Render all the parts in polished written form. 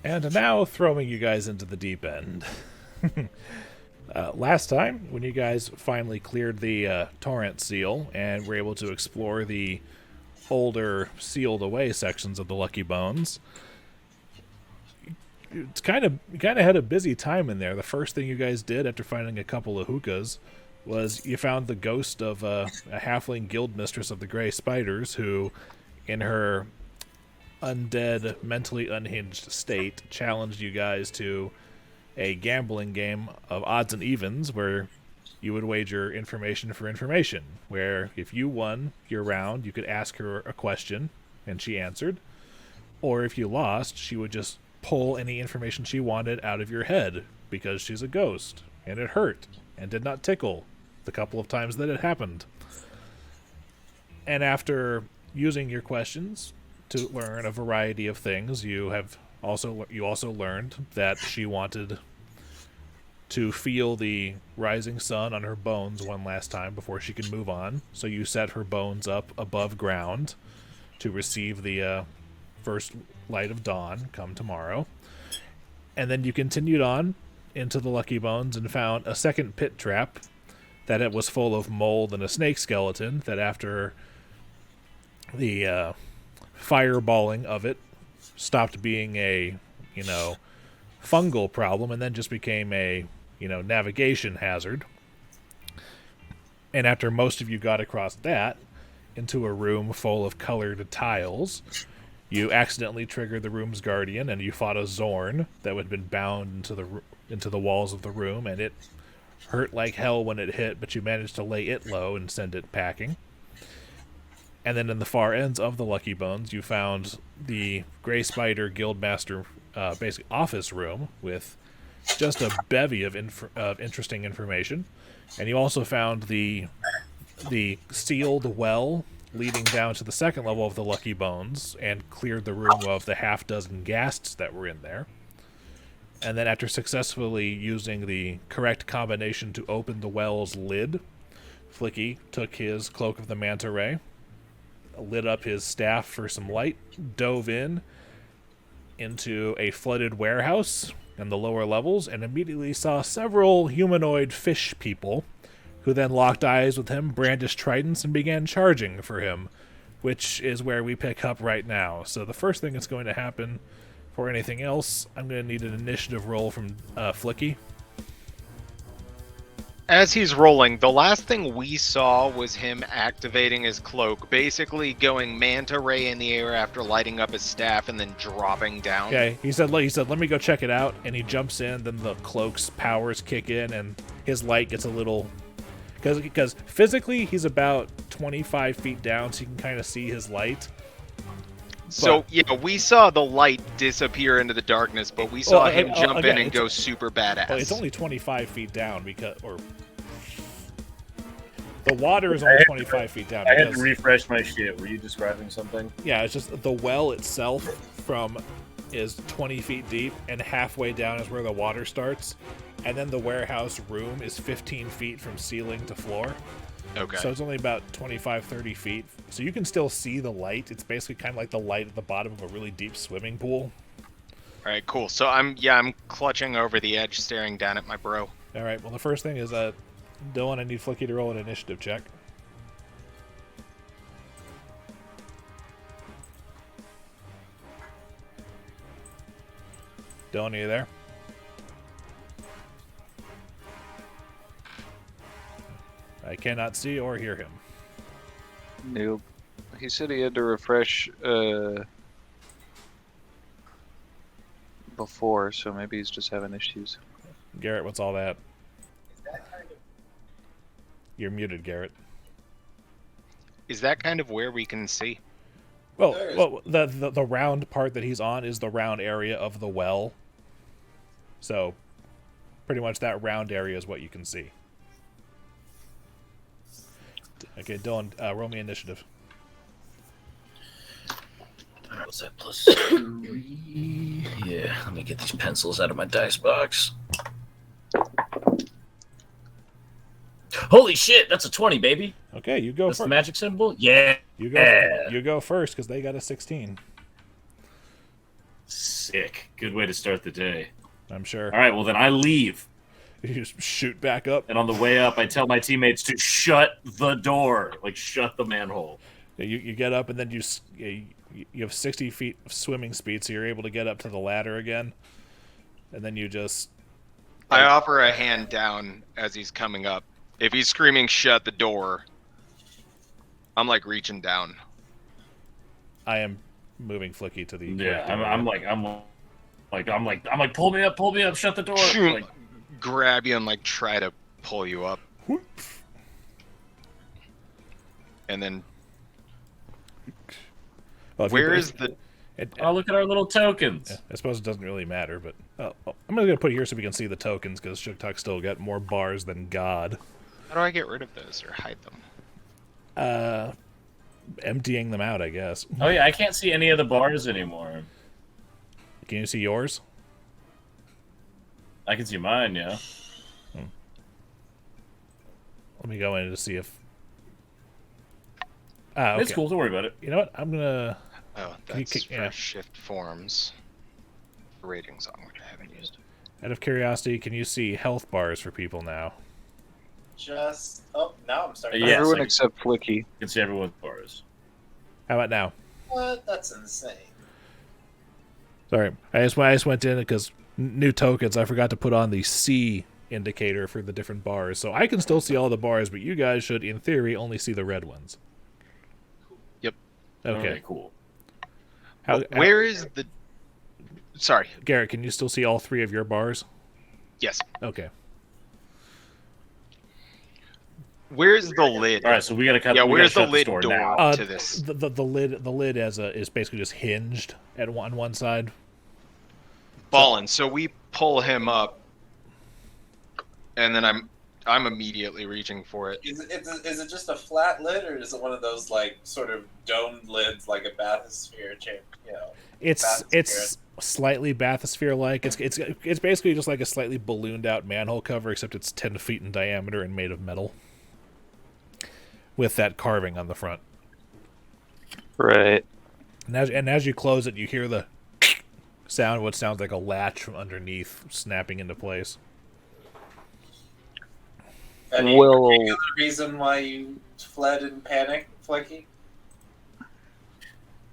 And now throwing you guys into the deep end. Last time, when you guys finally cleared the Torrent seal and were able to explore the older sealed away sections of the Lucky Bones, you kind of had a busy time in there. The first thing you guys did after finding a couple of hookahs was you found the ghost of a halfling guild mistress of the Grey Spiders who, in her undead, mentally unhinged state, challenged you guys to a gambling game of odds and evens where you would wager information for information, where if you won your round, you could ask her a question and she answered, or if you lost, she would just pull any information she wanted out of your head because she's a ghost and it hurt and did not tickle the couple of times that it happened. And after using your questions to learn a variety of things, you also learned that she wanted to feel the rising sun on her bones one last time before she could move on. So you set her bones up above ground to receive the first light of dawn come tomorrow. And then you continued on into the Lucky Bones and found a second pit trap that it was full of mold and a snake skeleton that after the fireballing of it stopped being a, fungal problem and then just became a, navigation hazard. And after most of you got across that into a room full of colored tiles, you accidentally triggered the room's guardian and you fought a Zorn that had been bound into the walls of the room, and it hurt like hell when it hit, but you managed to lay it low and send it packing. And then in the far ends of the Lucky Bones, you found the Grey Spider Guildmaster basic office room with just a bevy of interesting information. And you also found the sealed well leading down to the second level of the Lucky Bones and cleared the room of the half-dozen ghasts that were in there. And then after successfully using the correct combination to open the well's lid, Flickie took his Cloak of the Manta Ray, lit up his staff for some light, dove into a flooded warehouse in the lower levels, and immediately saw several humanoid fish people who then locked eyes with him, brandished tridents, and began charging for him, which is where we pick up right now. So the first thing that's going to happen for anything else, I'm going to need an initiative roll from Flickie. As he's rolling, the last thing we saw was him activating his cloak, basically going manta ray in the air after lighting up his staff and then dropping down. Okay, he said, let me go check it out, and he jumps in, then the cloak's powers kick in, and his light gets a little... Because physically, he's about 25 feet down, so you can kind of see his light. So, we saw the light disappear into the darkness, but we saw him jump in and go super badass. Well, it's only 25 feet down, or the water is only 25 feet down. I had to refresh my shit. Were you describing something? Yeah, it's just the well itself is 20 feet deep, and halfway down is where the water starts. And then the warehouse room is 15 feet from ceiling to floor. Okay. So it's only about 25, 30 feet. So you can still see the light. It's basically kind of like the light at the bottom of a really deep swimming pool. All right, cool. So I'm clutching over the edge, staring down at my bro. All right, well, the first thing is Dillon, I need Flickie to roll an initiative check. Dillon, are you there? I cannot see or hear him. Nope. He said he had to refresh before, so maybe he's just having issues. Garrett, what's all that? You're muted, Garrett. Is that kind of where we can see? Well, the round part that he's on is the round area of the well. So, pretty much that round area is what you can see. Okay, Dillon, roll me initiative. What's that, +3? Yeah, let me get these pencils out of my dice box. Holy shit, that's a 20, baby. Okay, you go first. That's the first. magic symbol? Yeah. You go first, because they got a 16. Sick. Good way to start the day. I'm sure. All right, well then I leave. You just shoot back up. And on the way up, I tell my teammates to shut the door. Like, shut the manhole. You get up, and then you have 60 feet of swimming speed, so you're able to get up to the ladder again. And then you just... I offer a hand down as he's coming up. If he's screaming, shut the door, I'm like reaching down. I am moving Flickie to the... Yeah, I'm like, pull me up, shut the door. Like, grab you and like try to pull you up. And then... Well, where is the... Oh, look at our little tokens. Yeah, I suppose it doesn't really matter, but I'm going to put it here so we can see the tokens, because Sugtok still got more bars than God. How do I get rid of those or hide them? Emptying them out, I guess. Oh yeah, I can't see any of the bars anymore. Can you see yours? I can see mine, yeah. Let me go in to see if... okay. It's cool, don't worry about it. You know what? I'm going to... Oh, that's for shift forms. Rating song, which I haven't used. Out of curiosity, can you see health bars for people now? Just... Oh, now I'm starting. Yes, Everyone I except Flickie. You can see everyone's bars. How about now? What? That's insane. Sorry, I just went in because new tokens. I forgot to put on the C indicator for the different bars, so I can still see all the bars, but you guys should, in theory, only see the red ones. Yep. Okay. Okay, cool. Where is the... Sorry. Garrett, can you still see all 3 of your bars? Yes. Okay. Where's the lid? All right, so we gotta cut. Yeah, we where's gotta the shut lid door door now. to this? The lid is basically just hinged at one side. Ballin'. So we pull him up, and then I'm immediately reaching for it. Is it just a flat lid, or is it one of those like sort of domed lids, like a bathysphere chamber? You know, It's slightly bathysphere-like. It's basically just like a slightly ballooned out manhole cover, except it's 10 feet in diameter and made of metal, with that carving on the front. Right. And as you close it, you hear the sound, what sounds like a latch from underneath snapping into place. Any particular reason why you fled in panic, Flickie?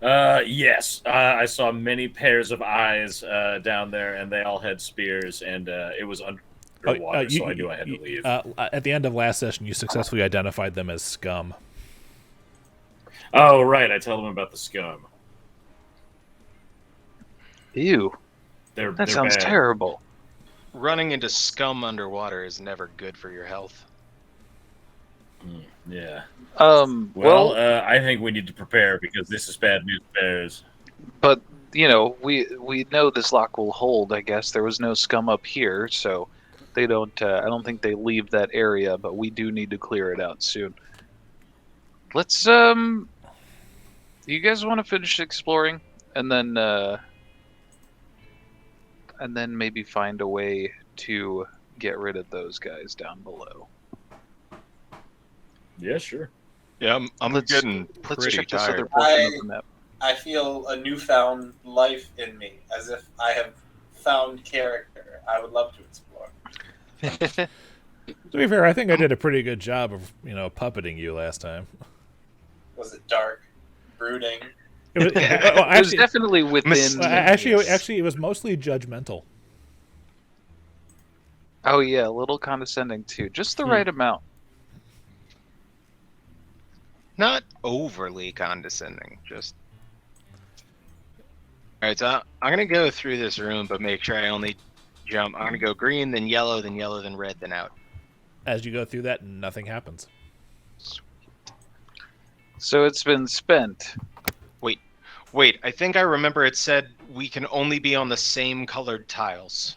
Yes. I saw many pairs of eyes down there, and they all had spears, and it was underwater, so I knew I had to leave. At the end of last session, you successfully identified them as scum. Oh, right. I tell them about the scum. Ew. They're Sounds bad. terrible. Running into scum underwater is never good for your health. Yeah. Well, I think we need to prepare because this is bad news bears. but you know, we know this lock will hold. I guess there was no scum up here, so they don't. I don't think they leave that area, but we do need to clear it out soon. Let's. Do you guys want to finish exploring, and then maybe find a way to get rid of those guys down below? Yeah, sure. Yeah, I'm getting Let's pretty check this other tired. portion of the map. I feel a newfound life in me, as if I have found character. I would love to explore. To be fair, I think I did a pretty good job of, puppeting you last time. Was it dark, brooding? It was, It was definitely within. actually, it was mostly judgmental. Oh yeah, a little condescending too, just the right amount. Not overly condescending, just... Alright, so I'm gonna go through this room, but make sure I only jump. I'm gonna go green, then yellow, then red, then out. As you go through that, nothing happens. So it's been spent. Wait, I think I remember it said we can only be on the same colored tiles.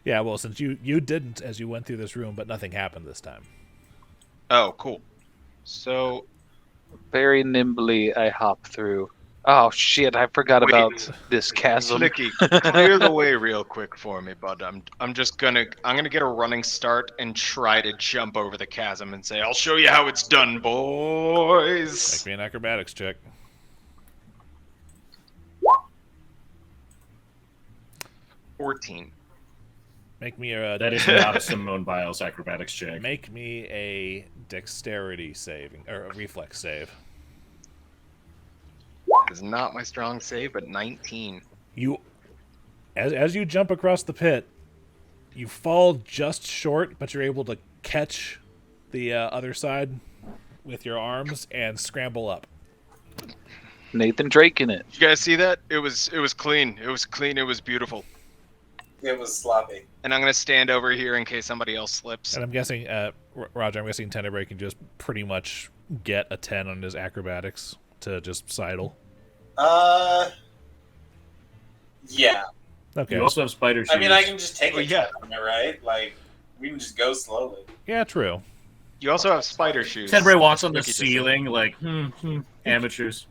Yeah, well, since you didn't as you went through this room, but nothing happened this time. Oh, cool. So... Very nimbly, I hop through. Oh shit! I forgot about this chasm. Flickie, clear the way real quick for me, bud. I'm gonna get a running start and try to jump over the chasm and say, "I'll show you how it's done, boys." Make me an acrobatics check. 14. Make me a That is not a Simone Biles acrobatics check. Make me a dexterity saving or a reflex save. It's not my strong save, but 19. You, as you jump across the pit, you fall just short, but you're able to catch the other side with your arms and scramble up. Nathan Drake in it. You guys see that? It was clean. It was clean. It was beautiful. It was sloppy. And I'm gonna stand over here in case somebody else slips. And I'm guessing, Roger, I'm guessing Tenebrae can just pretty much get a 10 on his acrobatics to just sidle. Yeah. Okay. You also have spider shoes. I mean, I can just take Well, it, yeah. right? Like, we can just go slowly. Yeah, true. You also have spider shoes. Tenebrae walks on the Flickie just ceiling like, amateurs.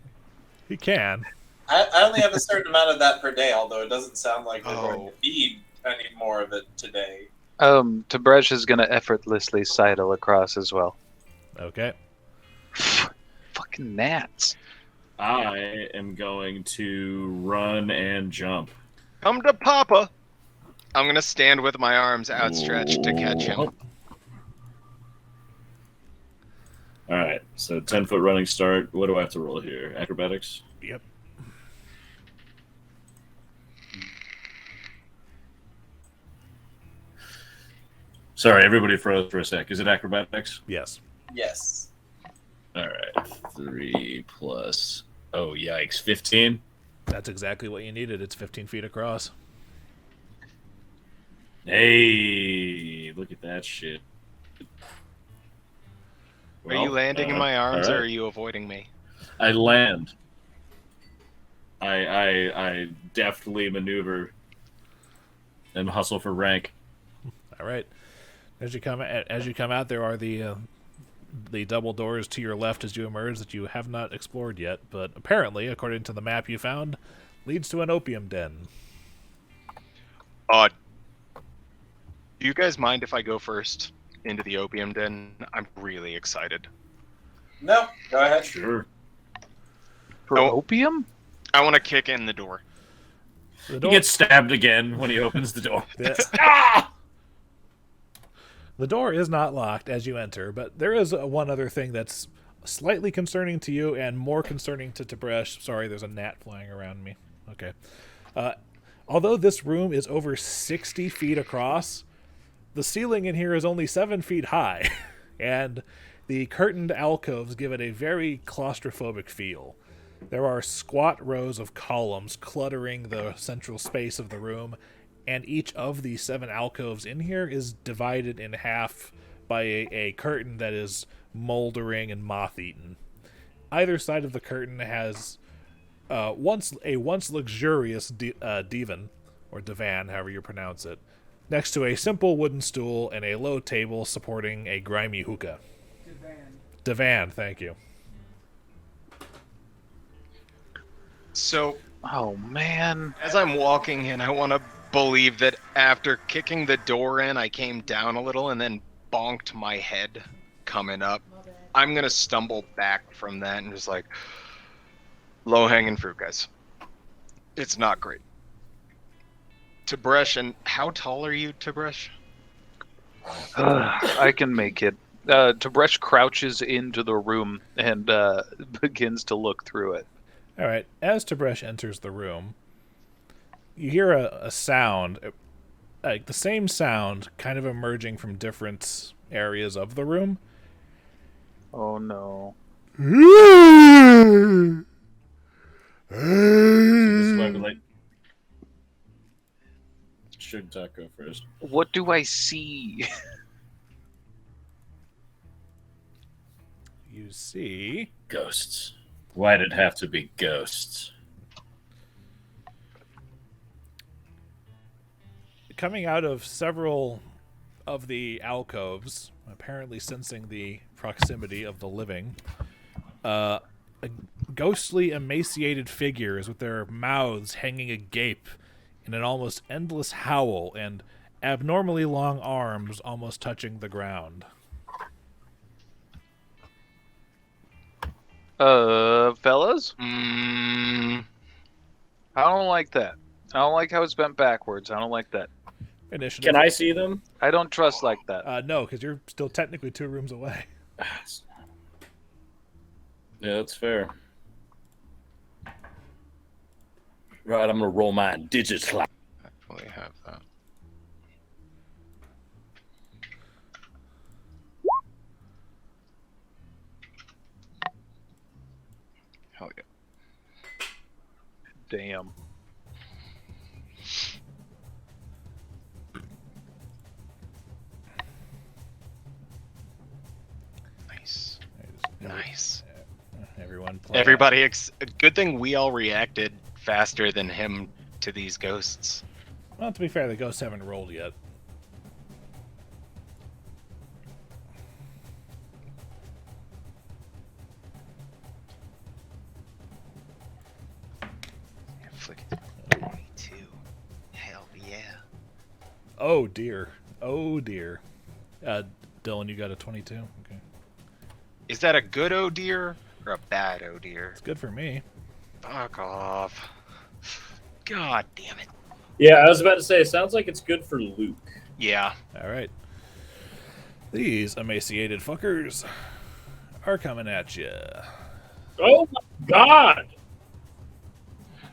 He can. I only have a certain amount of that per day, although it doesn't sound like we're going to need any more of it today. Tib'resh is gonna effortlessly sidle across as well. Okay. Fucking gnats. I am going to run and jump. Come to Papa. I'm gonna stand with my arms outstretched to catch him. All right, so 10-foot running start. What do I have to roll here? Acrobatics? Yep. Sorry, everybody froze for a sec. Is it acrobatics? Yes. Yes. All right, 3 plus. Oh, yikes. 15? That's exactly what you needed. It's 15 feet across. Hey, look at that shit. Are you landing in my arms, or are you avoiding me? I land. I deftly maneuver and hustle for rank. All right. As you come out, there are the double doors to your left as you emerge that you have not explored yet, but apparently, according to the map you found, leads to an opium den. Do you guys mind if I go first into the opium den? I'm really excited. No, go ahead. Sure. For opium? I want to kick in the door. The He door, gets stabbed again when he opens the door. the door is not locked as you enter, but there is one other thing that's slightly concerning to you and more concerning to Tib'resh. Sorry, there's a gnat flying around me. Okay. Although this room is over 60 feet across, the ceiling in here is only 7 feet high, and the curtained alcoves give it a very claustrophobic feel. There are squat rows of columns cluttering the central space of the room, and each of the 7 alcoves in here is divided in half by a curtain that is moldering and moth-eaten. Either side of the curtain has once luxurious divan, or divan, however you pronounce it, next to a simple wooden stool and a low table supporting a grimy hookah. Divan, thank you. So, Oh man. as I'm walking in, I want to believe that after kicking the door in, I came down a little and then bonked my head coming up. I'm going to stumble back from that and just like, low-hanging fruit, guys. It's not great. Tib'resh, and how tall are you, Tib'resh? I can make it. Tib'resh crouches into the room and begins to look through it. All right. As Tib'resh enters the room, you hear a sound, like the same sound, kind of emerging from different areas of the room. Oh no. This is why we like. Sugtok go first. What do I see? You see Ghosts. Why'd it have to be ghosts? coming out of several of the alcoves, apparently sensing the proximity of the living, ghostly, emaciated figures with their mouths hanging agape in an almost endless howl and abnormally long arms almost touching the ground. Fellas? I don't like that. I don't like how it's bent backwards. I don't like that. Initiative. Can I see them? I don't trust like that. No, because you're still technically 2 rooms away. Yeah, that's fair. Right, I'm gonna roll my digital. I fully have that. Hell yeah. Damn. Nice. Nice. Everyone play. Everybody, good thing we all reacted faster than him to these ghosts. Well, to be fair, the ghosts haven't rolled yet. Flickie. 22. Hell yeah. Oh dear. Oh dear. Dillon, you got a 22. Okay, Is that a good oh dear or a bad oh dear? it's good for me. Fuck off. God damn it. Yeah, I was about to say, it sounds like it's good for Luke. Yeah. All right. These emaciated fuckers are coming at you. Oh my god!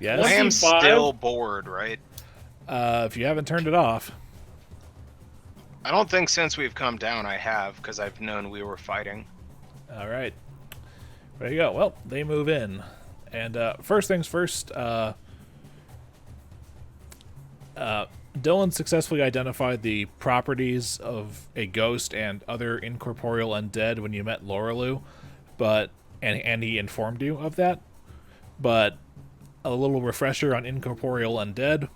Yes. I am 25? still bored, right? If you haven't turned it off. I don't think since we've come down I have, because I've known we were fighting. All right. There you go. Well, they move in. And first things first, Dillon successfully identified the properties of a ghost and other incorporeal undead when you met Lorelou, and he informed you of that. But a little refresher on incorporeal undead.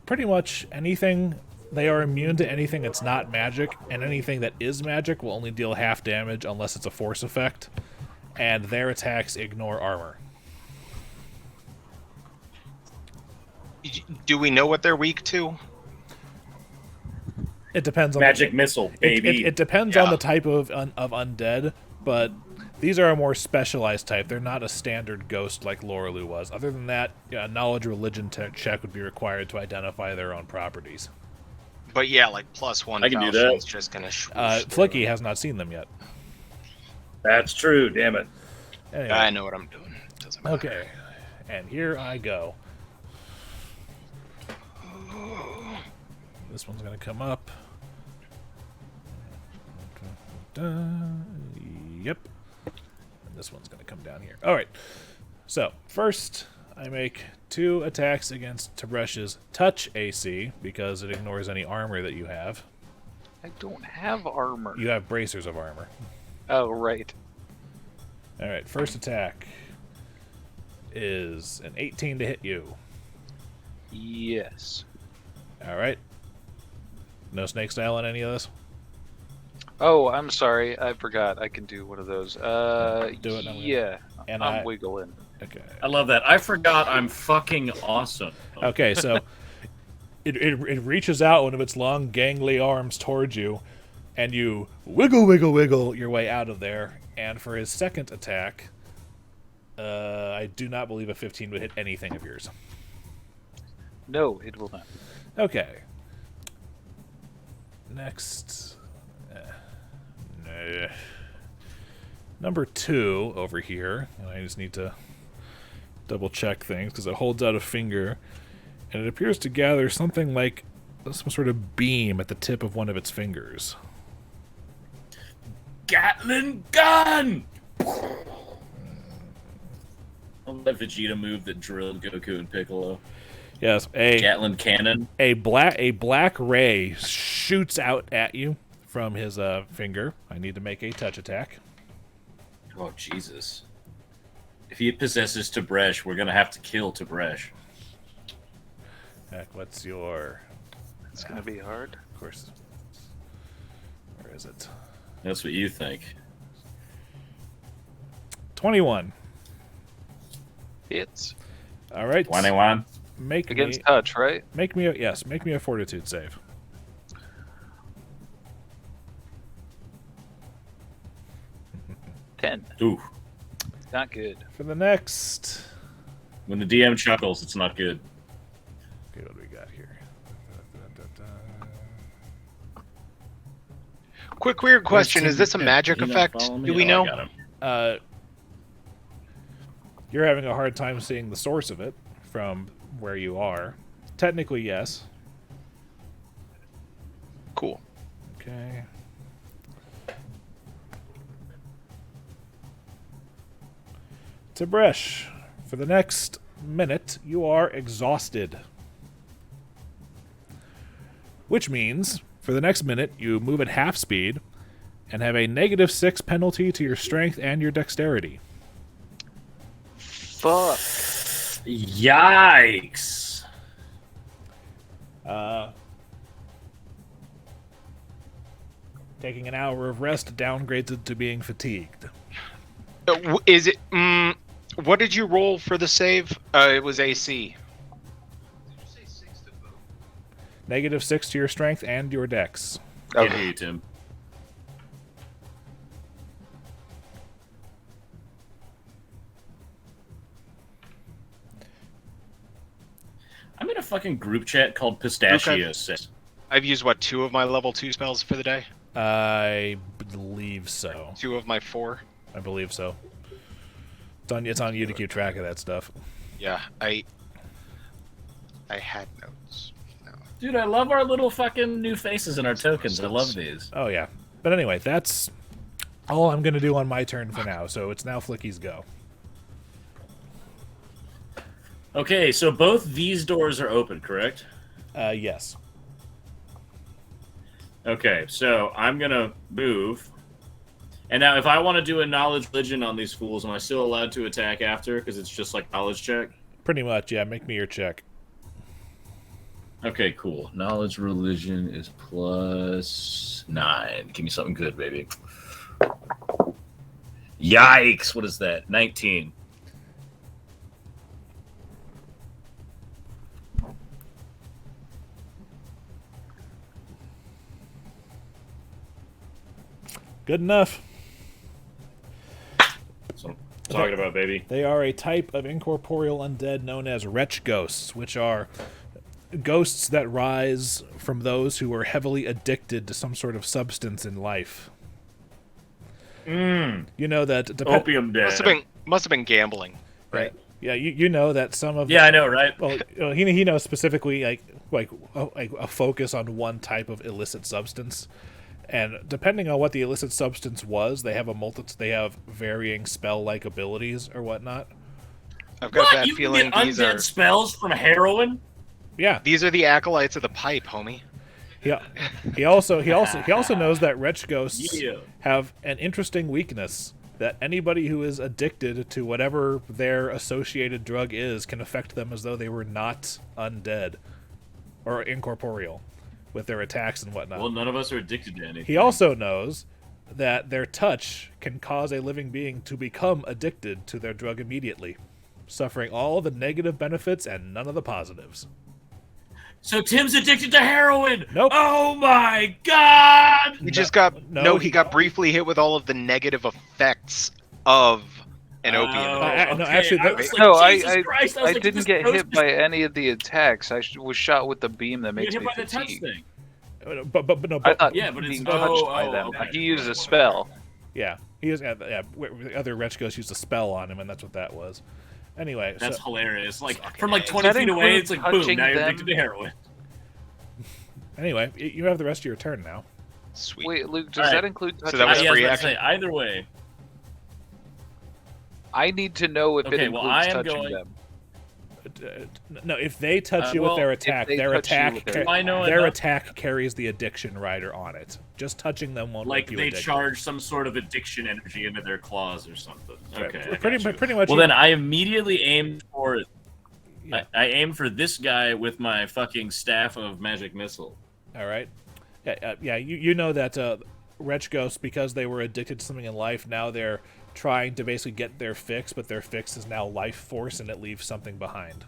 Pretty much anything, they are immune to anything that's not magic, and anything that is magic will only deal half damage unless it's a force effect, and their attacks ignore armor. Do we know what they're weak to? It depends on Magic missile, baby. It depends on the type of undead, but these are a more specialized type. They're not a standard ghost like Lorelou was. Other than that, a knowledge religion check would be required to identify their own properties. But yeah, like +1 I can do falchion's that. just gonna Flickie has not seen them yet. That's true, damn it. Anyway, I know what I'm doing. Doesn't matter. okay, and here I go. This one's going to come up. Yep. And this one's going to come down here. All right. So, first, I make 2 attacks against Tibresh's touch AC, because it ignores any armor that you have. I don't have armor. You have bracers of armor. Oh, right. All right. First attack is an 18 to hit you. Yes. All right. No snake style on any of this? Oh, I'm sorry. I forgot. I can do one of those. Do it. Yeah. And I'm wiggling. Okay. I love that. I forgot I'm fucking awesome. Okay, so it reaches out one of its long, gangly arms towards you, and you wiggle your way out of there. And for his second attack, I do not believe a 15 would hit anything of yours. No, it will not. Okay. Next. Number 2 over here. And I just need to double check things because it holds out a finger. And it appears to gather something like some sort of beam at the tip of one of its fingers. Gatling gun! I'll let Vegeta move that drilled Goku and Piccolo. Yes, Gatling cannon. A black ray shoots out at you from his finger. I need to make a touch attack. Oh, Jesus. If he possesses Tib'resh, we're going to have to kill Tib'resh. Heck, what's your... It's going to be hard. Of course. Where is it? That's what you think. 21. Hits. All right. 21. Make Against me, touch, right? make me a fortitude save. Ten. Ooh. Not good. For the next When the DM chuckles, it's not good. Okay, what do we got here? Quick weird question: is this a magic effect? Do we know? You're having a hard time seeing the source of it from where you are. Technically, yes. Cool. Okay. Tib'resh, for the next minute, you are exhausted. Which means, for the next minute, you move at half speed and have a -6 penalty to your strength and your dexterity. Fuck. Yikes. Taking an hour of rest downgrades it to being fatigued. Is it? What did you roll for the save? It was AC. -6 to your strength and your dex. Okay, Tim. I'm in a fucking group chat called Pistachio 6. I've used, what, 2 of my level 2 spells for the day? I believe so. 2 of my 4? I believe so. It's on you to keep track of that stuff. Yeah, I had notes. No. Dude, I love our little fucking new faces and our tokens. I love these. Oh, yeah. But anyway, that's all I'm going to do on my turn for now, so it's now Flickie's go. Okay, so both these doors are open, correct? Yes. Okay, so I'm going to move. And now if I want to do a knowledge religion on these fools, am I still allowed to attack after? Because it's just like knowledge check? Pretty much, yeah. Make me your check. Okay, cool. Knowledge religion is +9. Give me something good, baby. Yikes! What is that? 19. Good enough. That's what I'm talking about, baby. They are a type of incorporeal undead known as wretch ghosts, which are ghosts that rise from those who are heavily addicted to some sort of substance in life. You know that Opium dead. Must have been gambling, right? Yeah, you know that some of I know, right? Well, he knows specifically like a focus on one type of illicit substance, and depending on what the illicit substance was, they have they have varying spell-like abilities or whatnot. I've got that You feeling can get these undead are spells from heroin? Yeah, these are the acolytes of the pipe, homie. He also knows that wretch ghosts Yeah. have an interesting weakness that anybody who is addicted to whatever their associated drug is can affect them as though they were not undead or incorporeal with their attacks and whatnot. Well, none of us are addicted to anything. He also knows that their touch can cause a living being to become addicted to their drug immediately, suffering all the negative benefits and none of the positives. So Tim's addicted to heroin. Nope. Oh my god! He just got he got briefly hit with all of the negative effects of an opium. No, actually, I didn't get hit by any of the attacks. I was shot with the beam that makes me hit by the touch fatigue. thing. But I thought Yeah, but it's being touched by them. okay. He used a spell. yeah, he was. The other wretch ghost used a spell on him, and that's what that was. Anyway, That's so, hilarious. Like from like Does 20 that feet away, include it's like boom. touching Now you're them? addicted to heroin. anyway, you have the rest of your turn now. Sweet. Wait, Luke, does Alright. that include touching that was them? I was free about to action? say, either way. I need to know if it Okay, includes well, I am touching going- them. No, if they touch you well, with their if attack, they their touch you attack, with their- I know their enough. attack carries the addiction rider on it. Just touching them won't Like make you they addicted. charge some sort of addiction energy into their claws or something. Okay. I got you. Pretty much. Well, you- then I immediately aimed for. Yeah. I aim for this guy with my fucking staff of magic missile. All right. Yeah. You know that wretch ghosts, because they were addicted to something in life, now they're trying to basically get their fix, but their fix is now life force, and it leaves something behind.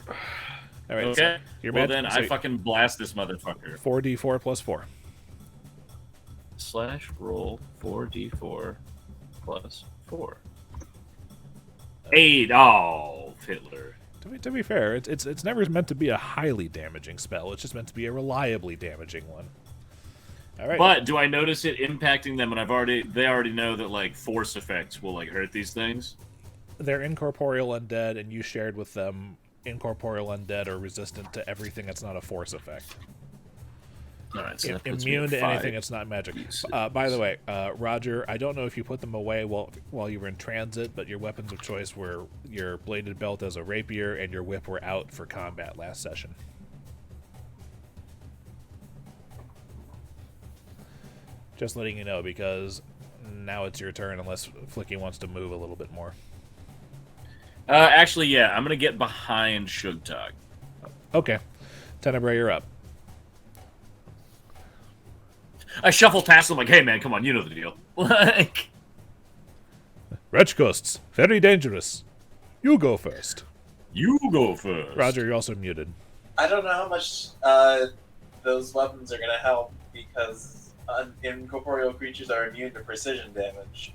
All right. Okay. Your Well, magic- then so I fucking blast this motherfucker. 4d4 plus 4. /roll 4d4 plus 4. 8. Oh, Hitler. To be fair, it's never meant to be a highly damaging spell. It's just meant to be a reliably damaging one. All right. But do I notice it impacting them? And they already know that like force effects will like hurt these things. They're incorporeal undead, and you shared with them incorporeal undead are resistant to everything that's not a force effect. All right, so that puts me Immune at to 5. anything that's not magic. By the way, Roger, I don't know if you put them away while you were in transit, but your weapons of choice were your bladed belt as a rapier and your whip were out for combat last session. Just letting you know, because now it's your turn unless Flickie wants to move a little bit more. Actually, yeah, I'm going to get behind Sugtok. Okay. Tenebrae, you're up. I shuffle past him like, hey, man, come on, you know the deal. Like, Wretch ghosts, very dangerous. You go first. you go first. Roger, you're also muted. I don't know how much those weapons are going to help because incorporeal creatures are immune to precision damage.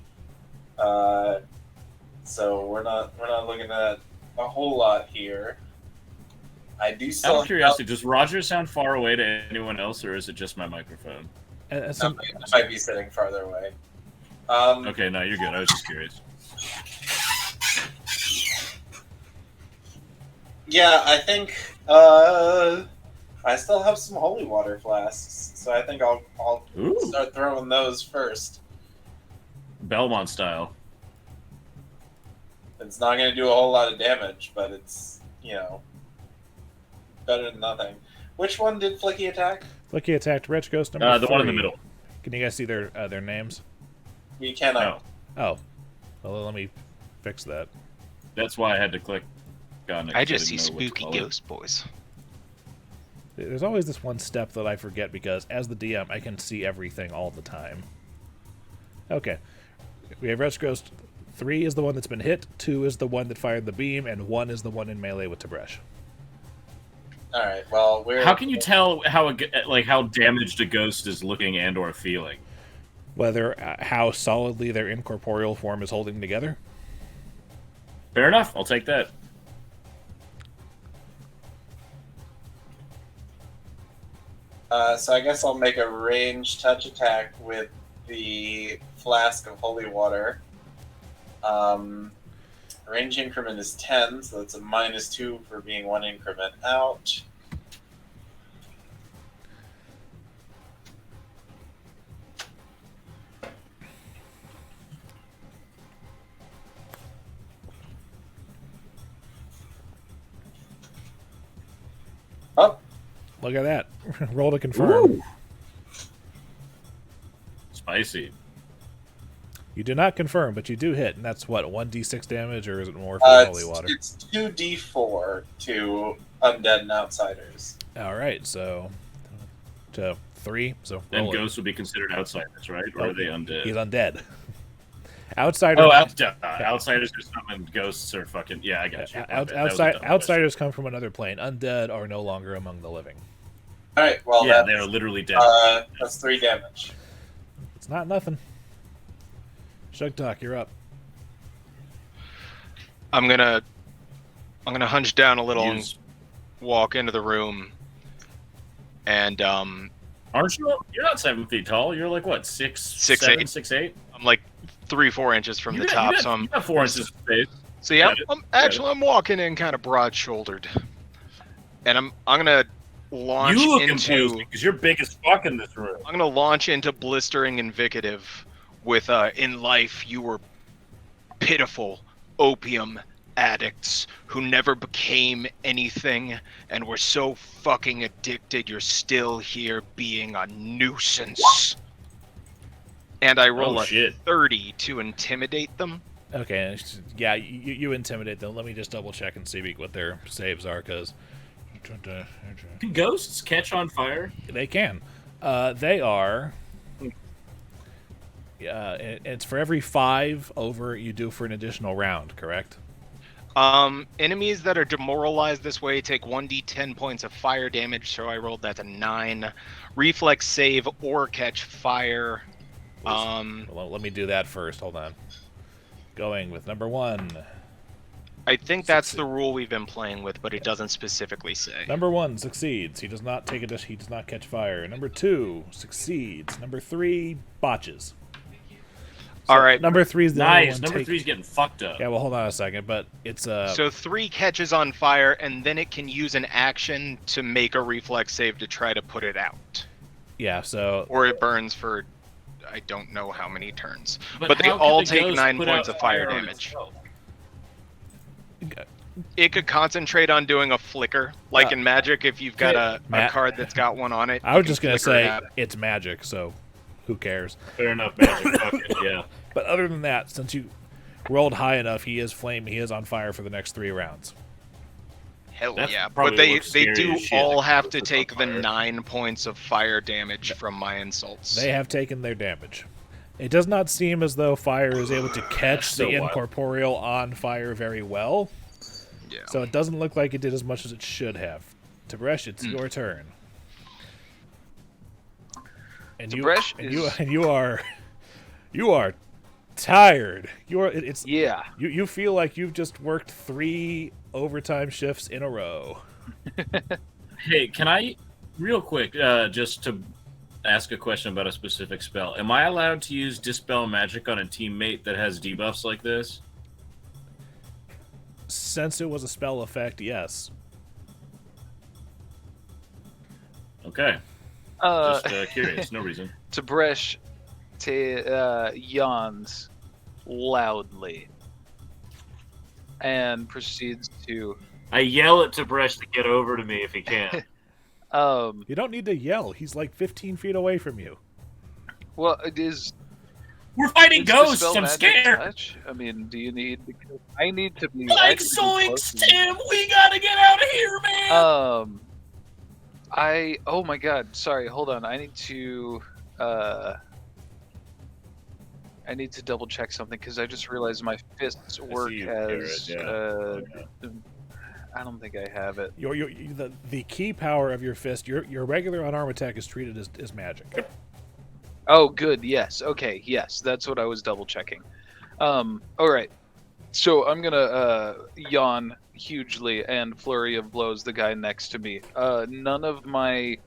So we're not looking at a whole lot here. I do still. Out of curiosity, does Roger sound far away to anyone else, or is it just my microphone? I might be sitting farther away. Okay, no, you're good. I was just curious. Yeah, I think I still have some holy water flasks, so I think I'll Ooh. start throwing those first. Belmont style. It's not going to do a whole lot of damage, but it's, better than nothing. Which one did Flickie attack? Flickie attacked Wretch Ghost number 3. The one in the middle. Can you guys see their names? We cannot. No. Oh. Well, let me fix that. That's why I had to click on it. I just didn't see know what to spooky call it. ghost boys. There's always this one step that I forget because as the DM, I can see everything all the time. Okay. We have Wretch Ghost. 3 is the one that's been hit, 2 is the one that fired the beam, and 1 is the one in melee with Tib'resh. All right. Well, How can you tell how damaged a ghost is looking and or feeling? Whether how solidly their incorporeal form is holding together. Fair enough. I'll take that. So I guess I'll make a ranged touch attack with the flask of holy water. Range increment is 10, so that's a -2 for being 1 increment out. Oh, Look at that. Roll to confirm. Ooh. Spicy. You do not confirm, but you do hit, and that's what, 1d6 damage, or is it more for the holy water? It's 2d4 to undead and outsiders. All right, so to 3. So And roll it. ghosts would be considered outsiders, right? Or are they undead? He's undead. Outsider. Outsiders are something. Ghosts are fucking. Yeah, I got you. Outsiders come from another plane. Undead are no longer among the living. All right. Well, Yeah, that's, they are literally dead. that's 3 damage. It's not nothing. Sugtok, you're up. I'm gonna hunch down a little Use- and walk into the room. And Aren't you? You're not 7 feet tall. You're like what? 6'7", 6'8". 6'8"? I'm like 3-4 inches from the top, so I'm You got 4 inches of space. So yeah, Got it. I'm walking in kind of broad-shouldered, and I'm gonna launch You look into imposing because you're big as fuck in this room. I'm gonna launch into blistering invective with in life you were pitiful opium addicts who never became anything and were so fucking addicted you're still here being a nuisance. And I roll a shit. 30 to intimidate them. Okay, yeah, you intimidate them. Let me just double check and see what their saves are, because Can ghosts catch on fire? they can. They are. It's for every 5 over you do for an additional round, correct? Enemies that are demoralized this way take 1d10 points of fire damage, so I rolled that to 9. Reflex save or catch fire. Well, let me do that first. Hold on. Going with number 1. I think that's the rule we've been playing with, but it doesn't specifically say. Number 1 succeeds. He does not take a dish. He does not catch fire. Number 2 succeeds. Number 3 botches. So all right. Number 3 is the only one. Number 3's getting fucked up. Yeah. Well, hold on a second. But it's So 3 catches on fire, and then it can use an action to make a reflex save to try to put it out. Yeah. So. Or it burns for, I don't know how many turns. But But they how could all the take ghost 9 put points out of fire on damage. itself? It could concentrate on doing a flicker, like in Magic. If you've got a card that's got one on it. I was just gonna say it's Magic, so who cares? Fair enough, Magic. Fuck it, yeah. But other than that, since you rolled high enough, he is on fire for the next 3 rounds. Hell That's yeah! probably But they looks scary do as shit. all have to It's take on the fire. 9 points of fire damage from my insults. They have taken their damage. It does not seem as though fire is able to catch So the wild. incorporeal on fire very well. Yeah. So it doesn't look like it did as much as it should have. Tib'resh, it's your turn. And Tib'resh you are tired. Yeah. You feel like you've just worked 3 overtime shifts in a row. Hey, can I, real quick, just to ask a question about a specific spell? Am I allowed to use Dispel Magic on a teammate that has debuffs like this? Since it was a spell effect, yes. Okay. Just curious, no reason. Tib'resh yawns loudly and proceeds to I yell at Tib'resh to get over to me if he can. You don't need to yell. He's like 15 feet away from you. well, it is. We're fighting is ghosts. Dispel I'm Magic scared. touch? I mean, do you need? I need to be. Like zoinks, Tim. We gotta get out of here, man. Oh my god, sorry, hold on. I need to double check something because I just realized my fists work you, as Garrett, I don't think I have it. The key power of your fist, your regular unarmed attack is treated as magic. Oh, good. Yes. Okay. Yes, that's what I was double checking. All right. So I'm gonna yawn hugely and flurry of blows the guy next to me. None of my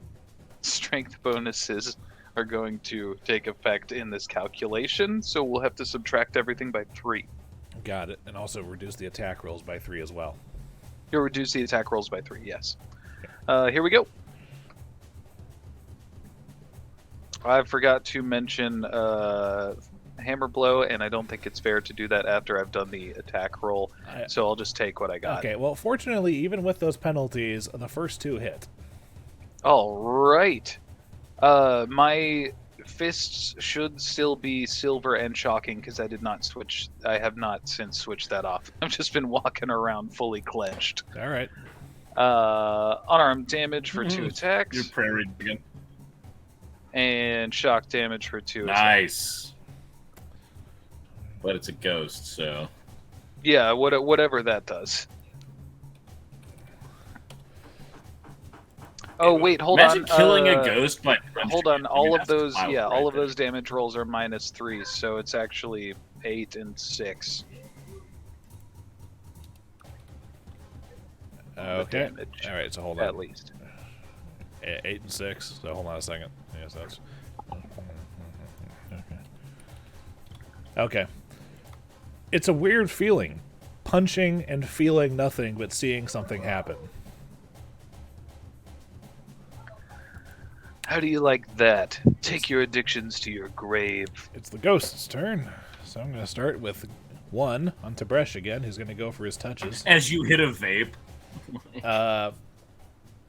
strength bonuses are going to take effect in this calculation, so we'll have to subtract everything by 3. Got it. And also reduce the attack rolls by 3 as well. You'll reduce the attack rolls by 3. Yes. Here we go. I forgot to mention hammer blow, and I don't think it's fair to do that after I've done the attack roll, so I'll just take what I got. Okay, well, fortunately, even with those penalties, the first 2 hit. All right. My fists should still be silver and shocking because I did not switch. I have not since switched that off. I've just been walking around fully clenched. All right. Unarmed damage for 2 attacks. Your prayer read again. And shock damage for 2 attacks. Nice. But it's a ghost, so. Yeah, whatever that does. Oh wait, hold on. Imagine killing a ghost by Hold on, all of those, wild, yeah, right all of there. those damage rolls are -3, so it's actually 8 and 6. Okay. damage, All right, so hold on. at least. 8 and 6. So hold on a second. Yes, that's. Okay. It's a weird feeling, punching and feeling nothing but seeing something happen. How do you like that? Take your addictions to your grave. It's the ghost's turn, so I'm going to start with 1 on Tib'resh again. Who's going to go for his touches. As you hit a vape.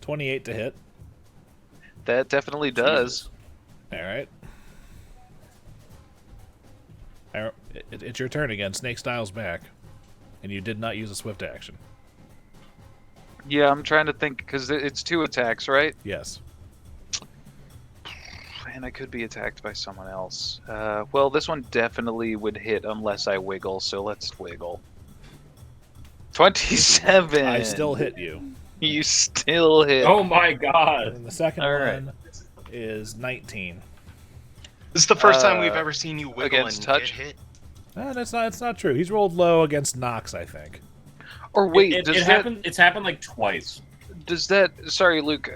28 to hit. That definitely does. All right. It's your turn again. Snake Styles back, and you did not use a swift action. Yeah, I'm trying to think because it's 2 attacks, right? Yes. And I could be attacked by someone else. Well, this one definitely would hit unless I wiggle, so let's wiggle. 27! I still hit you. You still hit. Oh my god. And the second All right. one is 19. This is the first time we've ever seen you wiggle against and touch? get hit. That's not true. He's rolled low against Nox, I think. Or wait, It's happened like twice. Does that? Sorry, Luke.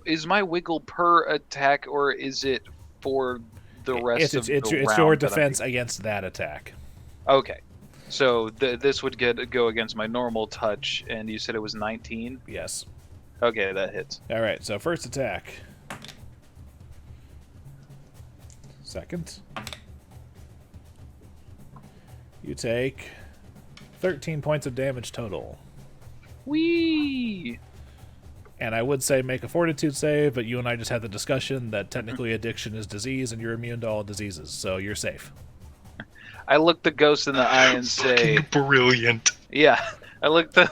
Is my wiggle per attack, or is it for the rest of the round? It's your defense against that attack. Okay, so this would go against my normal touch, and you said it was 19. Yes. Okay, that hits. All right. So first attack. Second. You take 13 points of damage total. Whee! And I would say make a fortitude save, but you and I just had the discussion that technically addiction is disease and you're immune to all diseases, so you're safe. I look the ghost in the eye and say, Brilliant. "Yeah." I look the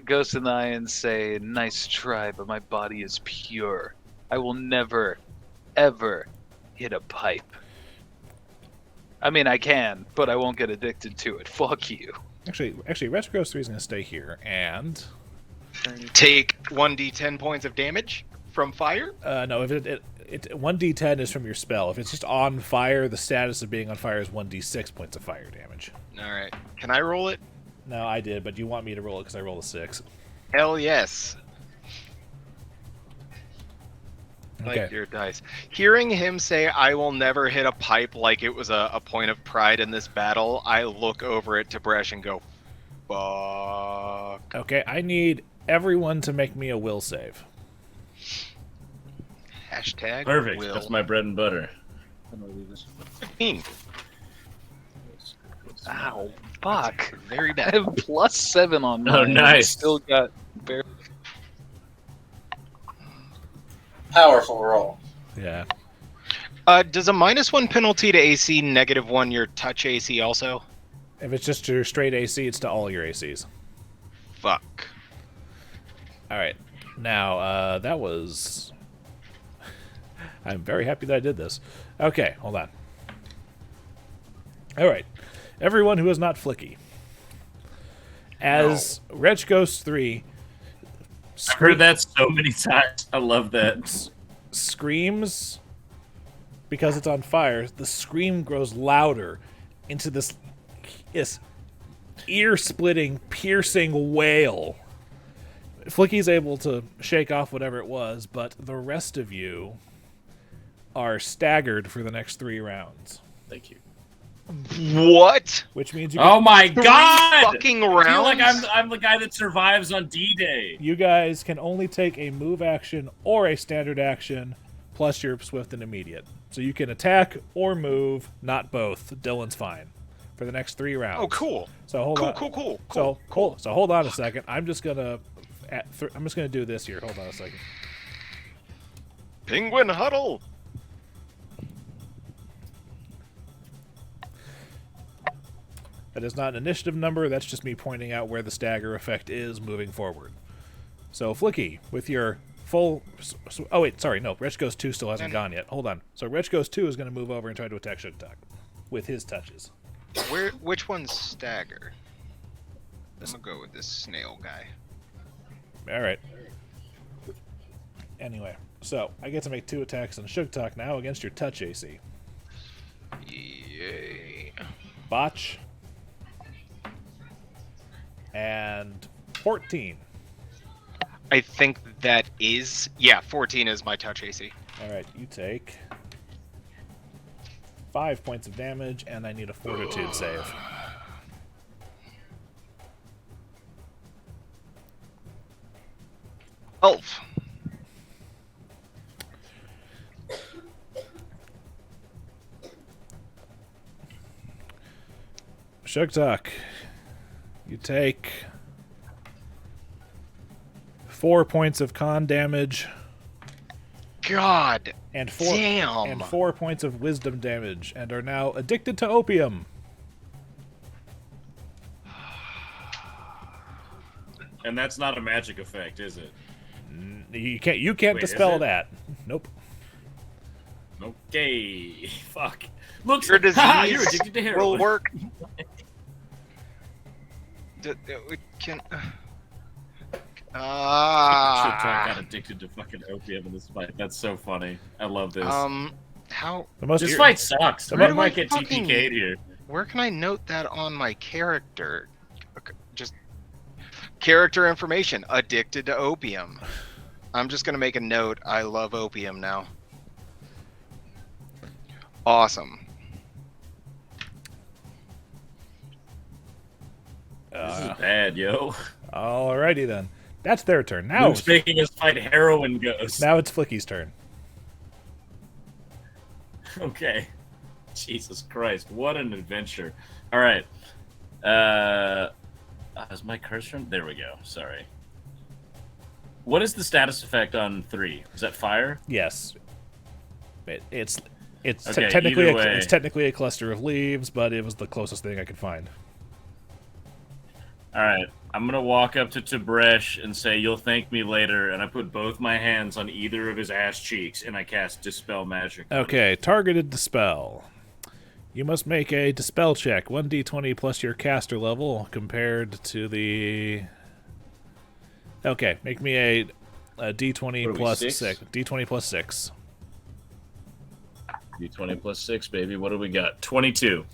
ghost in the eye and say, "Nice try, but my body is pure. I will never, ever hit a pipe. I mean, I can, but I won't get addicted to it. Fuck you." Actually, Retro 3 is going to stay here, and... Take 1d10 points of damage from fire? No, if it 1d10 is from your spell. If it's just on fire, the status of being on fire is 1d6 points of fire damage. Alright. Can I roll it? No, I did, but you want me to roll it because I rolled a 6. Hell yes. Okay. Like your dice. Hearing him say, "I will never hit a pipe," like it was a point of pride in this battle, I look over at Tib'resh and go, fuck. Okay, I need everyone to make me a will save. Hashtag Perfect. will. That's my bread and butter. 15. Ow, fuck. Very I bad. have +7 on mine. Oh, nice. Still got very... Powerful roll. Yeah. Does a -1 penalty to AC -1 your touch AC also? If it's just your straight AC, it's to all your ACs. Fuck. All right. Now, that was... I'm very happy that I did this. Okay, hold on. All right. Everyone who is not Flickie. As Wretch Ghost 3... I've heard that so many times. I love that. Screams, because it's on fire, the scream grows louder into this ear-splitting, piercing wail. Flickie's able to shake off whatever it was, but the rest of you are staggered for the next 3 rounds. Thank you. What? Which means you Oh my 3 god! fucking I rounds? feel like I'm the guy that survives on D-Day. you guys can only take a move action or a standard action, plus your swift and immediate. So you can attack or move, not both. Dillon's fine for the next 3 rounds. Oh, cool. So hold on. Cool. So hold on a second. I'm just gonna do this here. Hold on a second. Penguin huddle. That is not an initiative number. That's just me pointing out where the stagger effect is moving forward. So Flickie, with your full... Oh, wait, sorry. No, Wretch Ghost 2 still hasn't gone yet. Hold on. So Wretch Ghost 2 is going to move over and try to attack Sugtok with his touches. Which one's stagger? I'm gonna go with this snail guy. All right. Anyway, so I get to make 2 attacks on Sugtok now against your touch AC. Yay. Botch. And 14. I think that is... Yeah, 14 is my touch AC. All right, you take 5 points of damage, and I need a fortitude save. Elf. Sugtok, you take 4 points of con damage God and damn. 4 points of wisdom damage, and are now addicted to opium. And that's not a magic effect, is it? You can't Wait, dispel is it? that. Nope. Okay. Fuck. Look, Your disease you're addicted to will heroin. work. We can... Shattersong got addicted to fucking opium in this fight. That's so funny. I love this. How... The most This fight sucks. the We mo- might get fucking- TPK'd here. Where can I note that on my character? Okay, Character information: addicted to opium. I'm just gonna make a note. I love opium now. Awesome. This is bad, yo. Alrighty then. That's their turn. Now Luke's making us fight heroin ghosts. now it's Flickie's turn. Okay. Jesus Christ, what an adventure. All right. Is my cursor? There we go. Sorry. What is the status effect on 3? Is that fire? Yes. It's Okay, technically either way. it's technically a cluster of leaves, but it was the closest thing I could find. All right. I'm gonna walk up to Tib'resh and say, "You'll thank me later." And I put both my hands on either of his ass cheeks, and I cast Dispel Magic. Okay, targeted dispel. You must make a dispel check, 1d20 plus your caster level, compared to the... Okay, make me a d20 What are we, plus 6? 6. d20 plus 6. D20 plus 6, baby. What do we got? 22.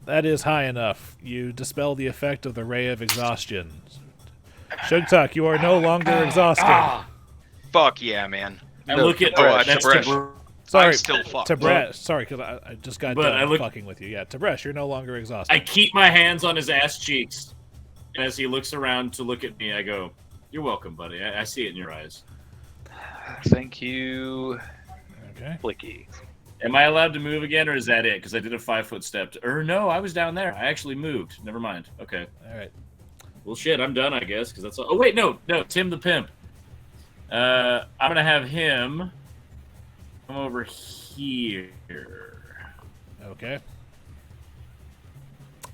That is high enough. You dispel the effect of the Ray of Exhaustion. Sugtok, you are no longer exhausted. Fuck yeah, man. I look at Tib'resh, that's Tib'resh. Tib'resh. Sorry, I'm still fucked. Tib'resh. Sorry, because I just got But done I look- fucking with you. Yeah, Tib'resh, you're no longer exhausted. I keep my hands on his ass cheeks. And as he looks around to look at me, I go, "You're welcome, buddy. I see it in your eyes." Thank you, Okay. Flickie. Am I allowed to move again, or is that it? Because I did a 5-foot step. Or no, I was down there. I actually moved. Never mind. Okay. All right. Well, shit, I'm done, I guess, because that's all. Oh, wait, no, Tim the Pimp. I'm going to have him come over here. Okay.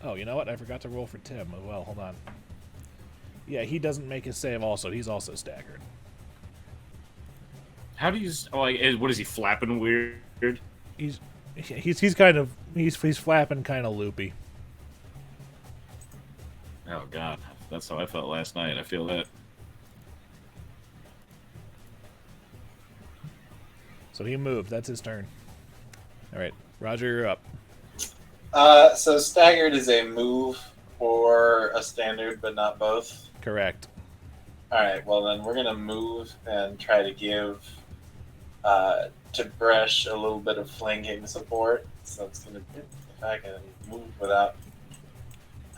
Oh, you know what? I forgot to roll for Tim as well. Hold on. Yeah, he doesn't make his save also. He's also staggered. How do you... Oh, what is he, flapping weird? He's kind of... He's flapping kind of loopy. Oh, God. That's how I felt last night. I feel that. So he moved. That's his turn. All right. Roger, you're up. So staggered is a move or a standard, but not both. Correct. All right. Well, then we're gonna move and try to give Tib'resh a little bit of flanking support. So it's gonna be if I can move without.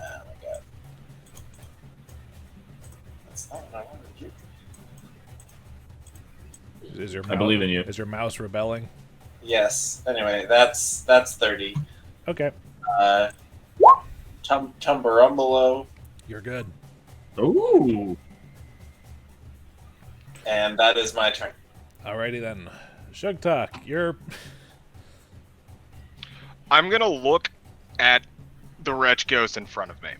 Oh my god. That's not what I wanted to do. Is your I believe in you. Is your mouse rebelling? Yes. Anyway, that's 30. Okay. Tumbarumbalo, You're good. Ooh. and that is my turn. Alrighty then. Sugtok, you're... I'm gonna look at the wretch ghost in front of me.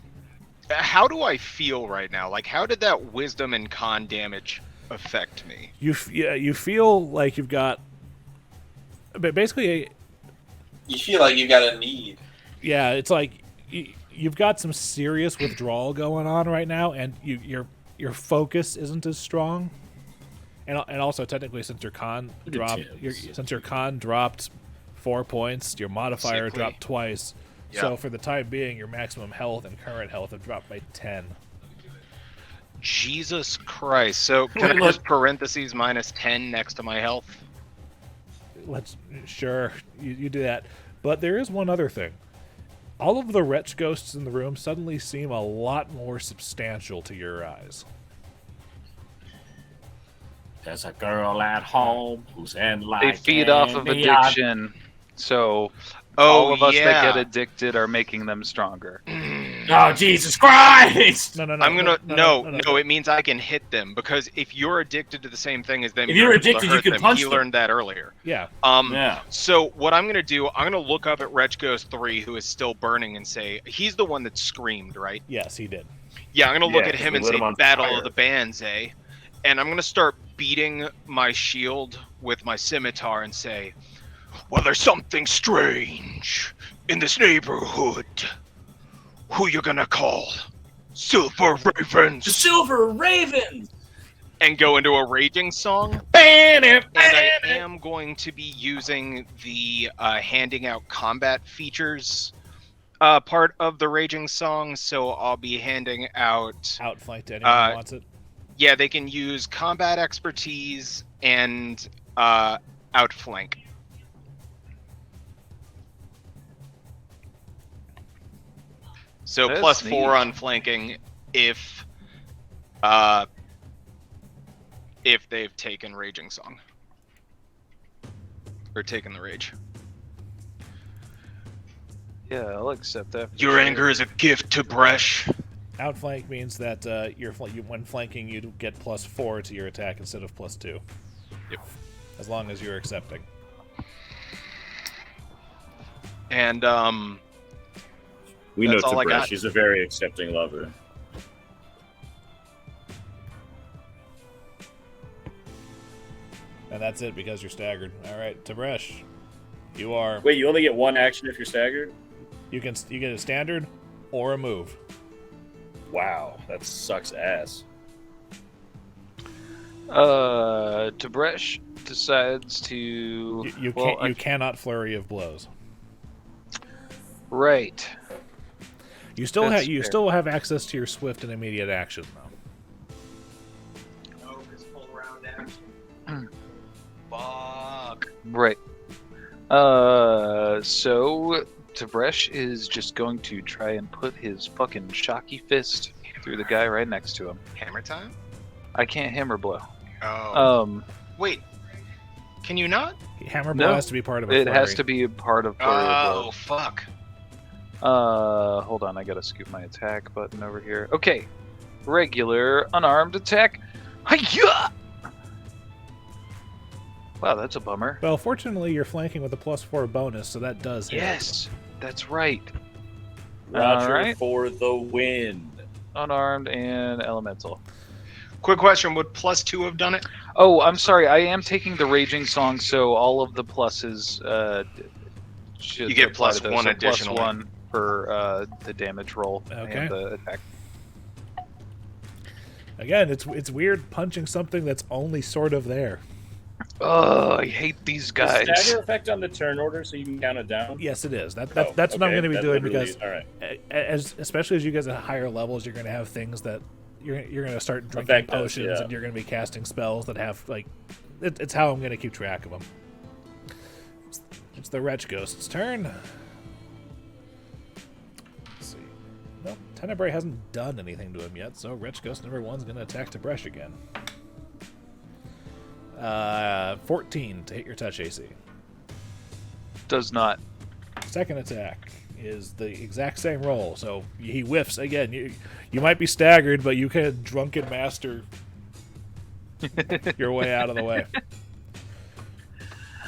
How do I feel right now? Like, how did that wisdom and con damage affect me? You feel like you've got... But basically, You feel like you got a need. yeah, it's like you've got some serious withdrawal going on right now, and your focus isn't as strong. And also, technically, since your con Look at dropped, Tim. since your con dropped 4 points, your modifier Sickly. dropped twice. Yeah. So for the time being, your maximum health and current health have dropped by 10. Jesus Christ. So, can I Look. just parentheses minus 10 next to my health? Sure, you do that. But there is one other thing. All of the wretch ghosts in the room suddenly seem a lot more substantial to your eyes. There's a girl at home who's in like They feed off of candy. addiction, so Oh, all of us yeah. that get addicted are making them stronger. Oh, Jesus Christ! No. I'm gonna no. It means I can hit them because if you're addicted to the same thing as them, If you're able to addicted, you hurt can them. punch He them. learned that earlier. Yeah. Yeah. So what I'm gonna do, I'm gonna look up at Wretch Ghost 3, who is still burning, and say he's the one that screamed, right? Yes, he did. Yeah, I'm gonna look Yeah, at him we and lit say him on Battle fire. of the Bands, eh? And I'm gonna start beating my shield with my scimitar and say, "Well, there's something strange in this neighborhood. Who you gonna call? Silver Ravens." The Silver Ravens! And go into a raging song. And I am going to be using the handing out combat features part of the Raging Song, so I'll be handing out. Outflank to anyone who wants it. Yeah, they can use combat expertise and outflank. So That's plus neat. 4 on flanking if they've taken Raging Song. Or taken the rage. Yeah, I'll accept that. Your anger is a gift to Tib'resh. Outflank means that when flanking, you get plus 4 to your attack instead of plus 2. Yep. As long as you're accepting. And We know That's all I got. Tib'resh. She's a very accepting lover. And that's it because you're staggered. All right, Tib'resh, you are. Wait, you only get one action if you're staggered? You get a standard or a move. Wow, that sucks ass. Tib'resh decides to. You cannot flurry of blows. Right. You still That's have fair. still have access to your swift and immediate action though. Oh, it's full round action. fuck. Right. So Tib'resh is just going to try and put his fucking shocky fist through the guy right next to him. Hammer time? I can't hammer blow. Oh. Wait. Can you not? Hammer blow No, has to be part of a It flurry. has to be a part of flurry of Oh, blows. fuck. Hold on, I gotta scoop my attack button over here. Okay. Regular unarmed attack. Hi-ya! Wow, that's a bummer. Well, fortunately, you're flanking with a +4 bonus, so that does hit. Yes, that's right. Roger Alright. for the win. Unarmed and elemental. Quick question, would +2 have done it? Oh, I'm sorry. I am taking the Raging Song, so all of the pluses should You get apply to +1 those. So additionally. +1 for the damage roll Okay. and the attack. Again, it's weird punching something that's only sort of there. Oh, I hate these guys. Is stagger effect on the turn order so you can count it down? Yes, it is. That's Oh, what I'm okay, going to be that doing literally- because, all right. especially as you guys at higher levels, you're going to have things that you're going to start drinking Affect us, potions, yeah. and you're going to be casting spells that have it's how I'm going to keep track of them. It's the Wretch Ghost's turn. Let's see. Nope, Tenebrae hasn't done anything to him yet, so Wretch Ghost number 1's going to attack Tib'resh again. 14 to hit your touch AC. Does not. Second attack is the exact same roll, so he whiffs again. You might be staggered, but you can drunken master your way out of the way.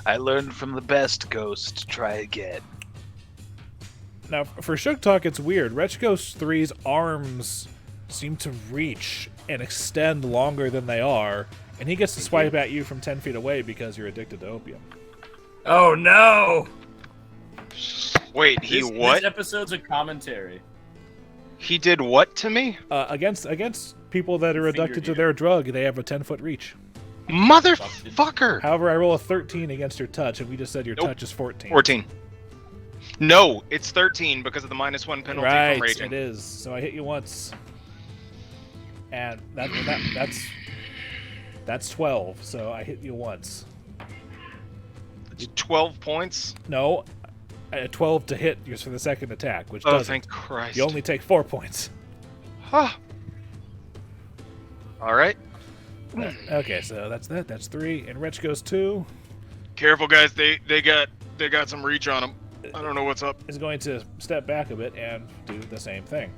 I learned from the best, Ghost. Try again. Now, for Sugtok, it's weird. Wretch Ghost 3's arms seem to reach and extend longer than they are, and he gets to swipe at you from 10 feet away because you're addicted to opium. Oh no! Wait, he This what? episode's a commentary. He did what to me? Against people that are Fingered addicted to you. their drug, they have a 10-foot reach. Motherfucker! However, I roll a 13 against your touch, and we just said your Nope. touch is 14. 14. No, it's 13 because of the -1 penalty Right, from raging. it is. So I hit you once, and that's 12. So I hit you once. It's 12 points. No, 12 to hit just for the second attack, which Oh, doesn't. thank Christ. You only take 4 points. Huh. All right. Okay, so that's that. That's 3, and Wretch goes 2. Careful, guys. They got some reach on them. I don't know what's up. Is going to step back a bit and do the same thing.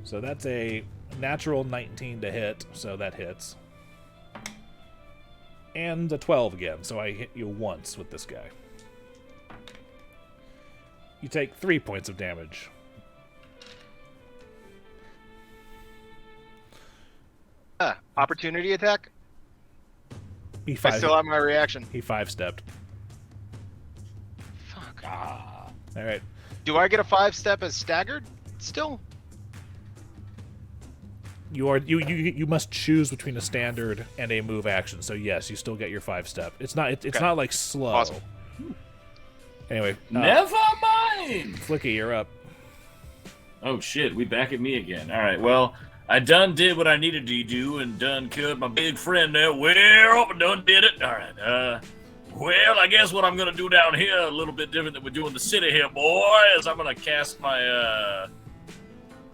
So that's a natural 19 to hit, so that hits. And a 12 again, so I hit you once with this guy. You take 3 points of damage. Opportunity attack. He I five, still have my reaction. he 5-stepped. Fuck. All right. Do I get a 5-step as staggered? Still. You must choose between a standard and a move action. So yes, you still get your 5-step. It's not Okay. not like slow. Awesome. Anyway, Never mind! Flickie, you're up. Oh shit, we back at me again. All right, well, I done did what I needed to do and done killed my big friend there. Well, I done did it. All right, well, I guess what I'm gonna do down here a little bit different than we do in the city here, boys. I'm gonna cast my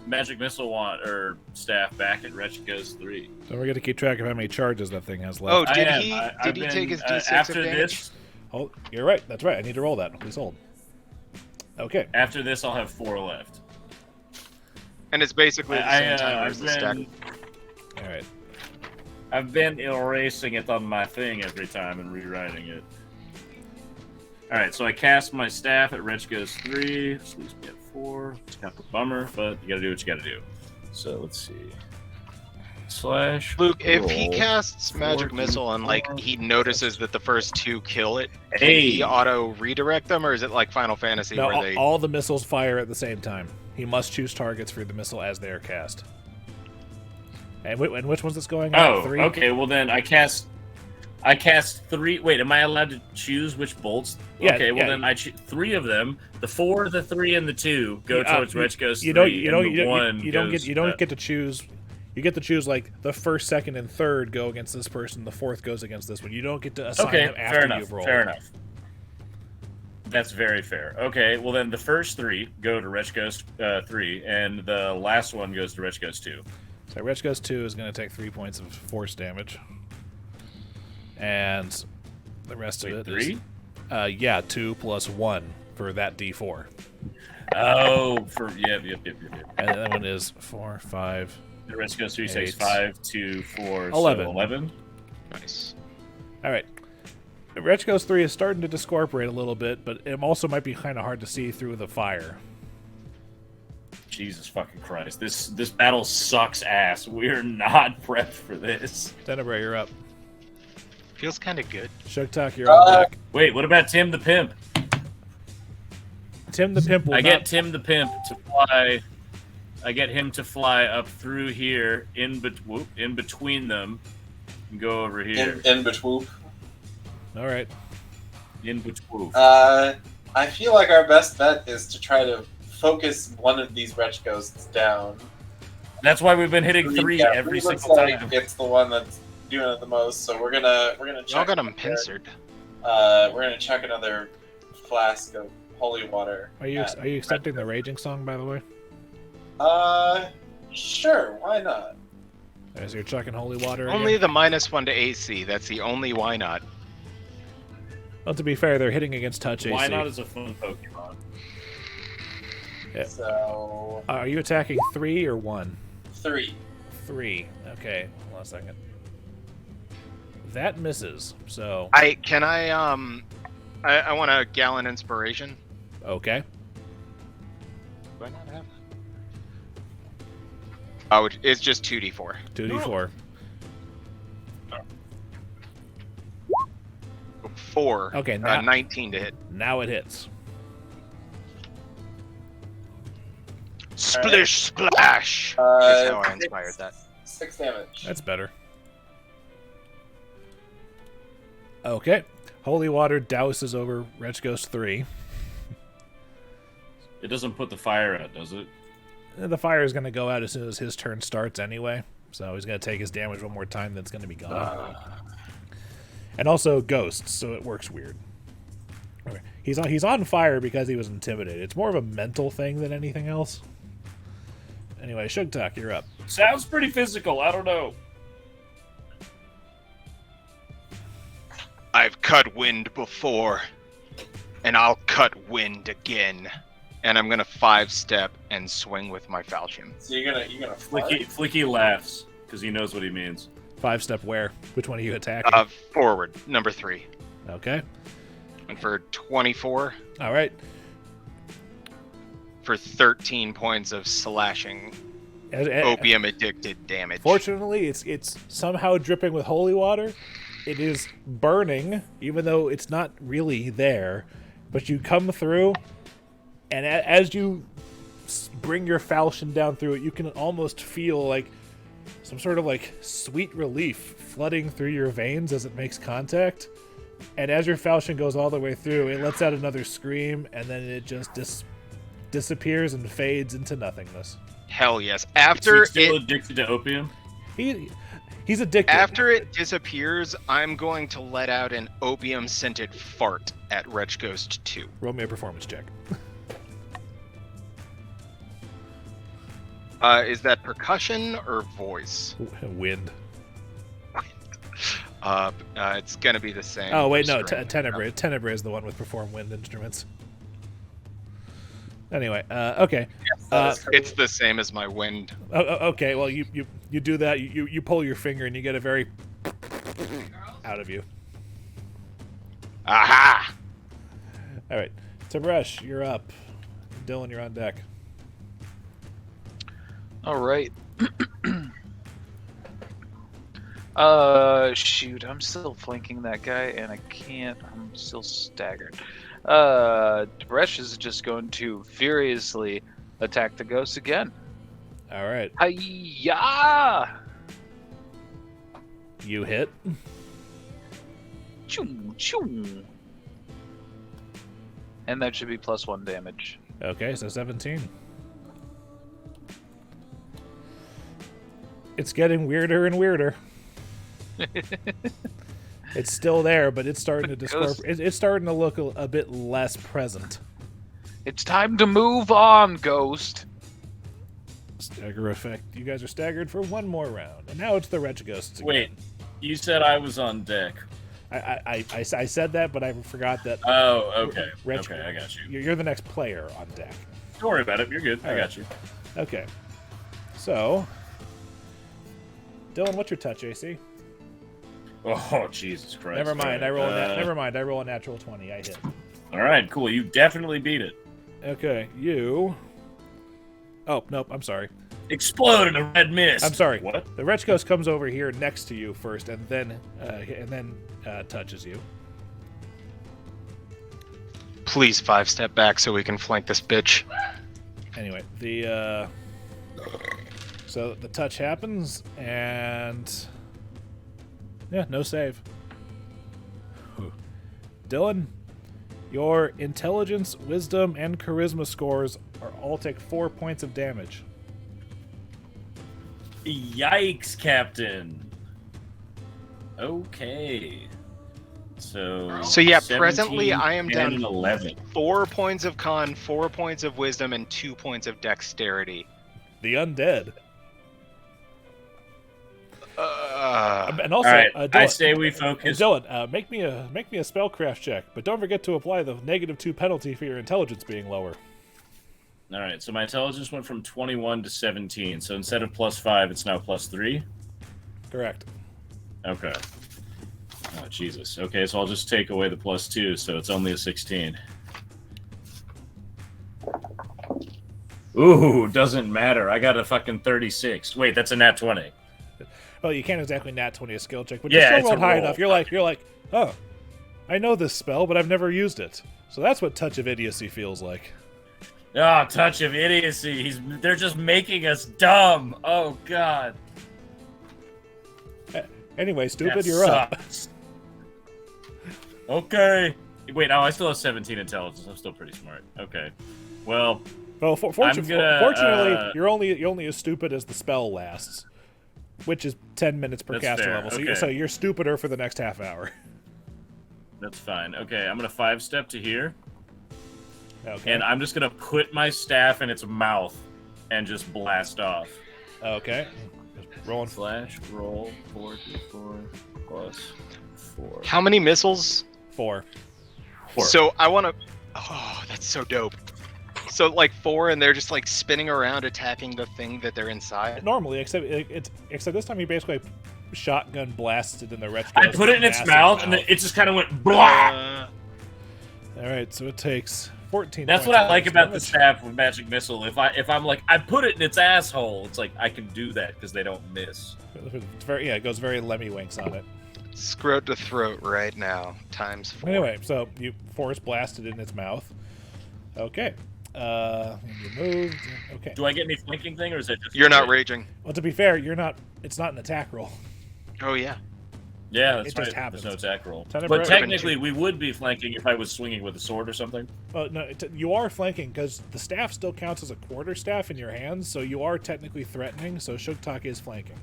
magic missile wand or staff back at Rechika's 3. Don't forget to keep track of how many charges that thing has left. Oh, did I he am. I've been, take his D6 after of damage? this? Oh, you're right. That's right. I need to roll that. Please hold. Okay. After this, I'll have 4 left. And it's basically the same time as the stack. All right. I've been erasing it on my thing every time and rewriting it. Alright, so I cast my staff at Rechika's 3. This leaves me at 4. It's kind of a bummer, but you gotta do what you gotta do. So let's see. Slash. Luke, if he roll. casts magic 4, missile and like he notices that the first 2 kill it, can Hey. he auto redirect them, or is it like Final Fantasy No, where they? all the missiles fire at the same time. He must choose targets for the missile as they are cast. And which one's this going on? Oh, 3? okay. Well then, I cast 3. Wait, am I allowed to choose which bolts? Yeah, Okay. Well yeah. then, I 3 of them. The 4, the 3, and the 2 go towards Rechika's 3. You don't. You don't. and the You don't, 1 you don't goes, get. You don't get to choose. You get to choose like the first, second, and third go against this person. The fourth goes against this one. You don't get to assign Okay, them fair after enough. you've rolled. Fair enough. That's very fair. Okay, well then the first 3 go to Rechika's 3, and the last one goes to Rechika's 2. So Rechika's 2 is going to take 3 points of force damage, and the rest of it is 3? yeah, 2 plus 1 for that D4, Oh, for yep. and that one is 4, 5. The Rechika's 3 takes 8. 5, 2, 4, 11. So 11. Nice. All right. Rechika's 3 is starting to discorporate a little bit, but it also might be kind of hard to see through the fire. Jesus fucking Christ! This battle sucks ass. We're not prepped for this. Tenebrae, you're up. Feels kind of good. Sugtok, you're on deck. Wait, what about Tim the Pimp? Tim the Pimp will I not... get Tim the Pimp to fly. I get him to fly up through here, in between them, and go over here. In between. All right. In between. I feel like our best bet is to try to focus one of these wretch ghosts down. That's why we've been hitting 3 Yeah, every looks single like time. It's the one that's doing it the most. So we're gonna Y'all check. got him pincered. We're gonna check another flask of holy water. Are you accepting the raging song, by the way? Sure. Why not? As you're chucking holy water again? Only the -1 to AC. That's the only why not. Well, to be fair, they're hitting against touch AC. Why not is a fun Pokemon? Yeah. So Are you attacking 3 or 1? 3. 3. Okay, hold on a second. That misses. So I want a Gallon Inspiration. okay. Do I not have that? Oh, it's just 2d4. 2d4. 4. Okay, now 19 to hit. now it hits. Splish splash. Is how I inspired that. 6 damage. That's better. Okay. Holy water douses over Wretch Ghost 3. It doesn't put the fire out, does it? The fire is going to go out as soon as his turn starts anyway. So he's going to take his damage one more time, then it's going to be gone. And also ghosts, so it works weird. Okay. He's on fire because he was intimidated. It's more of a mental thing than anything else. Anyway, Sugtok, you're up. Sounds pretty physical. I don't know. I've cut wind before, and I'll cut wind again. And I'm gonna 5-step and swing with my falchion. So you're gonna fly? Flickie laughs because he knows what he means. 5-step where? Which one are you attacking? Forward, number 3. Okay. And for 24, All right. for 13 points of slashing opium addicted damage. Fortunately, it's somehow dripping with holy water. It is burning, even though it's not really there. But you come through, and as you bring your falchion down through it, you can almost feel like some sort of like sweet relief flooding through your veins as it makes contact. And as your falchion goes all the way through, it lets out another scream, and then it just disappears and fades into nothingness. Hell yes. Is After he still it addicted to opium? He's addicted. after it disappears, I'm going to let out an opium-scented fart at Wretch Ghost 2. Roll me a performance check. Is that percussion or voice? Wind. It's gonna be the same. Oh wait, no, String. Tenebrae. Tenebrae is the one with perform wind instruments. Anyway, okay. It's the same as my wind. Okay, well you do that. You pull your finger and you get a very out of you. Aha! All right, Tib'resh, you're up. Dillon, you're on deck. All right. Shoot, I'm still flanking that guy, and I can't. I'm still staggered. Tib'resh is just going to furiously attack the ghost again. All right, Hi-ya! you hit. Choo, choo. And that should be +1 damage. Okay, so 17. It's getting weirder and weirder. It's still there, but it's starting to it's starting to look a bit less present. It's time to move on, ghost. Stagger effect. You guys are staggered for one more round, and now it's the Wretch Ghosts again. Wait, you said I was on deck. I said that, but I forgot that. Oh, okay. Wretch, Okay, I got you. You're the next player on deck. Don't worry about it. You're good. I All got you. Okay. So, Dillon, what's your touch AC? Oh, Jesus Christ. Never mind. All right. Never mind. I roll a natural 20. I hit. All right, cool. You definitely beat it. Okay, you. Oh nope. I'm sorry. Explode in a red mist. I'm sorry. What? The Wretch Ghost comes over here next to you first, and then touches you. Please 5-step back so we can flank this bitch. Anyway, so the touch happens, and yeah, no save. Dillon, your intelligence, wisdom, and charisma scores are all take 4 points of damage. Yikes, Captain. Okay. So yeah, 17, presently I am 10, down and 11. 4 points of con, 4 points of wisdom, and 2 points of dexterity. The undead. And All also, right, Dillon, I say we focus. Dillon, make me a spellcraft check, but don't forget to apply the -2 penalty for your intelligence being lower. All right, so my intelligence went from 21 to 17. So instead of +5, it's now +3. Correct. Okay. Oh, Jesus. Okay, so I'll just take away the +2, so it's only a 16. Ooh, doesn't matter. I got a fucking 36. Wait, that's a nat 20. Well, you can't exactly nat 20 a skill check, but Yeah, you still it's a rolled high roll. enough. You're like, oh, I know this spell, but I've never used it. So that's what Touch of Idiocy feels like. Ah, touch of idiocy. They're just making us dumb. Oh, God. Anyway, stupid, That you're up. sucks. Okay. Wait, no, I still have 17 intelligence. I'm still pretty smart. Okay. Well, Well, fortunately, gonna, you're only as stupid as the spell lasts, which is 10 minutes per That's caster fair, level. okay. So you're stupider for the next half hour. that's fine. Okay, I'm going to 5-step to here. Okay. And I'm just going to put my staff in its mouth and just blast off. Okay. Just rolling. Slash roll 4d4 plus 4. How many missiles? 4. 4. So I want to. Oh, that's so dope. So like 4, and they're just like spinning around, attacking the thing that they're inside. Normally, except this time you basically shotgun blasted in the Wretch I Ghost put it in its massive mouth, and then it just kind of went blah. All right, so it takes 14. That's points what I of like about the damage. staff with magic missile. If I'm like I put it in its asshole, it's like I can do that because they don't miss. It's very, it goes very Lemmy Winks on it. Scrote to throat right now, times 4. Anyway, so you force blasted in its mouth. Okay. You moved. Okay. Do I get any flanking thing, or is that just You're not raging. Well, to be fair, you're not. It's not an attack roll. Oh yeah. Yeah, that's It right. just happens. There's no attack roll. Tenebrae- But technically, we would be flanking if I was swinging with a sword or something. No, you are flanking because the staff still counts as a quarterstaff in your hands, so you are technically threatening. So Sugtok is flanking.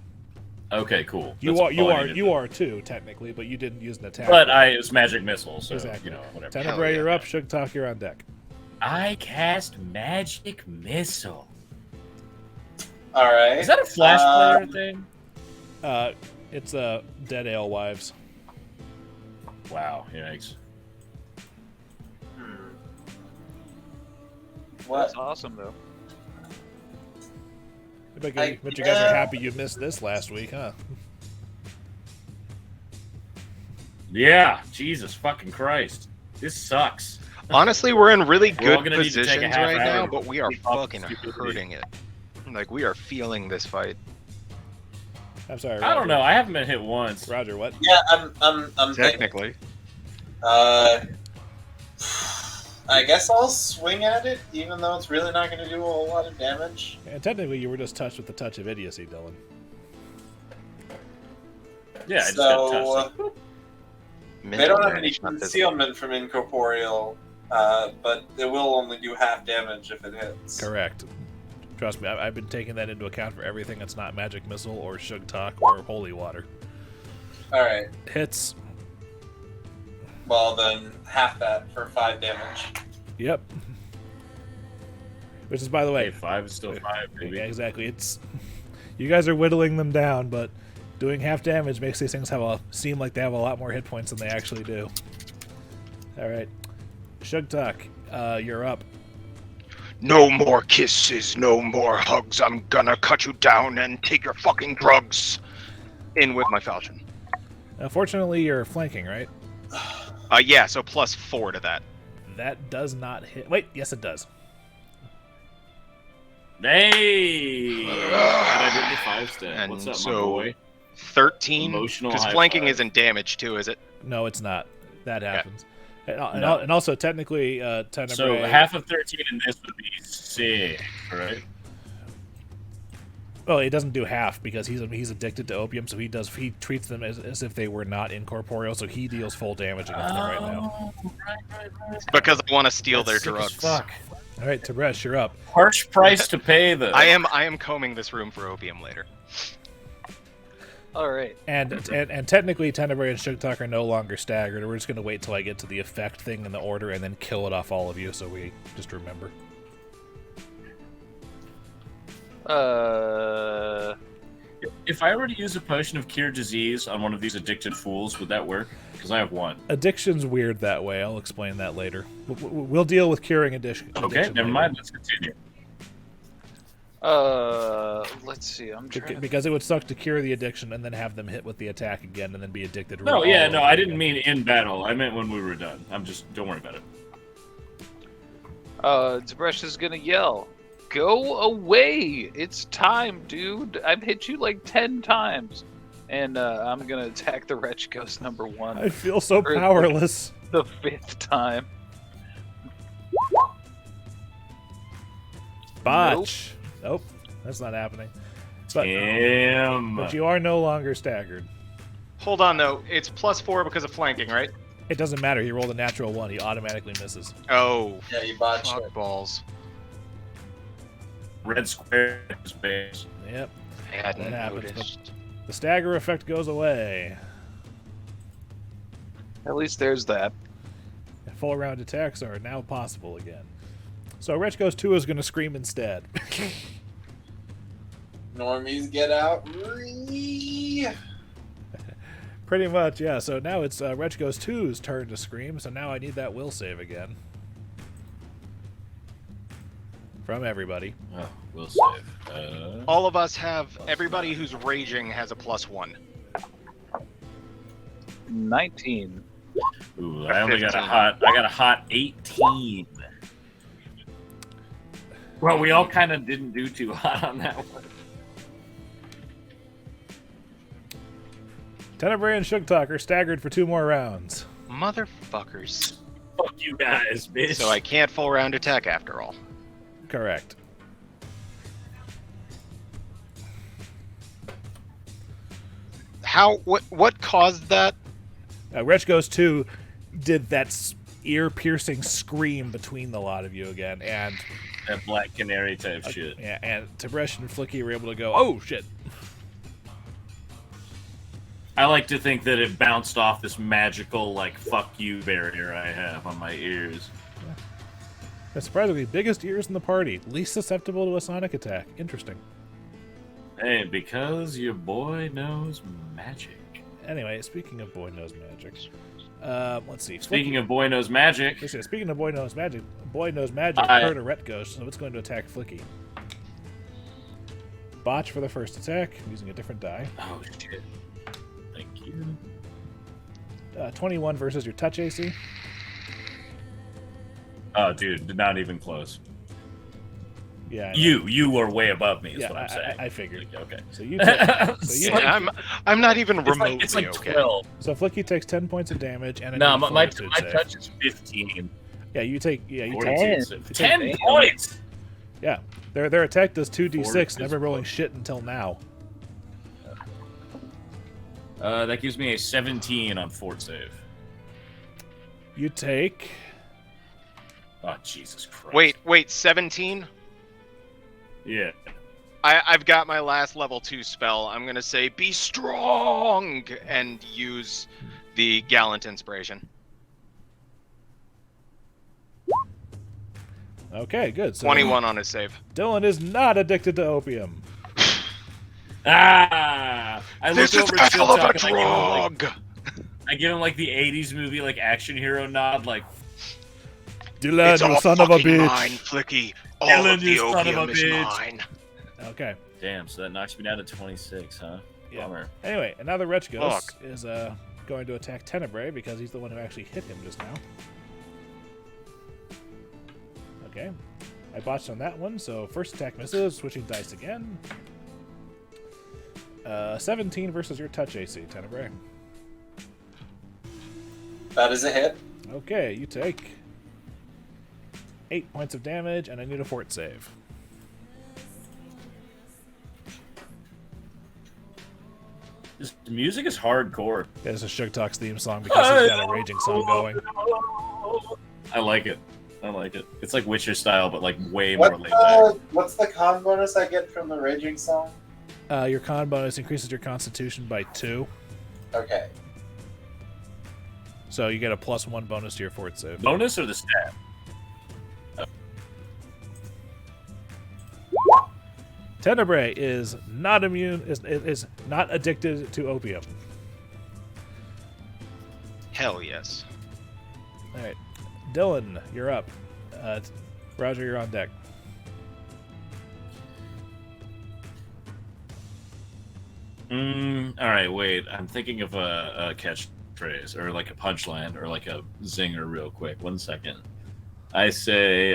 Okay, cool. You That's are all I needed. are too technically, but you didn't use an attack. But roll. it was magic missile, so Exactly. whatever. Tenebrae, yeah. you're up. Sugtok, you're on deck. I cast magic missile. All right. Is that a flash player thing? It's Dead Alewives. Wow, yikes. What? That's awesome, though. But you guys are happy you missed this last week, huh? Yeah, Jesus fucking Christ. This sucks. Honestly, we're in really We're all good gonna need to take a positions half right hour now, to but we are keep up fucking stupidity. hurting it. Like, we are feeling this fight. I'm sorry. I don't know. I haven't been hit once. Roger, what? Yeah, I'm thinking. Technically. I guess I'll swing at it, even though it's really not going to do a whole lot of damage. And technically, you were just touched with the touch of idiocy, Dillon. Yeah, I just got touched. They don't have any Mental damage, not physical. concealment from incorporeal, but it will only do half damage if it hits. Correct. Trust me, I've been taking that into account for everything that's not magic missile or Sugtok or holy water. All right. Hits. Well, then half that for 5 damage. Yep. Which is, by the way, Hey, 5 is still 5, baby. yeah, exactly. It's you guys are whittling them down, but doing half damage makes these things seem like they have a lot more hit points than they actually do. All right, Sugtok, you're up. No more kisses, no more hugs. I'm gonna cut you down and take your fucking drugs. In with my falchion. Fortunately, you're flanking, right? Yeah, so +4 to that. That does not hit. Wait, yes, it does. Hey! And I did the 5 stat. And What's up, so- my boy? 13. Emotional Because high flanking five. isn't damage too, is it? No, it's not. That happens. No. And also, technically, Tenebrae. So half of 13 in this would be 6, right? Well, it doesn't do half because he's addicted to opium, so he treats them as if they were not incorporeal, so he deals full damage against them right now. It's because I want to steal That's their sick as drugs. fuck. All right, Tib'resh, you're up. Harsh price to pay, though. I am combing this room for opium later. All right. And technically, Tenebrae and Sugtok are no longer staggered. We're just going to wait till I get to the effect thing in the order and then kill it off all of you, so we just remember. If I were to use a potion of cure disease on one of these addicted fools, would that work? Because I have one. Addiction's weird that way. I'll explain that later. We'll deal with curing addiction. Okay, never later. mind. Let's continue. Let's see. I'm trying to... Because it would suck to cure the addiction and then have them hit with the attack again and then be addicted. No, all yeah, no, over I again. didn't mean in battle. I meant when we were done. Don't worry about it. Tib'resh is gonna yell, "Go away! It's time, dude! I've hit you like 10 times!" And I'm gonna attack the Wretch Ghost number 1 I feel so Or- powerless. the 5th time. Botch. Nope, that's not happening. Damn. But you are no longer staggered. Hold on though, it's +4 because of flanking, right? It doesn't matter. He rolled a natural 1. He automatically misses. Oh, Yeah, you botched fuck it. balls. Red square is base. Yep. I hadn't That happens, noticed. The stagger effect goes away. At least there's that. Full round attacks are now possible again. So Wretch Ghost 2 is going to scream instead. Normies get out. Pretty much, yeah. So now it's Wretch Ghost 2's turn to scream, so now I need that will save again. From everybody. Oh, we'll save. All of us have, everybody who's raging has a +1. 19. Ooh, I got a hot 18. Well, we all kind of didn't do too hot on that one. Tenebrae and Sugtok are staggered for 2 more rounds. Motherfuckers. Fuck you guys, bitch. So I can't full round attack after all. Correct. What caused that? Wretch Ghost 2 did that ear-piercing scream between the lot of you again, and That Black Canary type shit. yeah, and Tib'resh and Flickie were able to go, oh shit. I like to think that it bounced off this magical, like, fuck you barrier I have on my ears. The surprisingly biggest ears in the party, least susceptible to a sonic attack. Interesting. Hey, because your boy knows magic. Anyway, speaking of boy knows magic, let's see. Speaking of boy knows magic, Speaking of boy knows magic heard a Ret Ghost, so it's going to attack Flickie. Botch for the first attack, using a different die. oh shit. Thank you. 21 versus your touch AC. Oh, dude, not even close. Yeah. I know. You were way above me, is Yeah, what I'm saying. I figured. Like, okay. So you take, I'm not even It's remotely like, it's like okay. 12. so Flickie takes 10 points of damage and a No, new my fortitude save. touch is 15. Yeah, you take 10 10 points! Yeah. Their attack does 2d6, Fortitude never rolling plus. shit until now. That gives me a 17 on fort save. You take Oh, Jesus Christ. Wait, 17? Yeah. I've got my last level 2 spell. I'm gonna say be strong and use the gallant inspiration. Okay, good. So 21 on his save. Dillon is not addicted to opium. Ah! I This look is over at hell of a Sugtok and drug. I give him like the 80s movie, like action hero nod, like, Dillon, It's you all son of a fucking bitch. mine, Flickie. All Dillon, of the you son of a opium is bitch. mine. Okay. damn, so that knocks me down to 26, huh? Yeah. Bummer. Anyway, and now the Wretch Ghost is going to attack Tenebrae because he's the one who actually hit him just now. Okay. I botched on that one, so first attack misses, switching dice again. 17 versus your touch AC, Tenebrae. That is a hit. Okay, you take 8 points of damage, and I need a fort save. This music is hardcore. This is Sugtok's theme song because he's got a raging song going. I like it. I like it. It's like Witcher style, but like way more laid back. What's the con bonus I get from the Raging Song? Your con bonus increases your constitution by 2, Okay. so you get a +1 bonus to your fort save. Bonus or the stat? Tenebrae is not immune. Is not addicted to opium. Hell yes. All right, Dillon, you're up. Roger, you're on deck. All right, wait. I'm thinking of a catchphrase or like a punchline or like a zinger real quick. 1 second. I say,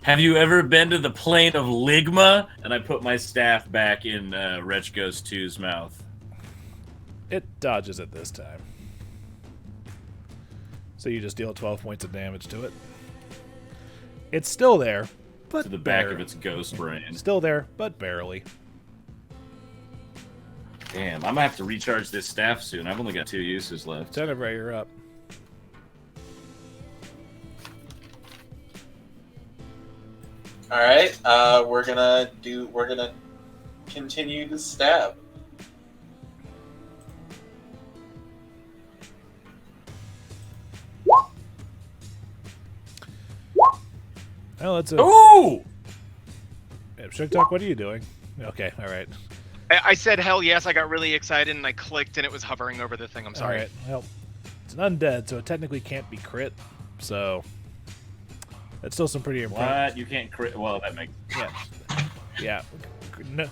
have you ever been to the plane of Ligma? And I put my staff back in Wretch Ghost 2's mouth. It dodges it this time. So you just deal 12 points of damage to it. It's still there, but To the back of barely. its ghost brain. Still there, but barely. Damn, I'm gonna have to recharge this staff soon. I've only got 2 uses left. Tenebrae, you're up. All right. We're gonna continue to stab. Well, it's a. Ooh! Sugtok, what are you doing? Okay, all right. I said hell yes. I got really excited and I clicked and it was hovering over the thing. I'm sorry. All right. Well, it's an undead, so it technically can't be crit. So that's still some pretty impressive. What? You can't crit. Well, that makes. Yeah. Yeah.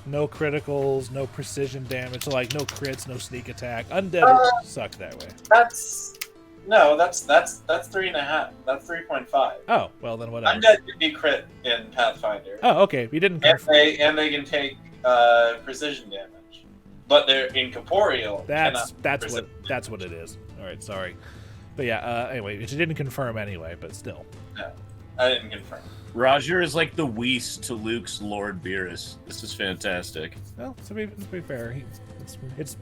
No criticals, no precision damage, so like no crits, no sneak attack. Undead suck that way. That's 3.5. That's 3.5. Oh, well then whatever. Undead can be crit in Pathfinder, Oh, okay. You didn't. and they can take precision damage, but they're incorporeal. That's cannot that's what it is. All right, sorry, but yeah. Anyway, which you didn't confirm anyway, but still. I didn't confirm. Roger is like the Whis to Luke's Lord Boarris. This is fantastic. Well, to be fair, it's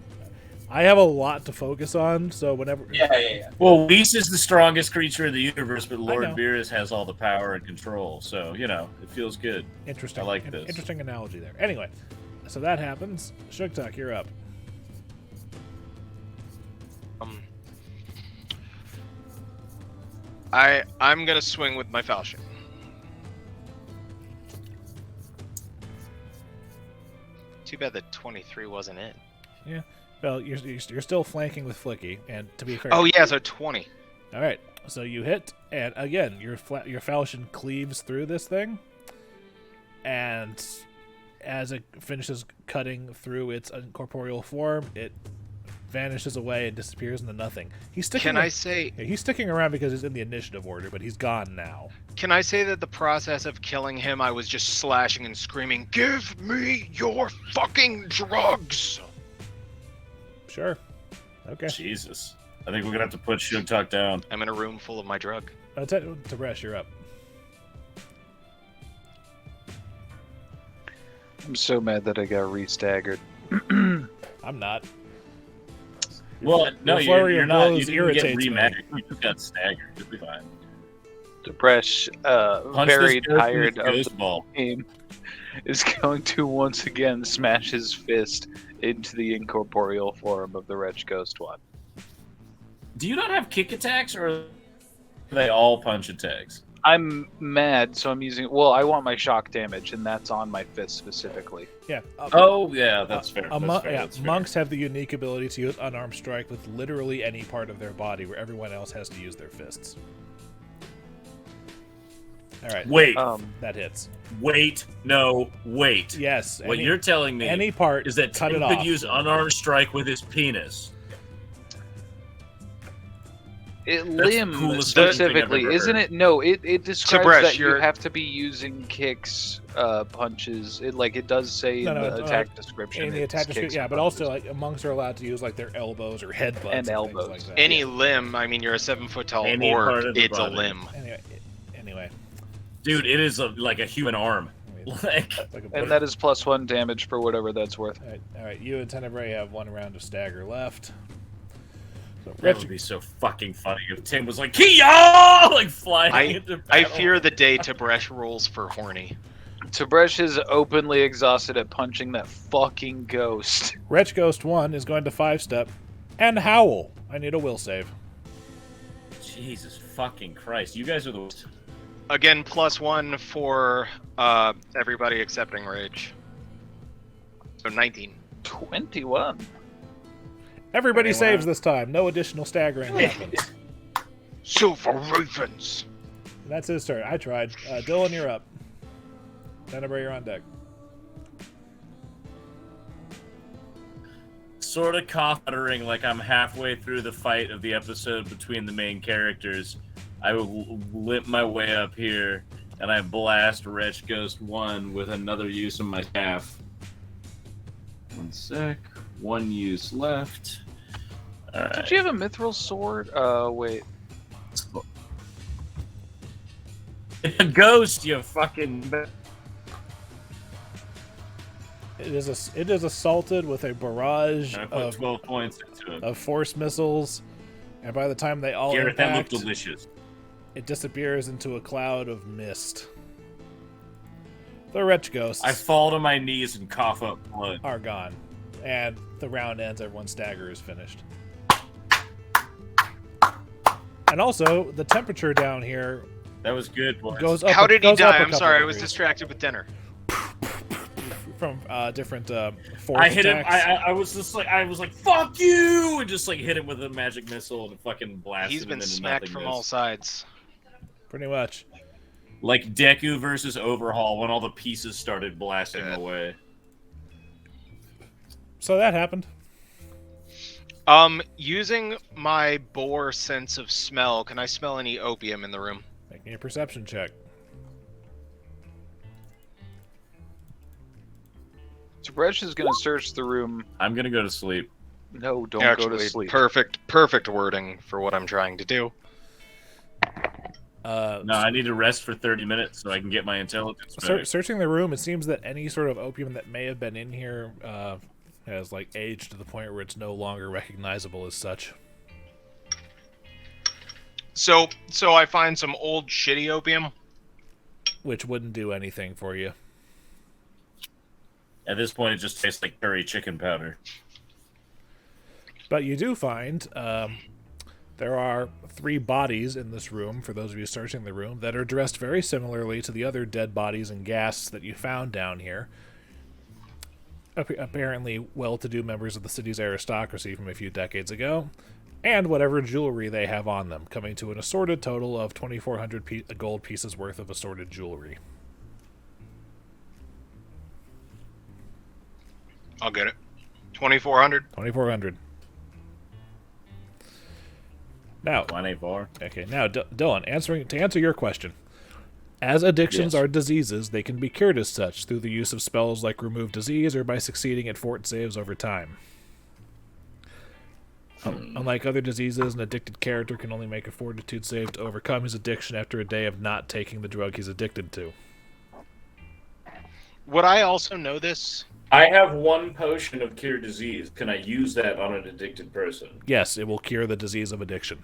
I have a lot to focus on, so whenever Yeah. Well, Whis is the strongest creature in the universe, but know. Lord Boarris has all the power and control. So, you know, it feels good. interesting. I like this. Interesting analogy there. Anyway, so that happens. Sugtok, you're up. I'm gonna swing with my falchion. Too bad that 23 wasn't it. Yeah. Well, you're still flanking with Flickie, and to be fair. Oh yeah, so 20. All right. So you hit, and again, your falchion cleaves through this thing, and as it finishes cutting through its incorporeal form, it vanishes away and disappears into nothing. He's sticking. Can I say? He's sticking around because he's in the initiative order, but he's gone now. Can I say that the process of killing him, I was just slashing and screaming, "Give me your fucking drugs!" Sure. Okay. Jesus. I think we're going to have to put Sugtok down. I'm in a room full of my drug. Tib'resh, you're up. I'm so mad that I got re-staggered. I'm not. Well, no, Your flurry you're of not. blows You didn't get irritates me. re-magic. You just got staggered. You'll be fine. Tib'resh, Punch very this ghost in tired the of ghost the ball. game, is going to once again smash his fist into the incorporeal form of the wretch ghost one. Do you not have kick attacks, or are they all punch attacks? I'm mad, so I'm using. Well, I want my shock damage, and that's on my fist specifically. Yeah. Oh, yeah, that's fair. That's fair. Monks have the unique ability to use unarmed strike with literally any part of their body, where everyone else has to use their fists. All right. Wait. That hits. Wait. No. Wait. Yes. What you're telling me any part is that cut Tim it could off. use unarmed strike with his penis. Limb the coolest fucking thing I've specifically, ever isn't heard. it? No, it describes Tib'resh, that you you're- have to be using kicks, punches. It does say in the attack description. In the it's attack kicks description, yeah, and but also punches. like monks are allowed to use like their elbows or headbutts And things elbows. like that. Any limb, I mean, you're a 7-foot tall Any part orc, of the it's a body. limb. Anyway, Dude, it is like a human arm. Like, And that is +1 damage for whatever that's worth. all right. You and Tenebrae have one round of stagger left. So that would be so fucking funny if Tim was like, Kia! Like flying into I battle. fear the day Tib'resh rolls for horny. Tib'resh is openly exhausted at punching that fucking ghost. Wretch Ghost 1 is going to 5-step and howl. I need a will save. Jesus fucking Christ. You guys are the worst. Again, +1 for everybody accepting rage. So 19. 21. Everybody saves this time. No additional staggering happens. Silver Ravens! And that's his turn. I tried. Dillon, you're up. Tenebrae, you're on deck. Sort of cough-uttering like I'm halfway through the fight of the episode between the main characters. I will limp my way up here, and I blast Wretch Ghost 1 with another use of my staff. 1 sec. 1 use left. Alright. Did you have a mithril sword? Wait. It's a ghost, you fucking... It is assaulted with a barrage I put 12 points into it. of force missiles, and by the time they all Garrett, that impact, looked delicious. it disappears into a cloud of mist. The wretch ghosts I fall to my knees and cough up blood. are gone, and the round ends. Everyone's stagger is finished. And also, the temperature down here That was good, boys. goes up. How did he goes up die? a I'm couple sorry, I was degrees distracted with dinner. from different force I hit him. attacks. I was just like, I was like, "Fuck you!" and just like hit him with a magic missile and fucking blasted He's him been into smacked from all nothingness. sides. Pretty much. Like Deku versus Overhaul when all the pieces started blasting away. So that happened. Using my boar sense of smell, can I smell any opium in the room? Make me a perception check. Tib'resh is going to search the room. I'm gonna go to sleep. No, don't Actually, go to sleep. perfect wording for what I'm trying to do. No, I need to rest for 30 minutes so I can get my intelligence back. Searching the room, it seems that any sort of opium that may have been in here has like aged to the point where it's no longer recognizable as such. So I find some old shitty opium. Which wouldn't do anything for you. At this point, it just tastes like curry chicken powder. But you do find there are 3 bodies in this room, for those of you searching the room, that are dressed very similarly to the other dead bodies and ghasts that you found down here. Apparently well-to-do members of the city's aristocracy from a few decades ago, and whatever jewelry they have on them, coming to an assorted total of 2,400 gold pieces worth of assorted jewelry. I'll get it. 2,400. 2,400. Now, 184. okay, now, Dillon, to answer your question. As addictions are diseases, they can be cured as such through the use of spells like Remove Disease or by succeeding at fort saves over time. Unlike other diseases, an addicted character can only make a fortitude save to overcome his addiction after a day of not taking the drug he's addicted to. Would I also know this? I have 1 potion of cure disease. Can I use that on an addicted person? Yes, it will cure the disease of addiction.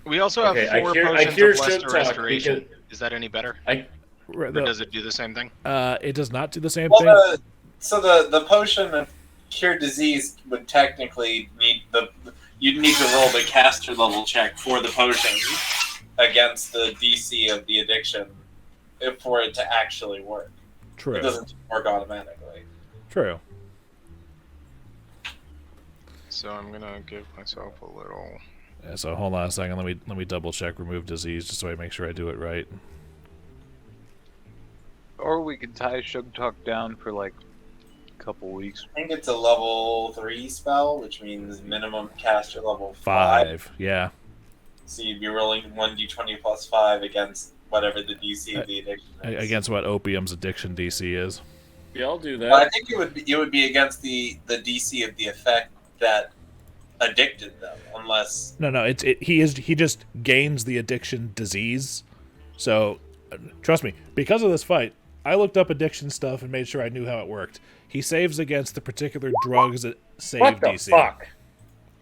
We also have 4 potions of lesser restoration. Is that any better? Or does it do the same thing? It does not do the same thing. So the potion of cure disease would technically need you'd need to roll the caster level check for the potion against the DC of the addiction for it to actually work. True. It doesn't work automatically. True. So I'm gonna give myself a little. Yeah, so hold on a second. Let me double check Remove Disease just so I make sure I do it right. Or we could tie Sugtok down for like a couple weeks. I think it's a level 3 spell, which means minimum caster level 5. Yeah. So you'd be rolling 1d20 plus 5 against whatever the DC of the addiction is. Against what opium's addiction DC is. Yeah, I'll do that. Well, I think it would be against the DC of the effect that addicted them, unless No, he just gains the addiction disease. So trust me, because of this fight, I looked up addiction stuff and made sure I knew how it worked. He saves against the particular drugs that save What the DC. fuck?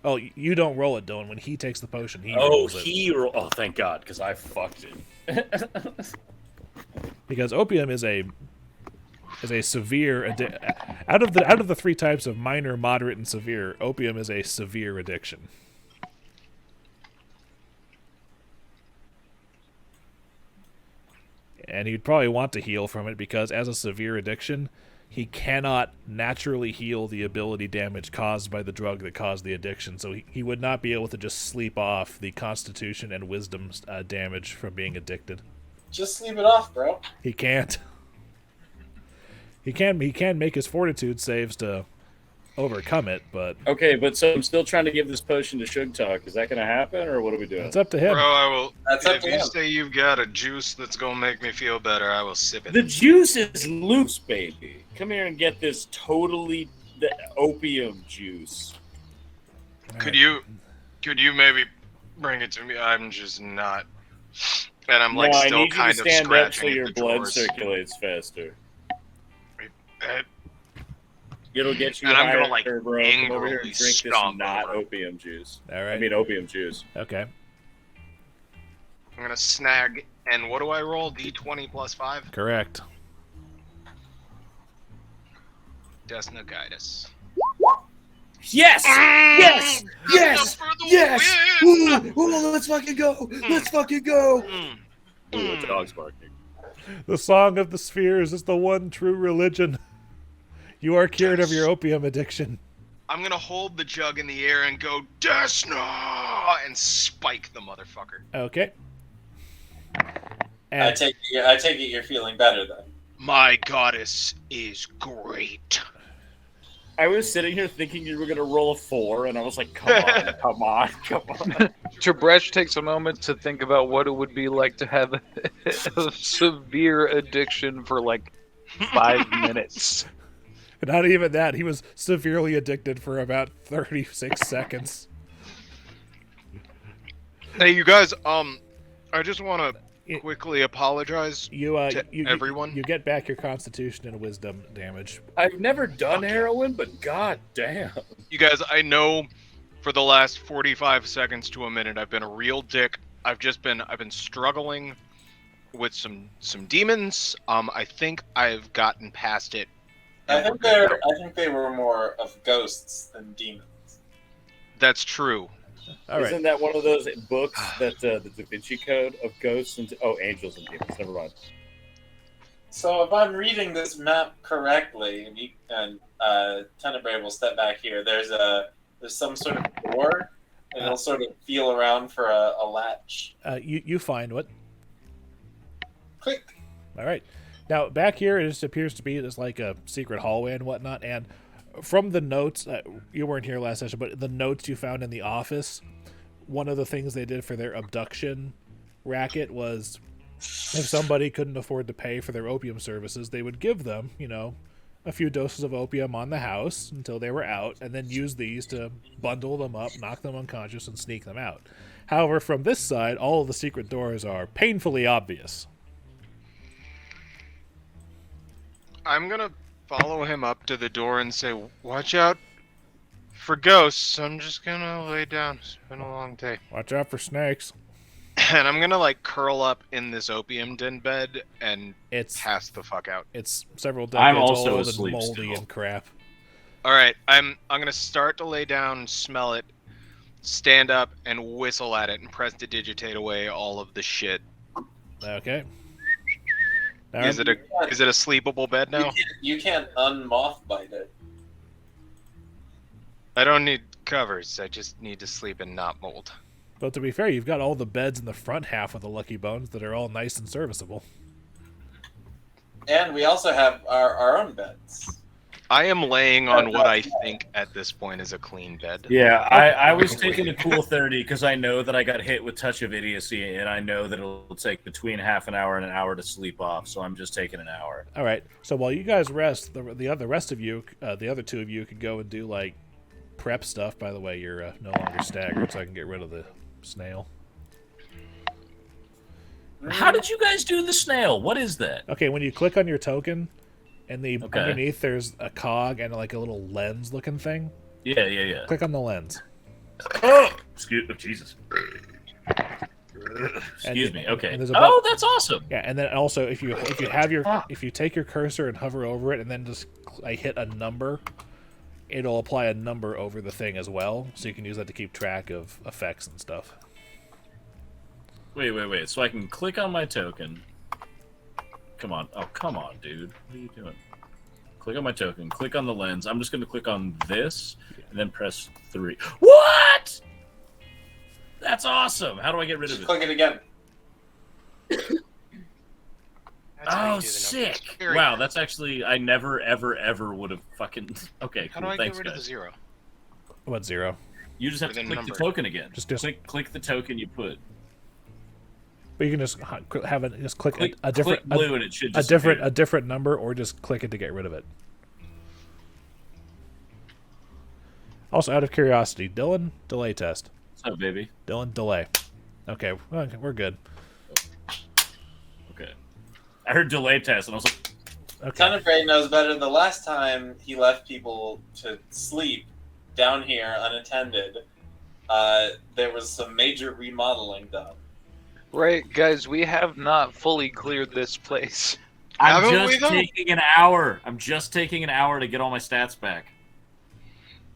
Oh, you don't roll it, Dylan. When he takes the potion, he rolls it. Oh, thank God, because I fucked it. Because opium is a severe out of the 3 types of minor, moderate, and severe, opium is a severe addiction. And he'd probably want to heal from it because as a severe addiction, he cannot naturally heal the ability damage caused by the drug that caused the addiction. So he would not be able to just sleep off the constitution and wisdom damage from being addicted. just sleep it off, bro. He can't. He can make his fortitude saves to overcome it, but Okay, but so I'm still trying to give this potion to Sugtok. Is that going to happen, or what do we do? it's up to him. Bro, I will. That's up If to you him. say you've got a juice that's gonna make me feel better, I will sip it. The juice is loose, baby. Come here and get this the opium juice. Could you maybe bring it to me? I'm just not. And I'm like no, still I need you kind to of stand up scratching so at your the blood drawers. circulates faster. Uh, It'll get you And I'm higher, gonna, like, bro. Come over here angrily and drink this stomp not over. opium juice. All right. I mean opium juice. Okay. I'm gonna snag. And what do I roll? D20 plus 5? Correct. Desna guide us. Yes! Yes! Yes! For the Yes! win! Ooh, let's fucking go! Let's fucking go! Mm. Ooh, a dog's barking. The Song of the Spheres is the one true religion. You are cured of your opium addiction. I'm gonna hold the jug in the air and go Desna and spike the motherfucker. Okay. I And take it you're feeling better then. My goddess is great. I was sitting here thinking you were gonna roll a 4, and I was like, come on, come on, come on. Tib'resh takes a moment to think about what it would be like to have a severe addiction for like 5 minutes. not even that. He was severely addicted for about 36 seconds. Hey, you guys. I just want to quickly apologize to everyone? You get back your constitution and wisdom damage. I've never done heroin, but god damn. You guys, I know for the last 45 seconds to a minute I've been a real dick. I've been struggling with some demons. I think I've gotten past it. I think they were more of ghosts than demons. That's true. All right. Isn't that one of those books that the Da Vinci Code of ghosts and angels and demons? Never mind. So if I'm reading this map correctly, and Tenebrae will step back here, there's some sort of door, and he'll sort of feel around for a latch. You find what? Click. All right. Now back here, it just appears to be just like a secret hallway and whatnot. And from the notes, you weren't here last session, but the notes you found in the office, one of the things they did for their abduction racket was, if somebody couldn't afford to pay for their opium services, they would give them, a few doses of opium on the house until they were out, and then use these to bundle them up, knock them unconscious, and sneak them out. However, from this side, all of the secret doors are painfully obvious. I'm gonna follow him up to the door and say, watch out for ghosts. I'm just gonna lay down. It's been a long day. Watch out for snakes. And I'm gonna curl up in this opium den bed and pass the fuck out. It's several I'm decades also old and asleep moldy still. and crap. Alright, I'm gonna start to lay down, smell it, stand up, and whistle at it and prestidigitate away all of the shit. Okay. Is it a sleepable bed now? You can't unmothbite it. I don't need covers. I just need to sleep and not mold. But to be fair, you've got all the beds in the front half of the Lucky Bones that are all nice and serviceable. And we also have our own beds. I am laying on what I think at this point is a clean bed. Yeah, I was taking a cool 30 because I know that I got hit with touch of idiocy, and I know that it'll take between half an hour and an hour to sleep off, so I'm just taking an hour. All right. So while you guys rest, the rest of you, the other two of you, could go and do prep stuff. By the way, you're no longer staggered, so I can get rid of the snail. How did you guys do the snail? What is that? Okay, when you click on your token, and underneath there's a cog and a little lens looking thing. Yeah. Click on the lens. Jesus. Excuse me. Okay. That's awesome. Yeah, and then also if you take your cursor and hover over it and then just hit a number, it'll apply a number over the thing as well, so you can use that to keep track of effects and stuff. Wait. So I can click on my token. Come on. Oh, come on, dude. What are you doing? Click on my token. Click on the lens. I'm just going to click on this and then press 3. What? That's awesome. How do I get rid of it? Click it again. Oh, sick. Wow, that's actually... I never, ever would have fucking... Okay, How cool. do I Thanks, get rid guys. of the 0? What 0? You just have to click the token again. Just click the token you put. But you can just click a different click blue and it should a different number, or just click it to get rid of it. Also, out of curiosity, Dillon, delay test. What's up, baby? Dillon, delay. Okay, we're good. Okay. I heard delay test, and I was like, okay. Tenebrae knows better. The last time he left people to sleep down here unattended, there was some major remodeling done. Right, guys, we have not fully cleared this place. I'm just taking an hour. I'm just taking an hour to get all my stats back.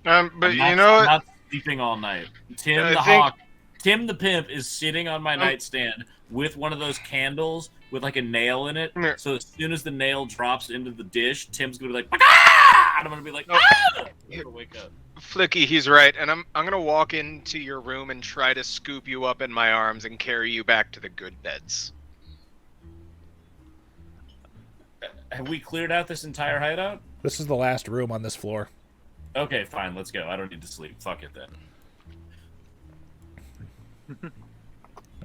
But I'm not sleeping all night. Tim the pimp is sitting on my nightstand with one of those candles with a nail in it. So as soon as the nail drops into the dish, Tim's gonna be like, ah! And I'm gonna be like, ah! I'm gonna wake up. Flickie, he's right, and I'm gonna walk into your room and try to scoop you up in my arms and carry you back to the good beds. Have we cleared out this entire hideout? This is the last room on this floor. Okay, fine, let's go. I don't need to sleep. Fuck it then.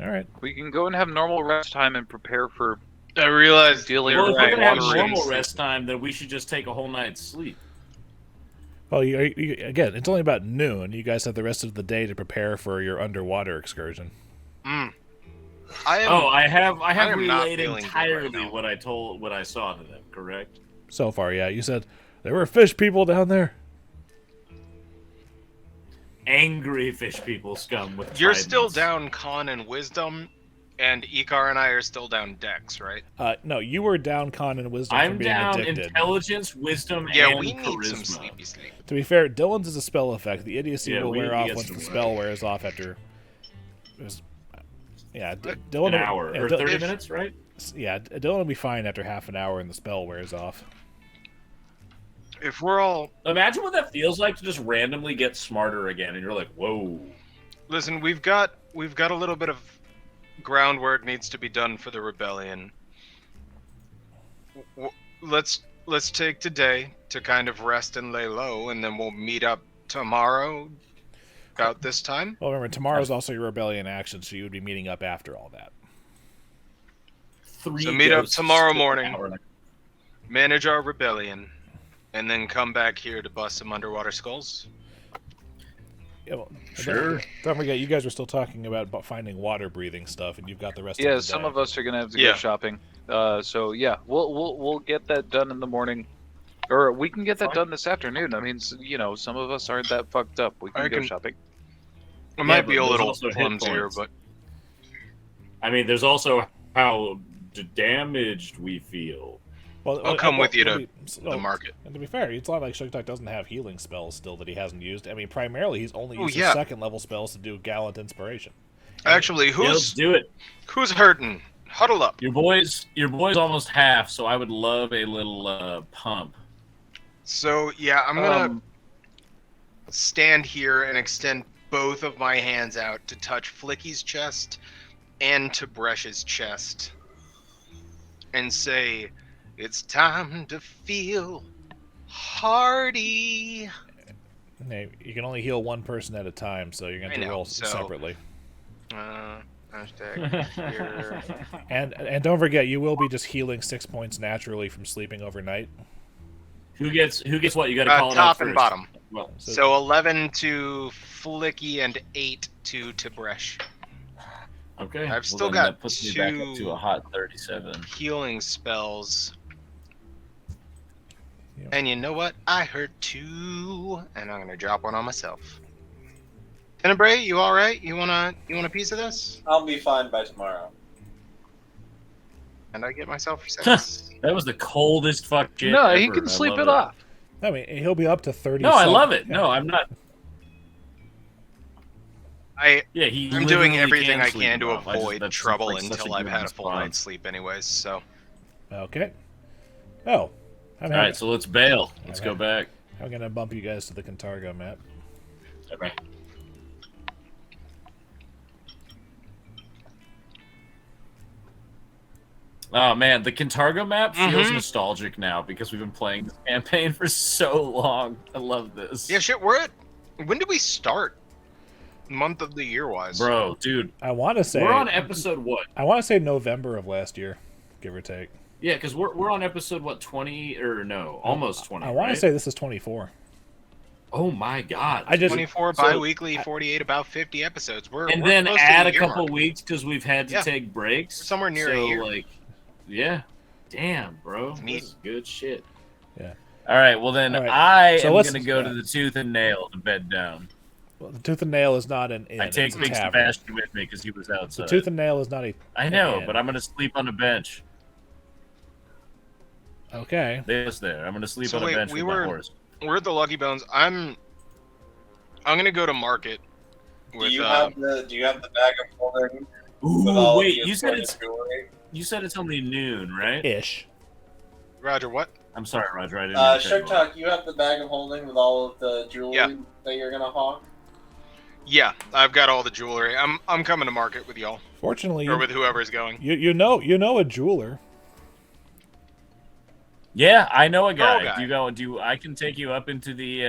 All right. We can go and have normal rest time and prepare for. I realize dealing well, with if we're gonna have watering. normal rest time, then we should just take a whole night's sleep. Well, again, it's only about noon. You guys have the rest of the day to prepare for your underwater excursion. I am. I have am not relayed feeling good entirely right now. what I saw to them. Correct. So far, yeah. You said there were fish people down there. Angry fish people scum with. You're still tridents. down con and wisdom, and Icar and I are still down dex, right? No, you were down con and wisdom for I'm being down addicted. intelligence, wisdom, Yeah, and we need charisma. some sleepy sleep. To be fair, Dillon's is a spell effect. The idiocy Yeah, will we wear need to off get once some the work. spell wears off after. Dillon. An hour or 30 minutes, right? Yeah, Dillon will be fine after half an hour and the spell wears off. If we're all Imagine what that feels like to just randomly get smarter again, and you're like, whoa. listen, we've got a little bit of groundwork needs to be done for the rebellion. Let's take today to kind of rest and lay low, and then we'll meet up tomorrow about this time. Well, remember, tomorrow's also your rebellion action, so you would be meeting up after all that. So meet up ghosts tomorrow to morning. an hour. Manage our rebellion, and then come back here to bust some underwater skulls. Yeah, well, Sure. Don't forget, you guys were still talking about finding water-breathing stuff, and you've got the rest of Yeah, the some day. of us are gonna have to Yeah. go shopping. So yeah, we'll get that done in the morning, or we can get that Fine. done this afternoon. I mean, some of us aren't that fucked up. We can I go can- shopping. It might but be a there's little also hit clumsier, points. but I mean, there's also how damaged we feel. Well, I'll come with you to the the market. And to be fair, it's not like Sugtok doesn't have healing spells still that he hasn't used. I mean, primarily he's only Oh, used yeah. his second-level spells to do Gallant Inspiration. Actually, Yeah, let's who's do it. hurting? Huddle up. Your boy's almost half, so I would love a little pump. So yeah, I'm gonna stand here and extend both of my hands out to touch Flickie's chest and Tibresh's chest, and say, "It's time to feel hearty." Hey, you can only heal one person at a time, so you're going to I have to know, roll so- separately. Hashtag here. And don't forget, you will be just healing 6 points naturally from sleeping overnight. Who gets what? You got to call it out Top first. and bottom. Well, So 11 to Flicky and 8 to Tib'resh. okay. I've still then got that puts me back up 2 to a hot 37. Healing spells. Yeah. And you know what? I hurt too, and I'm gonna drop one on myself. Tenebrae, you all right? You want a piece of this? I'll be fine by tomorrow. And I get myself for 6. That was the coldest fuck shit No, ever. he can I sleep love it off. I mean, he'll be up to 30. No, I love it. No, I'm not. Yeah, I'm doing literally everything I sleep can to it off. I just- avoid that's trouble like such until a I've good had a full response. night's sleep, anyways. So Okay. Oh. I'm All right, so let's bail. Let's go back. I'm going to bump you guys to the Cantargo map. Okay. Oh man, the Cantargo map feels nostalgic now because we've been playing this campaign for so long. I love this. yeah, shit. When did we start? Month of the year wise, Bro, dude, I want to say we're on episode what? I want to say November of last year, give or take. Yeah, because we're on episode what, 20 or no, almost 20. I want right? to say this is 24. Oh my god! I just 24 So- bi-weekly, 48, about 50 episodes. We're and we're then close to add the a year couple mark. weeks because we've had to Yeah. take breaks. We're somewhere near a so, year. like, yeah, damn, bro, Neat. this is good shit. Yeah. All right, well then All right, I so am let's- gonna go to the Tooth and Nail to bed down. well, the Tooth and Nail is not an inn. I take it's a Big tavern. Sebastian with me because he was The outside. Tooth and Nail is not a. I know, inn. but I'm gonna sleep on a bench. Okay. There's there. I'm gonna sleep So on a wait, bench we with my were- horse. We're at the Lucky Bones. I'm gonna go to market. Do With you have the bag of holding with Ooh, all wait, of the you said assorted jewelry? it's only noon, right? Ish. Roger. What? I'm sorry, Roger. I didn't. mean to cut you off. Shark you have the bag of holding with all of the jewelry Yeah. that you're gonna hawk? Yeah, I've got all the jewelry. I'm coming to market with y'all Fortunately, or with whoever's going. you know a jeweler. Yeah, I know a guy. guy. I can take you up into the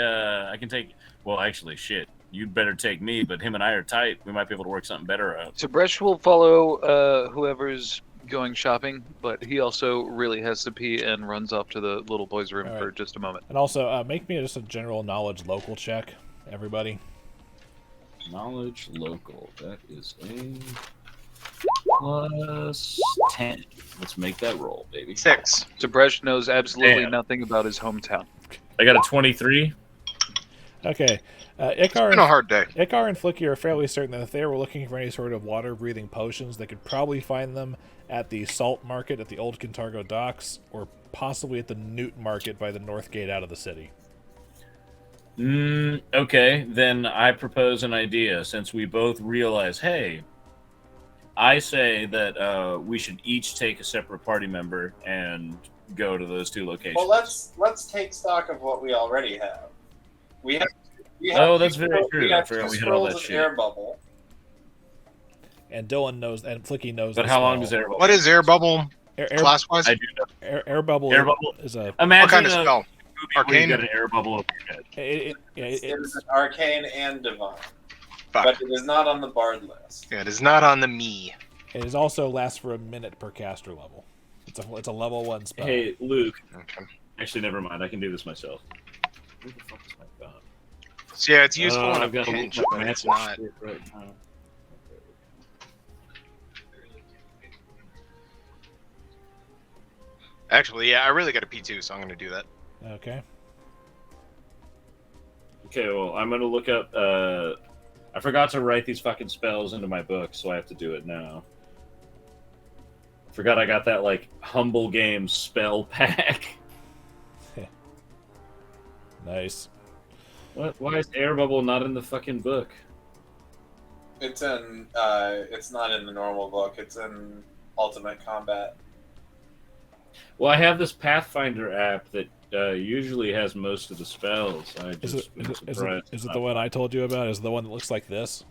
well, actually shit. You'd better take me, but him and I are tight. We might be able to work something better out. So Bresh will follow whoever's going shopping, but he also really has to pee and runs off to the little boy's room All for right. just a moment. And also, make me just a general knowledge local check, everybody. Knowledge local. That is a plus 10. Let's make that roll, baby. 6. Tib'resh knows absolutely Damn. nothing about his hometown. I got a 23. Okay. It's been a hard day. Icar and Flickie are fairly certain that if they were looking for any sort of water-breathing potions, they could probably find them at the salt market at the old Kintargo docks, or possibly at the Newt market by the north gate out of the city. Okay, then I propose an idea. Since we both realize, hey, I say that we should each take a separate party member and go to those two locations. Well, let's take stock of what we already have. We have. Oh, that's very true. We I have forgot 2 we had all scrolls that of shit. air bubble. And Dillon knows, and Flickie knows. But the how long spell. does air bubble? What is air bubble Air class-wise? I do know. Air bubble? Air bubble is a. Imagine What kind of a spell? movie where Arcane? you got an air bubble over your head. It is arcane and divine, Fuck. but it is not on the bard list. Yeah, it is not on the me. It is also lasts for a minute per caster level. It's a level 1 spell. Hey, Luke. Okay. Actually, never mind. I can do this myself. Where the fuck is my gun? So yeah, it's useful in a I've got pinch, look but at it's my not. shit right now. Actually, yeah, I really got a P2, so I'm going to do that. Okay. Okay, well, I'm gonna look up. I forgot to write these fucking spells into my book, so I have to do it now. Forgot I got that like humble game spell pack. Nice. What? Why is air bubble not in the fucking book? It's in. It's not in the normal book. It's in Ultimate Combat. Well, I have this Pathfinder app that usually has most of the spells. I Is just it the one I told you about? Is it the one that looks like this?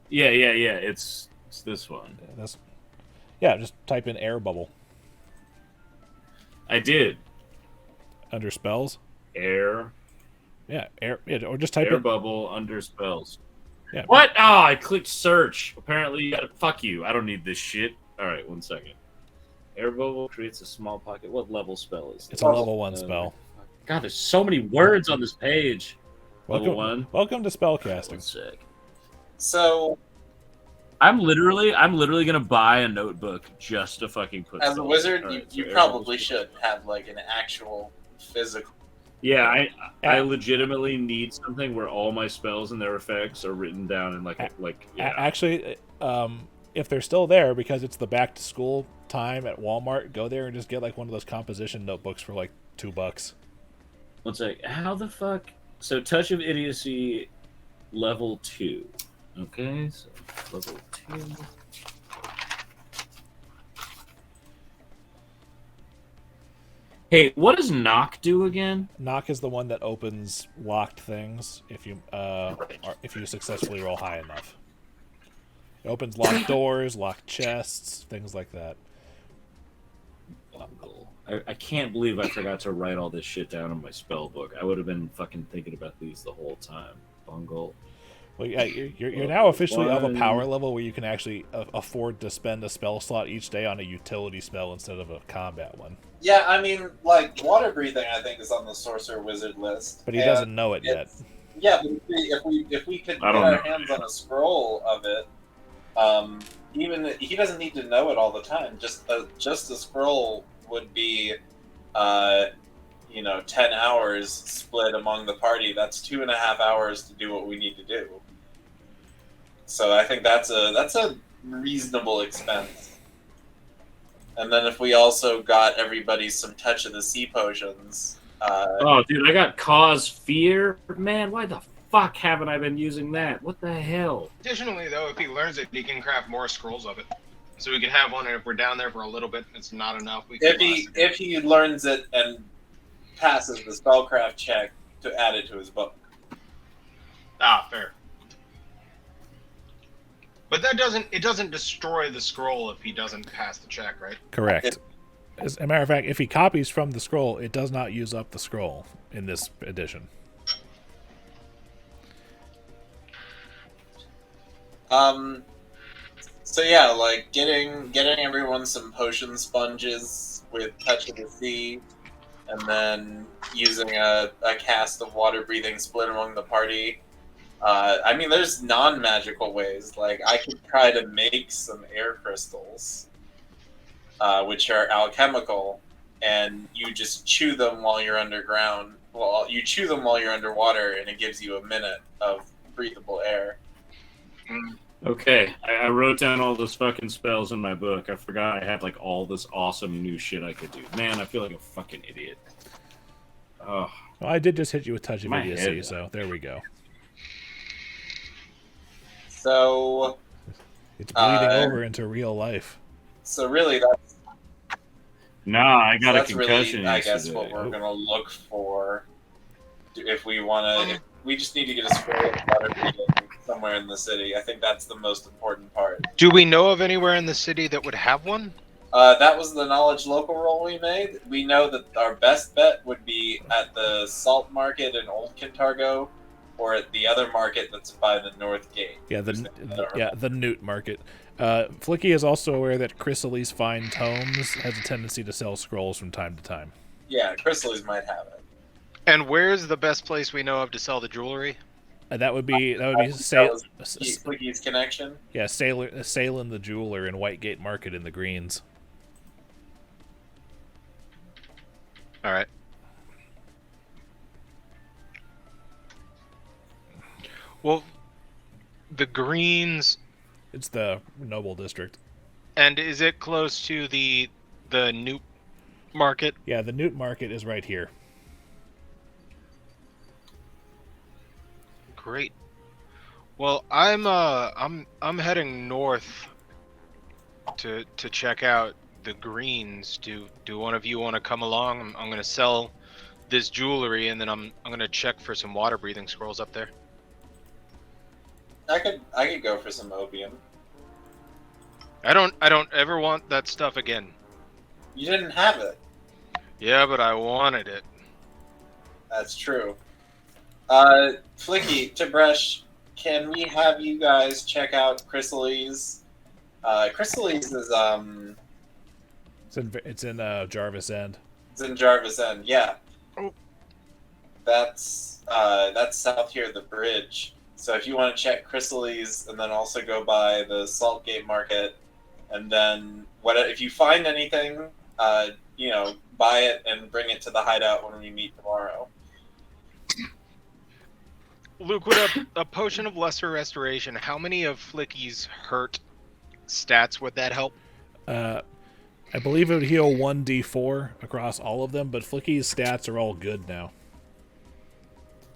Yeah. It's this one. Just type in air bubble I did under spells. air Or just type air in. bubble under spells. Yeah. What? Oh, I clicked search. Apparently, you gotta fuck you. I don't need this shit. All right, 1 second. Air bubble creates a small pocket. What level spell is this? It's a level 1 spell. God, there's so many words on this page. Level 1. Welcome to One spellcasting. sec. So, I'm literally gonna buy a notebook just to fucking put. as a spells. wizard, All right, so you air probably bubbles- should have like an actual physical. Yeah, I legitimately need something where all my spells and their effects are written down in Actually, if they're still there, because it's the back to school time at Walmart, go there and just get like one of those composition notebooks for like $2. 1 sec. How the fuck? So touch of idiocy, level 2. Okay, so level 2. Hey, what does knock do again? Knock is the one that opens locked things if you successfully roll high enough. It opens locked doors, locked chests, things like that. Bungle. I can't believe I forgot to write all this shit down in my spell book. I would have been fucking thinking about these the whole time. Bungle. Well, yeah, you're now officially of a One. power level where you can actually afford to spend a spell slot each day on a utility spell instead of a combat one. Yeah, I mean, like water breathing, I think is on the sorcerer wizard list. But he and doesn't know it yet. Yeah, but if we could get I don't our know. hands on a scroll of it, even he doesn't need to know it all the time. Just the scroll would be, 10 hours split among the party. That's 2.5 hours to do what we need to do. So I think that's a reasonable expense. And then if we also got everybody some touch of the sea potions. Oh, dude, I got cause fear. Man, why the fuck haven't I been using that? What the hell? Additionally, though, if he learns it, he can craft more scrolls of it. So we can have one, and if we're down there for a little bit, it's not enough. We can If he learns it and passes the spellcraft check to add it to his book. Fair. But it doesn't destroy the scroll if he doesn't pass the check, right? Correct. As a matter of fact, if he copies from the scroll, it does not use up the scroll in this edition. So yeah, like getting everyone some potion sponges with touch of the sea, and then using a cast of water breathing split among the party. I mean, there's non-magical ways. Like, I could try to make some air crystals, which are alchemical, and you just chew them while you're underground. Well, you chew them while you're underwater, and it gives you a minute of breathable air. Okay, I wrote down all those fucking spells in my book. I forgot I had like all this awesome new shit I could do. Man, I feel like a fucking idiot. Oh, Well, I did just hit you with touch of My idiocy, head. so there we go. So, It's bleeding over into real life. so really, that's nah, I got a that's concussion really, I yesterday. guess, what we're Oh. gonna look for if we want to. We just need to get a scroll of water breathing somewhere in the city. I think that's the most important part. Do we know of anywhere in the city that would have one? That was the knowledge local roll we made. We know that our best bet would be at the salt market in Old Kintargo, or at the other market that's by the North Gate. Yeah, the Newt Market. Flickie is also aware that Chrysales Fine Tomes has a tendency to sell scrolls from time to time. Yeah, Chrysales might have it. And where's the best place we know of to sell the jewelry? That would be That was Flickie's connection. yeah, Salem the jeweler in Whitegate Market in the Greens. All right. Well, the Greens, It's the noble district. and is it close to the Newt Market? Yeah, the Newt Market is right here. Great. Well, I'm heading north to check out the Greens. Do one of you want to come along? I'm gonna sell this jewelry, and then I'm gonna check for some water breathing scrolls up there. I could go for some opium. I don't ever want that stuff again. You didn't have it. Yeah, but I wanted it. That's true. Flickie, Tib'resh, can we have you guys check out Chrysales? Chrysales is It's in Jarvis End. it's in Jarvis End. Yeah. Oh. That's south here, the bridge. So if you want to check Chrysales and then also go by the Saltgate Market, and then if you find anything, buy it and bring it to the hideout when we meet tomorrow. Luke, with a potion of lesser restoration, how many of Flickie's hurt stats would that help? I believe it would heal 1d4 across all of them, but Flickie's stats are all good now.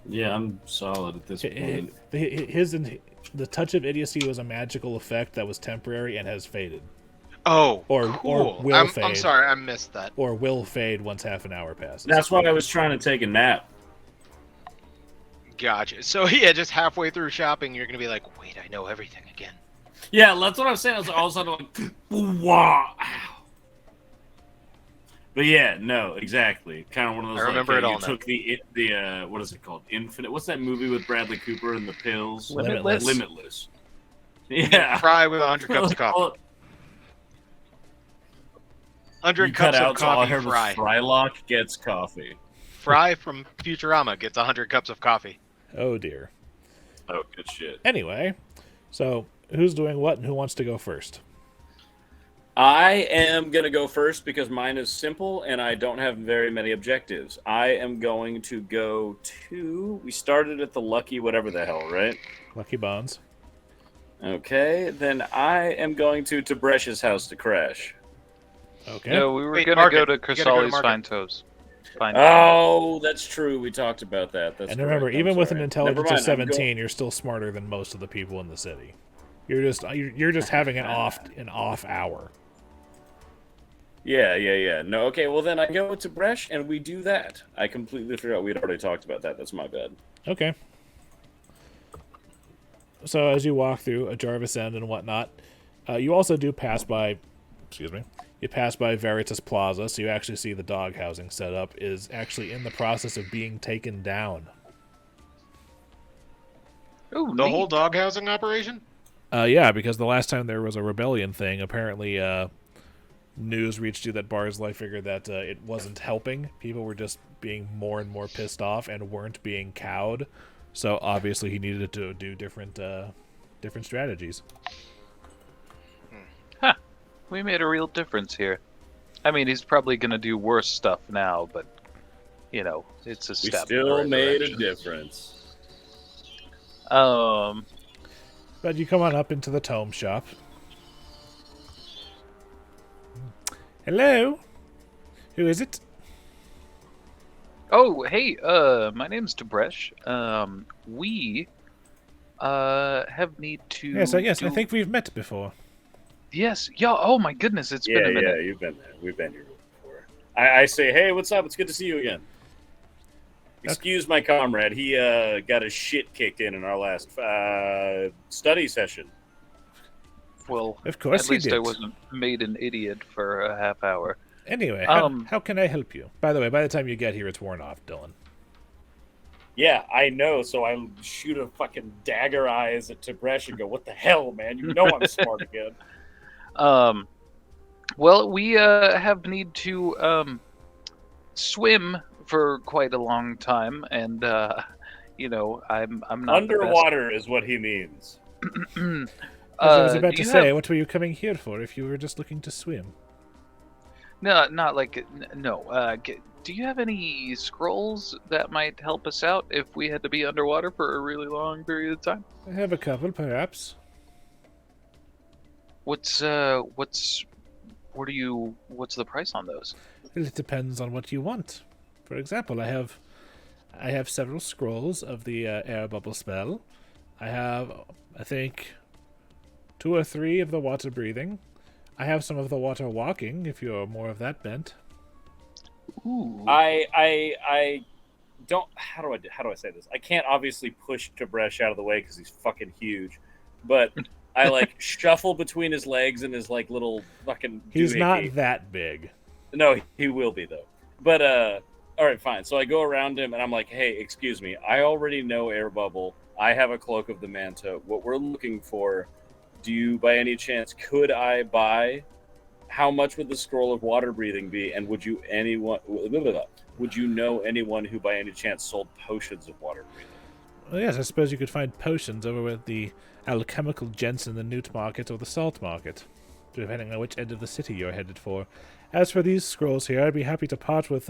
Yeah, I'm solid at this point. The touch of idiocy was a magical effect that was temporary and has faded. Oh, Or cool. will fade. I'm sorry, I missed that. Or will fade once half an hour passes. That's why I was trying to take a nap. Gotcha. So yeah, just halfway through shopping, you're gonna be like, "Wait, I know everything again." Yeah, that's what I'm saying. I was all of a sudden like, wow. But yeah, no, exactly. Kind of one of those. I remember it all You now. took the what is it called? Infinite. What's that movie with Bradley Cooper and the pills? Limitless. Limitless. Yeah. Fry with 100 cups of coffee. 100 You cut cups of out, so all I coffee. heard was Fry. Frylock gets coffee. Fry from Futurama gets 100 cups of coffee. Oh dear. Oh, good shit. Anyway, so who's doing what and who wants to go first? I am going to go first because mine is simple and I don't have very many objectives. I am going to go to... We started at the Lucky whatever the hell, right? Lucky Bones. Okay, then I am going to Tib'resh's house to crash. Okay. No, we were Wait, going to Market. go to You gotta go to Chrysales Market. Fine Toes. Oh, that's true. We talked about that. That's And remember, correct. I'm even with an sorry. intelligence Never of mind, I'm 17, you're still smarter than most of the people in the city. You're just having an off hour. Yeah. No, okay, well then I go to Bresh and we do that. I completely forgot we had already talked about that. That's my bad. Okay. So as you walk through a Jarvis End and whatnot, you also do pass by, you pass by Veritas Plaza, so you actually see the dog housing setup is actually in the process of being taken down. Ooh, The neat. whole dog housing operation? Yeah, because the last time there was a rebellion thing, apparently news reached you that Barzlai figured that it wasn't helping. People were just being more and more pissed off and weren't being cowed So obviously he needed to do different strategies. We made a real difference here. I mean, he's probably going to do worse stuff now, but, it's a We step. still made a direction. difference. But you come on up into the tome shop. Hello? Who is it? Oh, hey, my name's Tib'resh. We have need to. Yes, I do... think we've met before. Yes, yeah. Oh my goodness, it's been a minute. Yeah, you've been there. We've been here before. I say, hey, what's up? It's good to see you again. Excuse my comrade. He got his shit kicked in our last study session. Well, Of course at he least did. I wasn't made an idiot for a half hour. Anyway, how can I help you? By the way, by the time you get here, it's worn off, Dillon. Yeah, I know. So I shoot a fucking dagger eyes at Tib'resh and go, "What the hell, man? You know I'm smart again." Well, we have need to swim for quite a long time, and I'm not Underwater is what he means. the best. I was about Do to you say, have- what were you coming here for if you were just looking to swim? No, not like no. Do you have any scrolls that might help us out if we had to be underwater for a really long period of time? I have a couple, perhaps. What's the price on those? Well, it depends on what you want. For example, I have several scrolls of the air bubble spell. I have, I think, 2 or 3 of the water breathing. I have some of the water walking, if you're more of that bent. Ooh. I don't. How do I say this? I can't obviously push Tib'resh out of the way because he's fucking huge, but I like shuffle between his legs and his like little fucking. He's not doohickey. that big. No, he will be though. But all right, fine. So I go around him and I'm like, hey, excuse me. I already know air bubble. I have a cloak of the manta. What we're looking for. Do you, by any chance, could I buy? How much would the scroll of water breathing be? And would you know anyone who, by any chance, sold potions of water breathing? Well, yes, I suppose you could find potions over at the alchemical gents in the Newt Market or the Salt Market, depending on which end of the city you're headed for. As for these scrolls here, I'd be happy to part with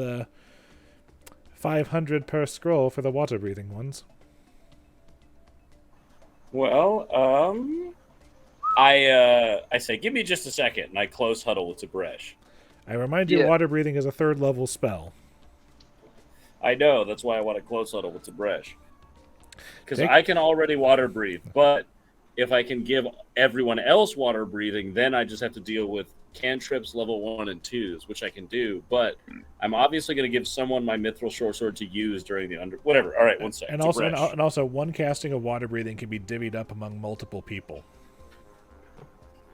500 per scroll for the water breathing ones. Well, I say, give me just a second, and I close huddle with Tib'resh. I remind you, Yeah. water breathing is a 3rd level spell. I know, that's why I want to close huddle with Tib'resh. Because Think- I can already water breathe, but if I can give everyone else water breathing, then I just have to deal with cantrips level 1 and 2s, which I can do, but I'm obviously going to give someone my mithril short sword to use during the whatever. All right, one second. And also, one casting of water breathing can be divvied up among multiple people.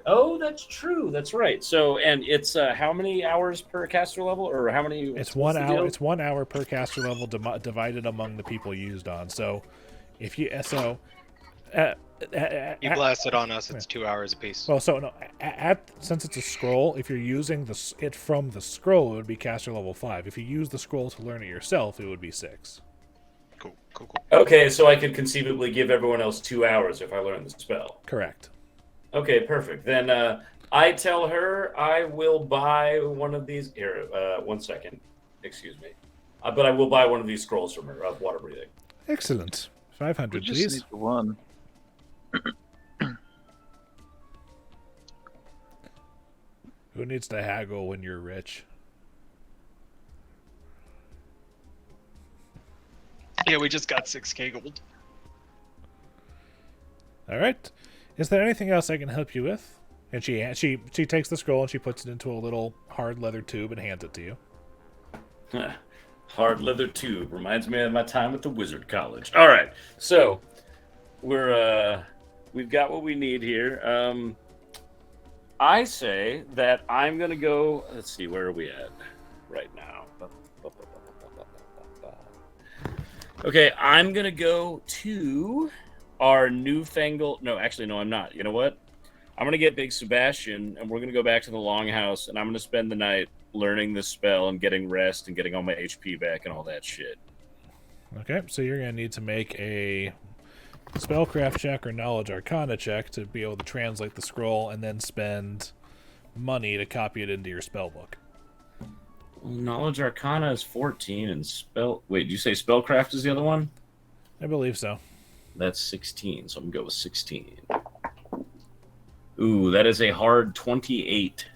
Oh, that's true. That's right. So, and it's how many hours per caster level, or how many? It's what's 1 the hour. deal? It's 1 hour per caster level, divided among the people used on. So, if you You blasted on us. It's 2 hours apiece. well, so no, since it's a scroll, if you're using it from the scroll, it would be caster level 5. If you use the scroll to learn it yourself, it would be 6. Cool. Okay, so I could conceivably give everyone else 2 hours if I learn the spell. Correct. Okay, perfect. Then I tell her I will buy one of these. Here, 1 second. Excuse me. But I will buy one of these scrolls from her of water breathing. Excellent. We 500, just please. need the one. Who needs to haggle when you're rich? Yeah, we just got 6K gold. All right. Is there anything else I can help you with? And she takes the scroll and she puts it into a little hard leather tube and hands it to you. Hard leather tube reminds me of my time at the Wizard College. All right, so we've got what we need here. I say that I'm gonna go. Let's see, where are we at right now? Okay, I'm gonna go to our newfangled. No, actually, no, I'm not. You know what? I'm gonna get Big Sebastian, and we're gonna go back to the Longhouse, and I'm gonna spend the night learning this spell and getting rest and getting all my HP back and all that shit. Okay, so you're going to need to make a spellcraft check or knowledge arcana check to be able to translate the scroll and then spend money to copy it into your spellbook. Knowledge Arcana is 14, and spell. Wait, did you say Spellcraft is the other one? I believe so. That's 16, so I'm gonna go with 16. Ooh, that is a hard 28.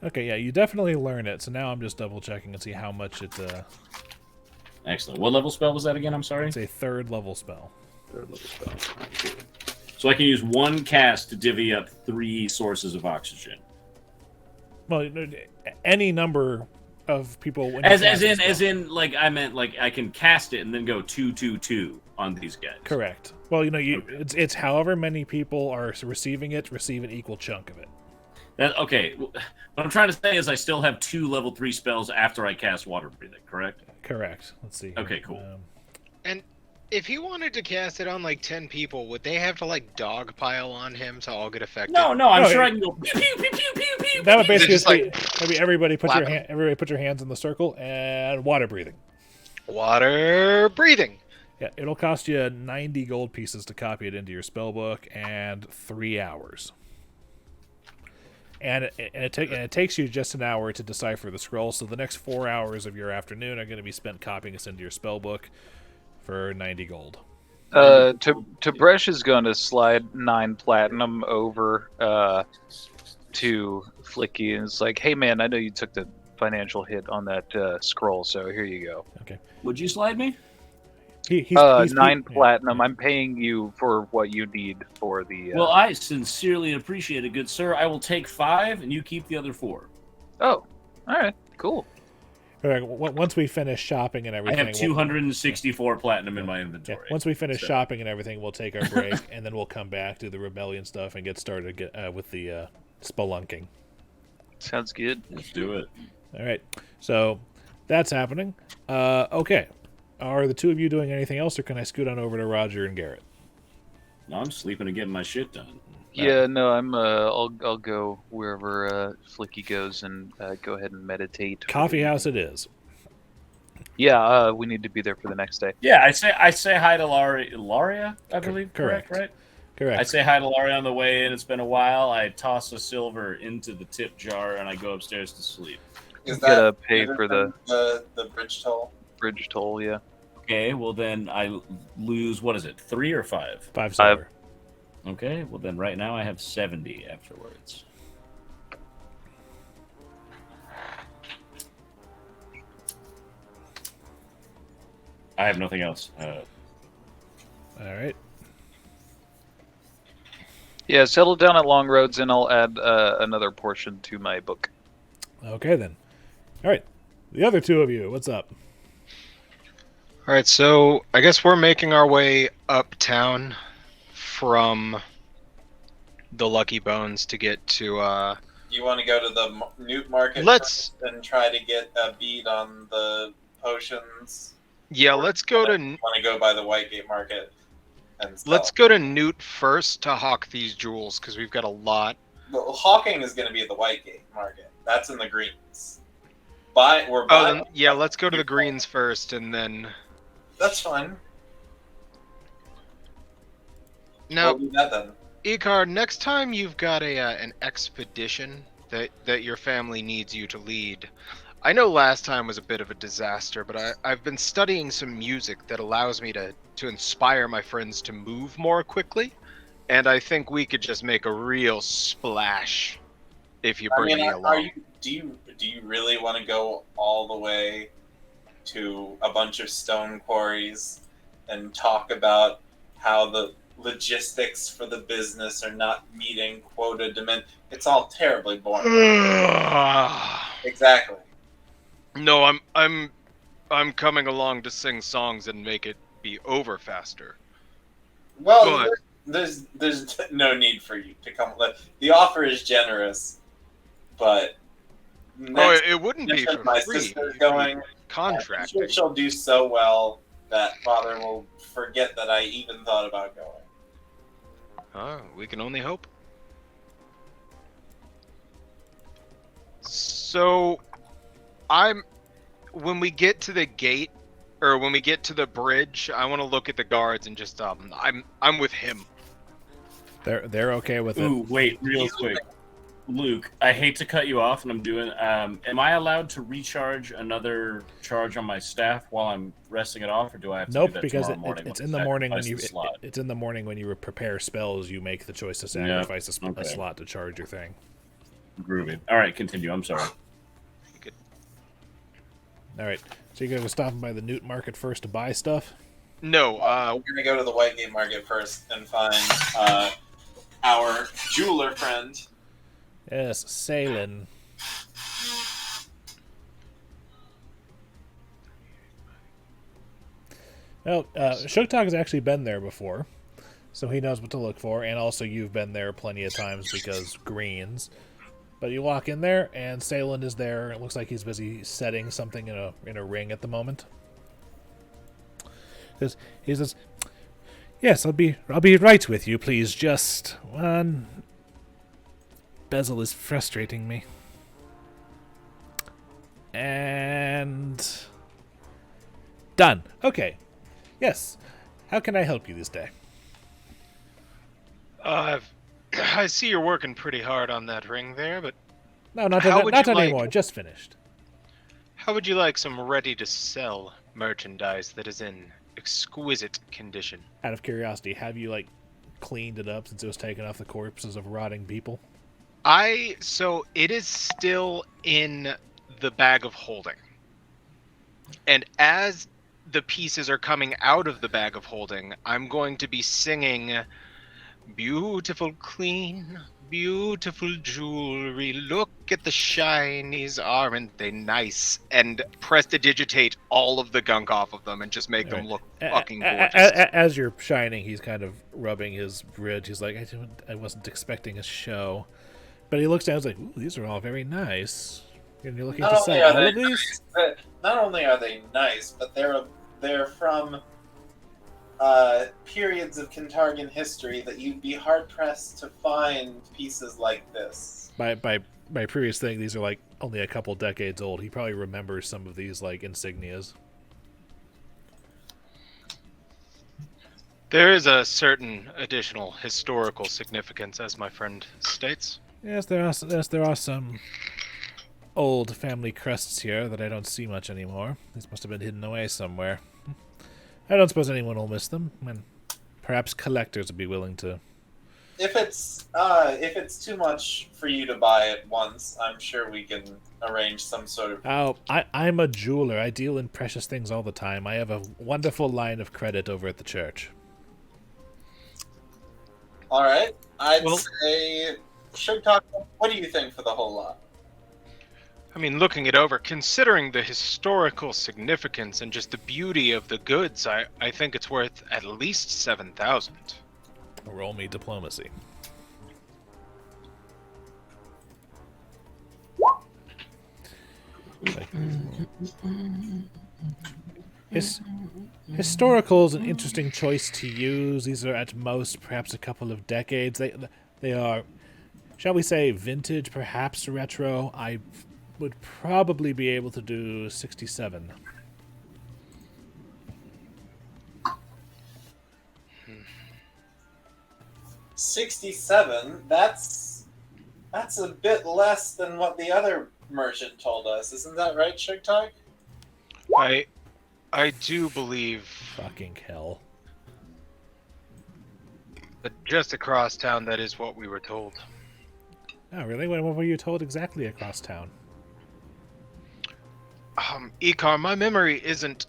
Okay, yeah, you definitely learn it. So now I'm just double checking and see how much it. Excellent. What level spell was that again? I'm sorry. It's a 3rd level spell. 3rd level spell. So I can use one cast to divvy up 3 sources of oxygen. Well, any number of people. When As in, like I meant, like I can cast it and then go 2-2-2 on these guys. Correct. Well, okay. it's however many people are receiving an equal chunk of it. Okay. What I'm trying to say is I still have 2 level 3 spells after I cast Water Breathing. Correct. Correct. Let's see. Okay. Cool. And if he wanted to cast it on like 10 people, would they have to like dogpile on him to all get affected? No. I'm sure I can go. Pew, pew, pew, pew, pew, pew, That would pew. basically just be, like maybe everybody put your flapping? everybody put your hands in the circle and water breathing. Water breathing. Yeah, it'll cost you 90 gold pieces to copy it into your spellbook and 3 hours. And it takes you just an hour to decipher the scroll, so the next 4 hours of your afternoon are going to be spent copying this into your spellbook for 90 gold. Tib'resh is going to slide 9 platinum over to Flickie, and it's like, hey man, I know you took the financial hit on that scroll, so here you go. Okay. Would you slide me? He's 9 platinum. I'm paying you for what you need for the. Well, I sincerely appreciate it, good sir. I will take 5, and you keep the other 4. Oh, all right, cool. All right, once we finish shopping and I everything, have 264 platinum in my inventory. once we finish shopping and everything, we'll take our break, and then we'll come back, do the rebellion stuff, and get started with the spelunking. Sounds good. Let's do it. All right, so that's happening. Okay, are the two of you doing anything else, or can I scoot on over to Roger and Garrett? No, I'm sleeping and getting my shit done. Yeah, no, I'll go wherever Flickie goes and go ahead and meditate. Coffee house it is. Yeah, we need to be there for the next day. Yeah, I say hi to Laria, I believe. Correct. Right? Correct. I say hi to Laria on the way in. It's been a while. I toss a silver into the tip jar and I go upstairs to sleep. Is Gotta that pay for the bridge toll? Bridge toll, yeah. Okay, well then I lose, what is it, 3 or 5? 5 silver. Okay, well then right now I have 70 afterwards. I have nothing else. All right. Yeah, settle down at Long Roads and I'll add another portion to my book. Okay then. All right. The other two of you, what's up? All right, so I guess we're making our way uptown from the Lucky Bones to get to. You want to go to the Newt Market Let's- first and try to get a bead on the potions? Yeah, let's go to Want to go by the Whitegate Market and sell? let's go to Newt first to hawk these jewels because we've got a lot. Well, hawking is going to be at the Whitegate Market. That's in the greens. We're Oh, buying. then, yeah, let's go to the greens first, and then That's fine. now. We'll do that then. Icar, next time you've got an expedition that your family needs you to lead, I know last time was a bit of a disaster, but I've been studying some music that allows me to inspire my friends to move more quickly, and I think we could just make a real splash if you bring me along. Do you really want to go all the way to a bunch of stone quarries and talk about how the logistics for the business are not meeting quota demand? It's all terribly boring. Exactly. No, I'm coming along to sing songs and make it be over faster. Well, But- there's no need for you to come. The offer is generous, but It wouldn't be for my free. sister's going. I'm Contracting. sure she'll do so well that Father will forget that I even thought about going. Oh, we can only hope. So, when we get to the gate, or when we get to the bridge, I want to look at the guards and just I'm with him. They're okay with it. Ooh, wait, real quick. Luke, I hate to cut you off, and I'm doing. Am I allowed to recharge another charge on my staff while I'm resting it off, or do I have to Nope, do that because tomorrow morning? it's once in the I morning when sacrifice you the slot? it's in the morning when you prepare spells. You make the choice to sacrifice a slot to charge your thing. Groovy. All right, continue. I'm sorry. All right, so you're gonna stop by the Newt Market first to buy stuff. No, we're gonna go to the Whitegate Market first and find our jeweler friend. Yes, Salen. Well, Sugtok has actually been there before, so he knows what to look for, and also you've been there plenty of times because greens. But you walk in there, and Salen is there. It looks like he's busy setting something in a ring at the moment. He says, "Yes, I'll be right with you, please. Just one bezel is frustrating me." And done. Okay. Yes. How can I help you this day? I see you're working pretty hard on that ring there, but No, not How would you anymore. like- Just finished. how would you like some ready-to-sell merchandise that is in exquisite condition? Out of curiosity, have you cleaned it up since it was taken off the corpses of rotting people? So it is still in the bag of holding. And as the pieces are coming out of the bag of holding, I'm going to be singing beautiful, clean, beautiful jewelry. Look at the shinies, aren't they nice? And prestidigitate all of the gunk off of them and just make them look fucking gorgeous. As you're shining, he's kind of rubbing his bridge. He's like, I wasn't expecting a show. But he looks down and is like, ooh, these are all very nice. And you're looking to sell all of these? Not only are they nice, but they're from periods of Kintargan history that you'd be hard pressed to find pieces like this. By previous thing, these are only a couple decades old. He probably remembers some of these insignias. There is a certain additional historical significance, as my friend states. Yes, there are some old family crests here that I don't see much anymore. These must have been hidden away somewhere. I don't suppose anyone will miss them, and perhaps collectors would be willing to. If it's too much for you to buy at once, I'm sure we can arrange some sort of. Oh, I'm a jeweler. I deal in precious things all the time. I have a wonderful line of credit over at the church. All right, I'd say. Sugtok, what do you think for the whole lot? I mean, looking it over, considering the historical significance and just the beauty of the goods, I think it's worth at least 7,000. Roll me diplomacy. Historical is an interesting choice to use. These are at most perhaps a couple of decades. They are, shall we say, vintage, perhaps retro. I would probably be able to do 67. $67. That's a bit less than what the other merchant told us. Isn't that right, Sugtok? I do believe Fucking hell. that just across town, that is what we were told. Oh, really? What were you told exactly across town? Icar, my memory isn't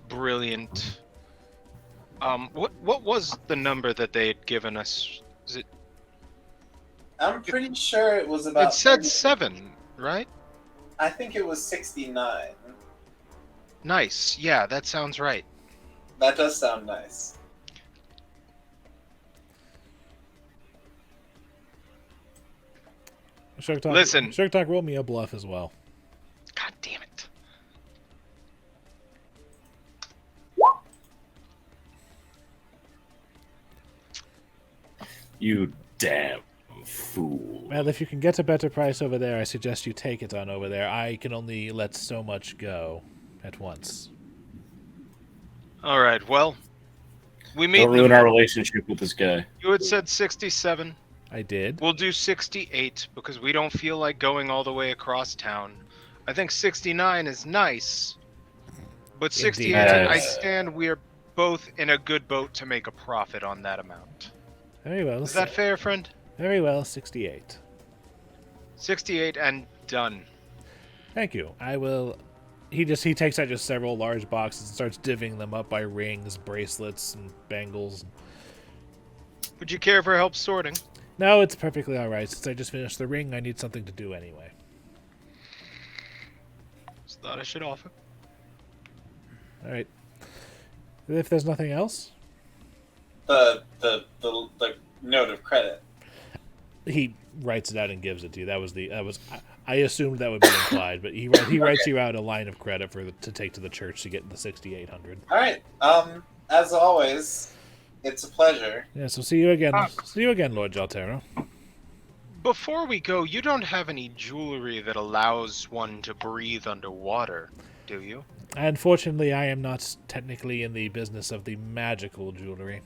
brilliant. What was the number that they had given us? Is it? I'm pretty sure it was about. It said 30. 7, right? I think it was 69. Nice. Yeah, that sounds right. That does sound nice. Listen. Sugtok, roll me a bluff as well. God damn it. You damn fool. Well, if you can get a better price over there, I suggest you take it on over there. I can only let so much go at once. All right. Well, we meet. Don't in the ruin our middle. relationship with this guy. You had said 67. I did. We'll do 68 because we don't feel like going all the way across town. I think 69 is nice, but 68, Indeed. I stand we're both in a good boat to make a profit on that amount. Very well. Is that fair, friend? Very well, 68. 68 and done. Thank you. I will... He takes out just several large boxes and starts divvying them up by rings, bracelets, and bangles. Would you care for help sorting? No, it's perfectly alright. Since I just finished the ring, I need something to do anyway. Just thought I should offer. Alright. If there's nothing else, The note of credit. he writes it out and gives it to you. I assumed that would be implied, but he writes you out a line of credit to take to the church to get the 6,800. All right. As always, it's a pleasure. Yeah, so see you again. See you again, Lord Jhaltero. Before we go, you don't have any jewelry that allows one to breathe underwater, do you? Unfortunately, I am not technically in the business of the magical jewelry.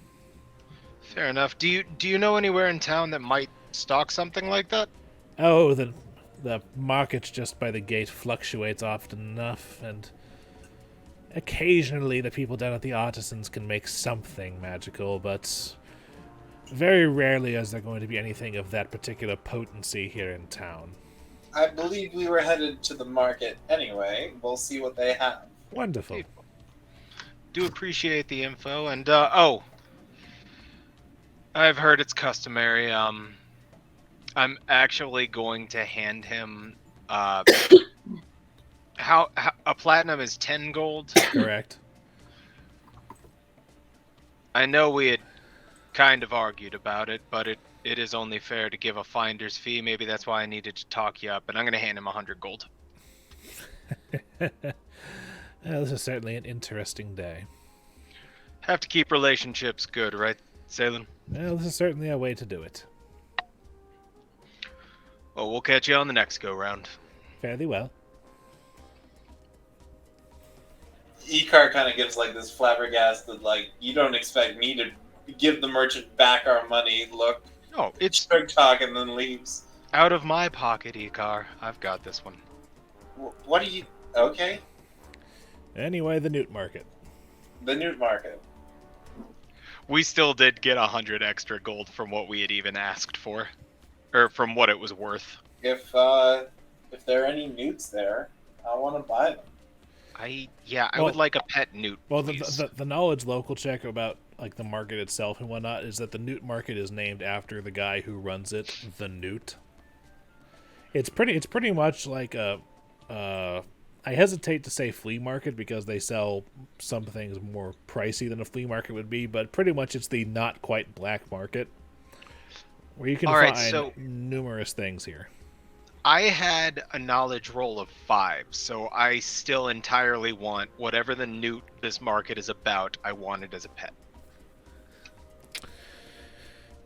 Fair enough. Do you know anywhere in town that might stock something like that? Oh, the market just by the gate fluctuates often enough, and occasionally the people down at the artisans can make something magical, but very rarely is there going to be anything of that particular potency here in town. I believe we were headed to the market anyway. We'll see what they have. Wonderful. Do appreciate the info, and I've heard it's customary. I'm actually going to hand him how a platinum is 10 gold. Correct. I know we had kind of argued about it, but it is only fair to give a finder's fee. Maybe that's why I needed to talk you up, and I'm going to hand him 100 gold. Well, this is certainly an interesting day. Have to keep relationships good, right, Salem? Well, this is certainly a way to do it. Well, we'll catch you on the next go-round. Fairly well. Icar kind of gives like this flabbergasted, like, you don't expect me to give the merchant back our money look. Oh, it's Sugtok and then leaves. out of my pocket, Icar. I've got this one. What do you... Okay. Anyway, the newt market. The newt market. We still did get 100 extra gold from what we had even asked for. Or from what it was worth. If there are any newts there, I want to buy them. I Well- would like a pet newt, Well, please. the knowledge local check about like the market itself and whatnot is that the newt market is named after the guy who runs it, the newt. It's pretty much like a I hesitate to say flea market because they sell some things more pricey than a flea market would be, but pretty much it's the not quite black market where you can All right, find so- numerous things here. I had a knowledge roll of 5, so I still entirely want whatever the newt this market is about, I want it as a pet.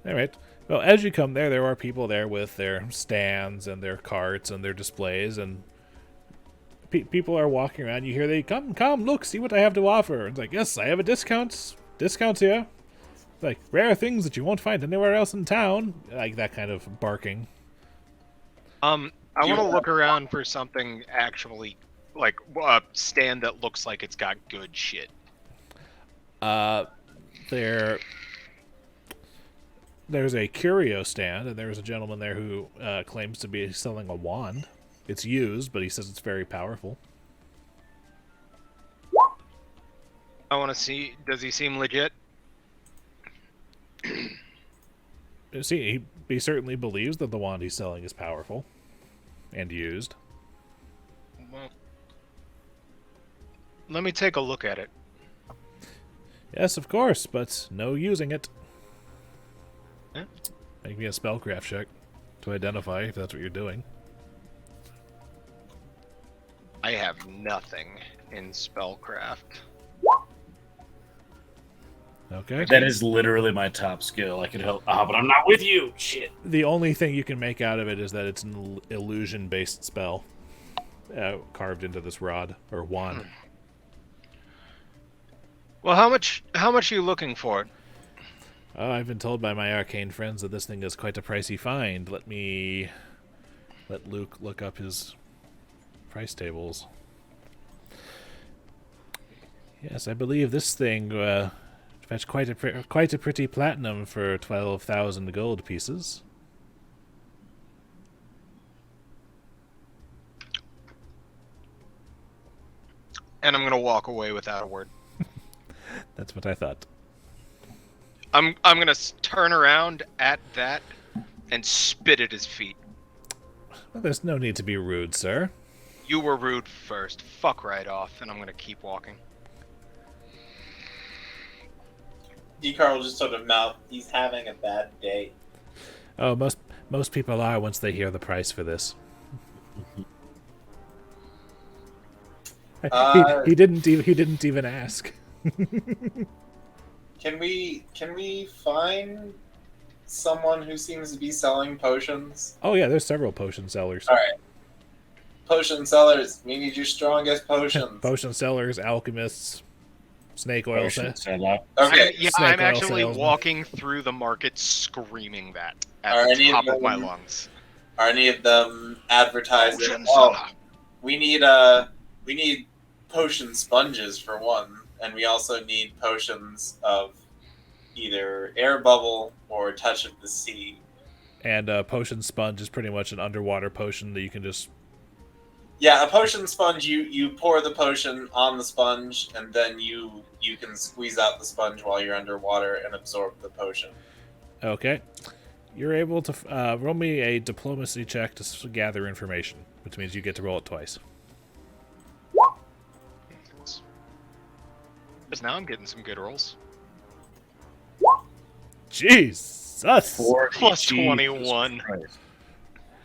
All right. Well, as you come there are people there with their stands and their carts and their displays, and people are walking around. You hear they come, look, see what I have to offer. It's like, yes, I have a discounts here. It's like rare things that you won't find anywhere else in town, like that kind of barking. I want to look around for something actually, like a stand that looks like it's got good shit. There's a curio stand, and there's a gentleman there who claims to be selling a wand. It's used, but he says it's very powerful. I want to see, does he seem legit? See, he certainly believes that the wand he's selling is powerful and used. Well, let me take a look at it. Yes, of course, but no using it. Yeah. Make me a spellcraft check to identify if that's what you're doing. I have nothing in spellcraft. Okay. That is literally my top skill. I could help. But I'm not with you. Shit. The only thing you can make out of it is that it's an illusion-based spell carved into this rod or wand. Well, how much are you looking for? Oh, I've been told by my arcane friends that this thing is quite a pricey find. Let Luke look up his price tables. Yes, I believe this thing fetched quite a pretty platinum for 12,000 gold pieces. And I'm gonna walk away without a word. That's what I thought. I'm gonna turn around at that and spit at his feet. Well, there's no need to be rude, sir. You were rude first. Fuck right off, and I'm gonna keep walking. Icar will just sort of mouth, he's having a bad day. Oh, most people are once they hear the price for this. He didn't even ask. Can we find someone who seems to be selling potions? Oh yeah, there's several potion sellers. All right, potion sellers, we need your strongest potions. Potion sellers, alchemists, snake oil. Okay, I'm actually walking through the market screaming that at the top of my lungs. Are any of them advertising? We need potion sponges for one, and we also need potions of either air bubble or touch of the sea. And potion sponge is pretty much an underwater potion that you can just... Yeah, a potion sponge, you pour the potion on the sponge, and then you can squeeze out the sponge while you're underwater and absorb the potion. Okay. You're able to roll me a diplomacy check to gather information, which means you get to roll it twice. Because now I'm getting some good rolls. Jesus! Plus 21.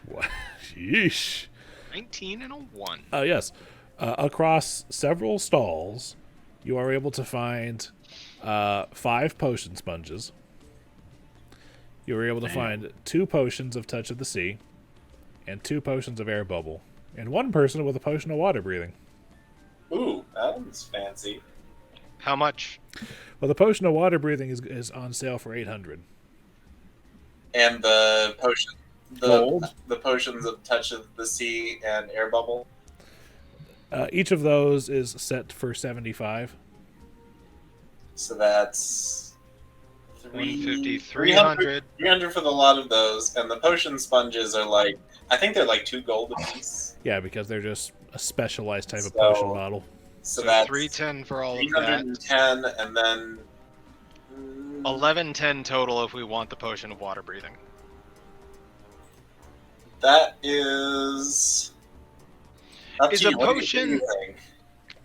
What? Yeesh. 19 and a 1. Yes. Across several stalls, you are able to find 5 potion sponges. You were able to find 2 potions of Touch of the Sea, and 2 potions of Air Bubble, and 1 person with a potion of water breathing. Ooh, that one's fancy. How much? Well, the potion of water breathing is on sale for 800. And the potions of Touch of the Sea and Air Bubble. Each of those is set for 75. So that's 150, 300. 300 for the lot of those, and the potion sponges are like, I think they're like 2 gold a piece. Yeah, because they're just a specialized type of potion bottle. So that's 310 for all of that. 310, and then 1110 total if we want the potion of water breathing. That is. Up Is to a you. What do you potion think?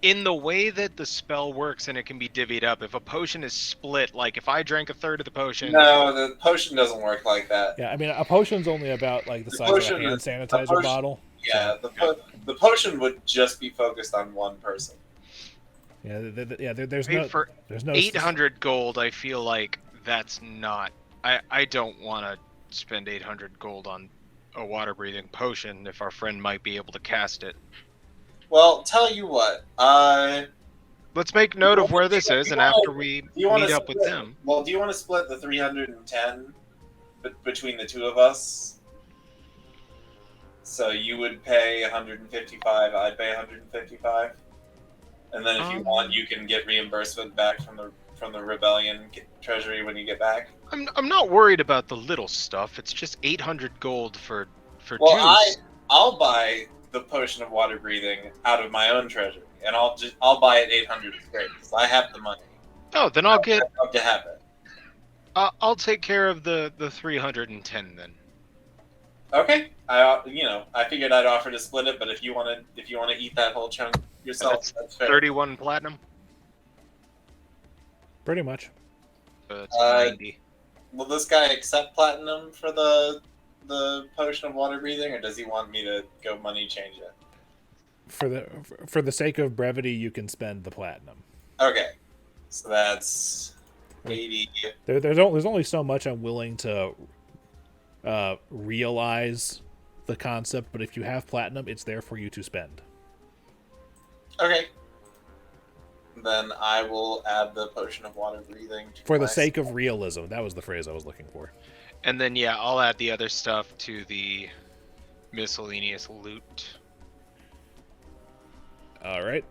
in the way that the spell works and it can be divvied up? If a potion is split, like if I drank a third of the potion. No, the potion doesn't work like that. Yeah, I mean, a potion's only about like the size of a hand sanitizer bottle. Yeah, the potion would just be focused on one person. Yeah, there's Maybe no for there's no 800 gold, I feel like that's not. I don't want to spend 800 gold on a water breathing potion if our friend might be able to cast it. Well, tell you what. Let's make note of where this is, and after we meet up with them. Well, do you want to split the 310 between the two of us? So you would pay 155, I'd pay 155. And then if you want, you can get reimbursement back from the rebellion treasury when you get back. I'm not worried about the little stuff. It's just 800 gold for well, juice. I'll buy the potion of water breathing out of my own treasury, and I'll buy it 800 straight. So I have the money. Oh, then I'll get. I'd love to have it. I'll take care of the 310 then. Okay, I figured I'd offer to split it, but if you want to eat that whole chunk yourself, that's fair. 31 platinum. Pretty much. So that's 90. Will this guy accept platinum for the potion of water breathing, or does he want me to go money change it? For the sake of brevity, you can spend the platinum. Okay, so that's 80. There's only so much I'm willing to realize the concept, but if you have platinum, it's there for you to spend. Okay. then I will add the potion of water breathing to For the my- sake of realism, that was the phrase I was looking for. And then yeah, I'll add the other stuff to the miscellaneous loot. All right.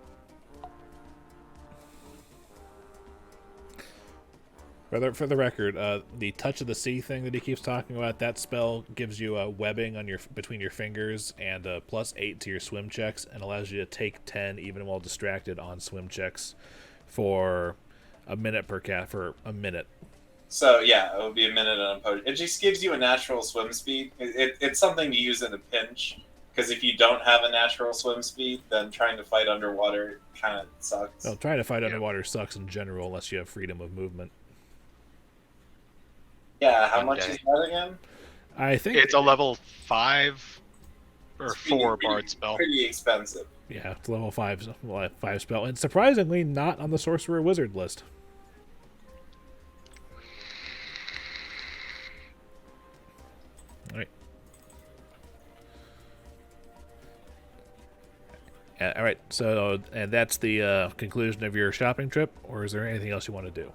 For the record, the touch of the sea thing that he keeps talking about, that spell gives you a webbing on between your fingers and a +8 to your swim checks, and allows you to take 10 even while distracted on swim checks for a minute per cat for a minute. So yeah, it would be a minute on a potion. It just gives you a natural swim speed. It's something to use in a pinch, because if you don't have a natural swim speed, then trying to fight underwater kind of sucks. Well, trying to fight underwater sucks in general unless you have freedom of movement. Yeah, how One much day. is that again? I think It's a level 5 or It's 4 bard spell. Pretty expensive. yeah, it's level 5 spell, and surprisingly not on the sorcerer wizard list. All right. All right. So, and that's the conclusion of your shopping trip, or is there anything else you want to do?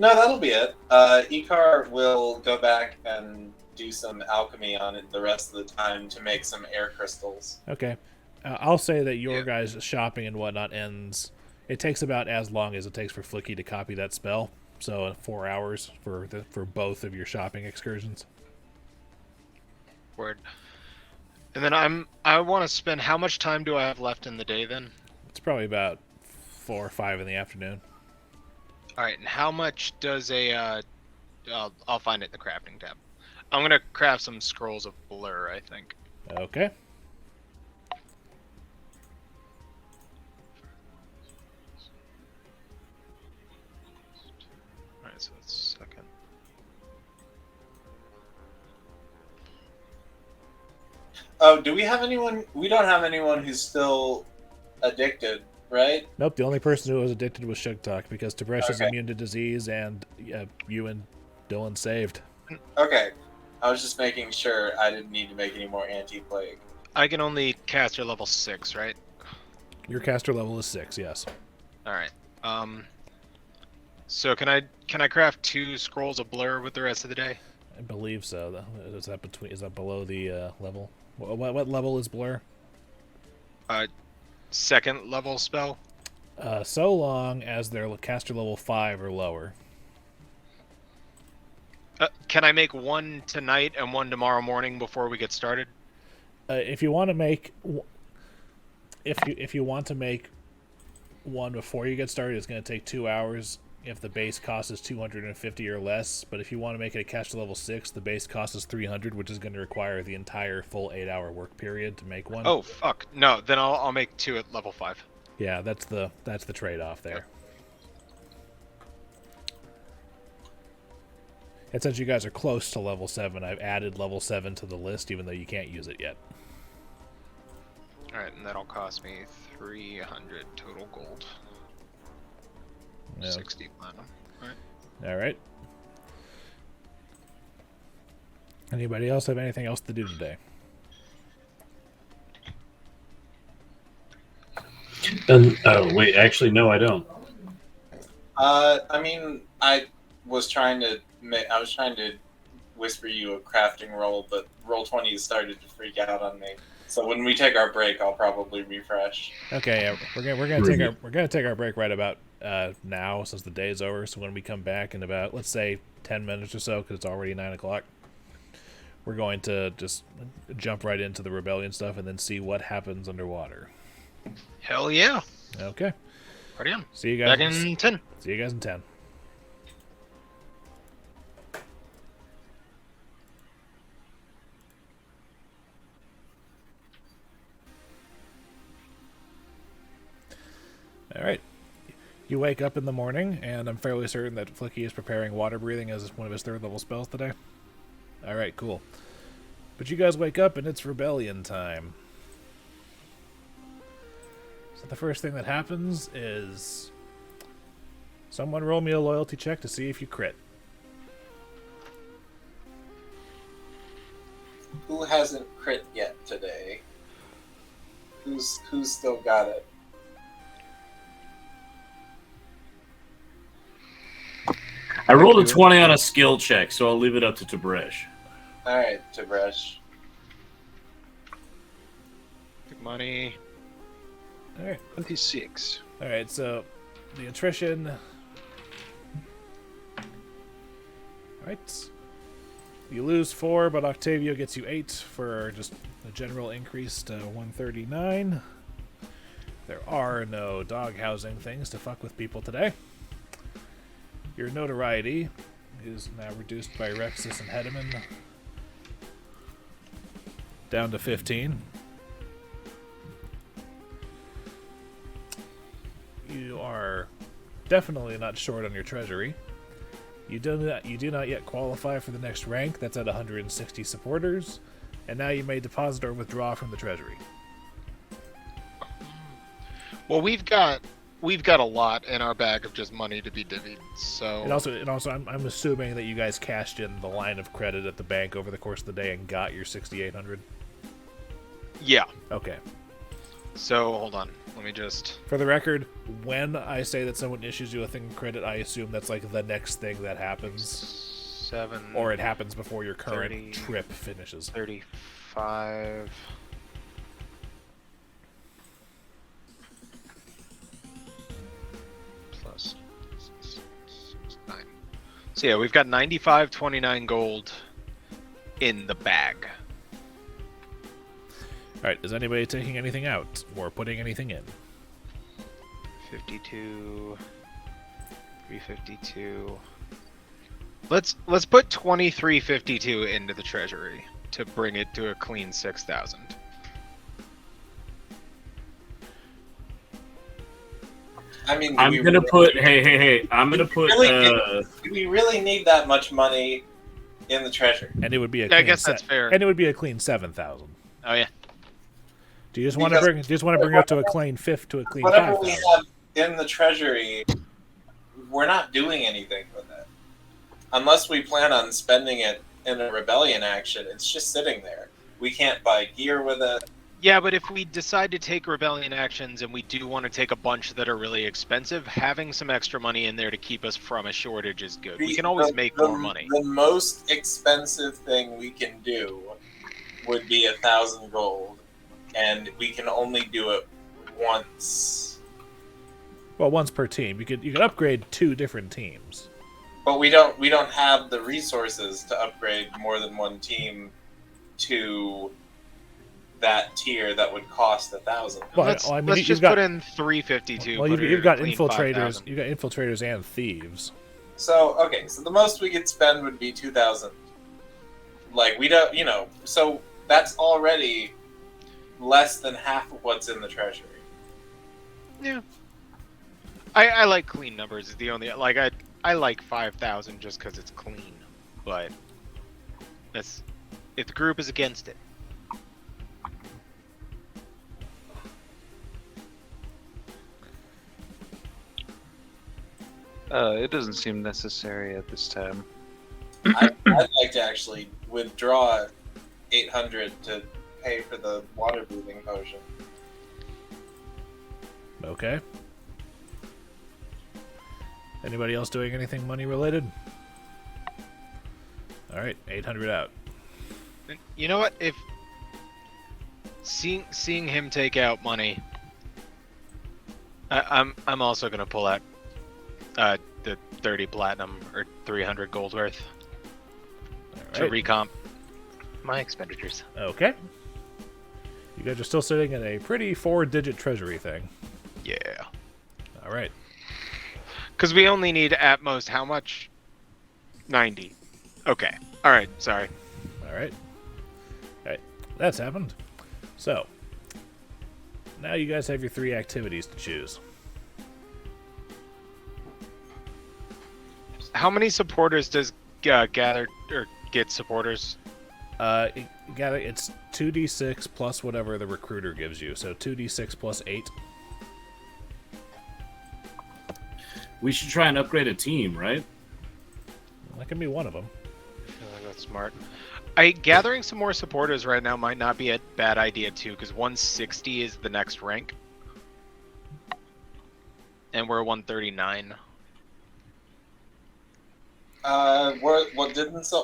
No, that'll be it. Icar will go back and do some alchemy on it the rest of the time to make some air crystals. Okay. I'll say that your Yeah. guys' shopping and whatnot ends. It takes about as long as it takes for Flickie to copy that spell. So 4 hours for both of your shopping excursions. Word. And then I want to spend, how much time do I have left in the day then? It's probably about 4 or 5 in the afternoon. All right, and how much does a I'll find it in the crafting tab. I'm gonna craft some scrolls of blur, I think. Okay. All right, so that's second. Oh, do we have anyone? We don't have anyone who's still addicted, right? Nope, the only person who was addicted was Sugtok because Tib'resh is Okay. immune to disease and you and Dillon saved. Okay. I was just making sure I didn't need to make any more anti-plague. I can only caster level 6, right? Your caster level is 6, yes. All right. So can I craft 2 scrolls of blur with the rest of the day? I believe so. Is that below the level? What level is Blur? Second level spell. So long as they're caster level 5 or lower. Can I make 1 tonight and 1 tomorrow morning before we get started? If you want to make, if you want to make one before you get started, it's going to take 2 hours. If the base cost is 250 or less, but if you want to make it a caster level 6, the base cost is 300, which is going to require the entire full 8-hour work period to make one. Oh fuck! No, then I'll make 2 at level 5. Yeah, that's the trade-off there. And since you guys are close to level 7, I've added level 7 to the list, even though you can't use it yet. All right, and that'll cost me 300 total gold. Yeah. 60 platinum. All right. Anybody else have anything else to do today? Oh wait, actually no, I don't. I mean, I was trying to whisper you a crafting roll, but roll 20 has started to freak out on me. So when we take our break, I'll probably refresh. Okay, yeah, we're gonna take our break right about now, since the day is over. So when we come back in about, let's say, 10 minutes or so, because it's already 9 o'clock, we're going to just jump right into the rebellion stuff and then see what happens underwater. Hell yeah! Okay. Party on. See you guys. Back in 10. See you guys in 10. All right. You wake up in the morning, and I'm fairly certain that Flickie is preparing water breathing as one of his 3rd level spells today. All right, cool. But you guys wake up, and it's rebellion time. So the first thing that happens is someone roll me a loyalty check to see if you crit. Who hasn't crit yet today? Who's still got it? I rolled a 20 on a skill check, so I'll leave it up to Tib'resh. All right, Tib'resh. Big money. All right. 26. All right. So the attrition. All right. You lose 4, but Octavio gets you 8 for just a general increase to 139. There are no dog housing things to fuck with people today. Your notoriety is now reduced by Rexus and Hedeman down to 15. You are definitely not short on your treasury. You do not yet qualify for the next rank. That's at 160 supporters, and now you may deposit or withdraw from the treasury. Well, we've got a lot in our bag of just money to be divvied. So And also, I'm assuming that you guys cashed in the line of credit at the bank over the course of the day and got your 6,800. yeah. Okay. So hold on, let me just. For the record, when I say that someone issues you a thing of credit, I assume that's like the next thing that happens, 7 or it happens before your current 30, trip finishes. 35. Plus 9. So yeah, we've got 95.29 gold in the bag. All right. Is anybody taking anything out or putting anything in? 52, 352. Let's put 2352 into the treasury to bring it to a clean 6,000. I mean, I'm gonna put. Hey! I'm gonna put. Do we really need that much money in the treasury? And it would be a I clean guess that's fair. And it would be a clean 7,000. Oh yeah. Do you just want to bring? Do you just want to bring it up to a clean clean Whatever 5,000? we have in the treasury, we're not doing anything with it. Unless we plan on spending it in a rebellion action, it's just sitting there. We can't buy gear with it. Yeah, but if we decide to take rebellion actions and we do want to take a bunch that are really expensive, having some extra money in there to keep us from a shortage is good. We can always make more money. The most expensive thing we can do would be 1,000 gold, and we can only do it once. Well, once per team. You could upgrade 2 different teams. But we don't have the resources to upgrade more than one team to that tier that would cost 1,000. Well, let's I mean, let's you've just got- put in 352. Well, put you've it got at clean infiltrators. 5,000. You've got infiltrators and thieves. So the most we could spend would be 2,000. Like we don't, so that's already less than half of what's in the treasury. Yeah. I like clean numbers. Is the only I like 5,000 just because it's clean, but that's if the group is against it. It doesn't seem necessary at this time. I'd like to actually withdraw 800 to pay for the water breathing potion. Okay. Anybody else doing anything money related? All right, 800 out. You know what? If seeing him take out money, I'm also gonna pull out the 30 platinum or 300 gold worth All to right. recomp my expenditures. Okay. You guys are still sitting in a pretty 4-digit treasury thing. Yeah. All right. Because we only need at most how much? 90. Okay. All right. Sorry. All right. All right. That's happened. So, now you guys have your 3 activities to choose. How many supporters does gather or get supporters? It's 2d6 plus whatever the recruiter gives you. So 2d6 plus 8. We should try and upgrade a team, right? That can be one of them. I feel like that's smart. Gathering some more supporters right now might not be a bad idea too, because 160 is the next rank, and we're 139.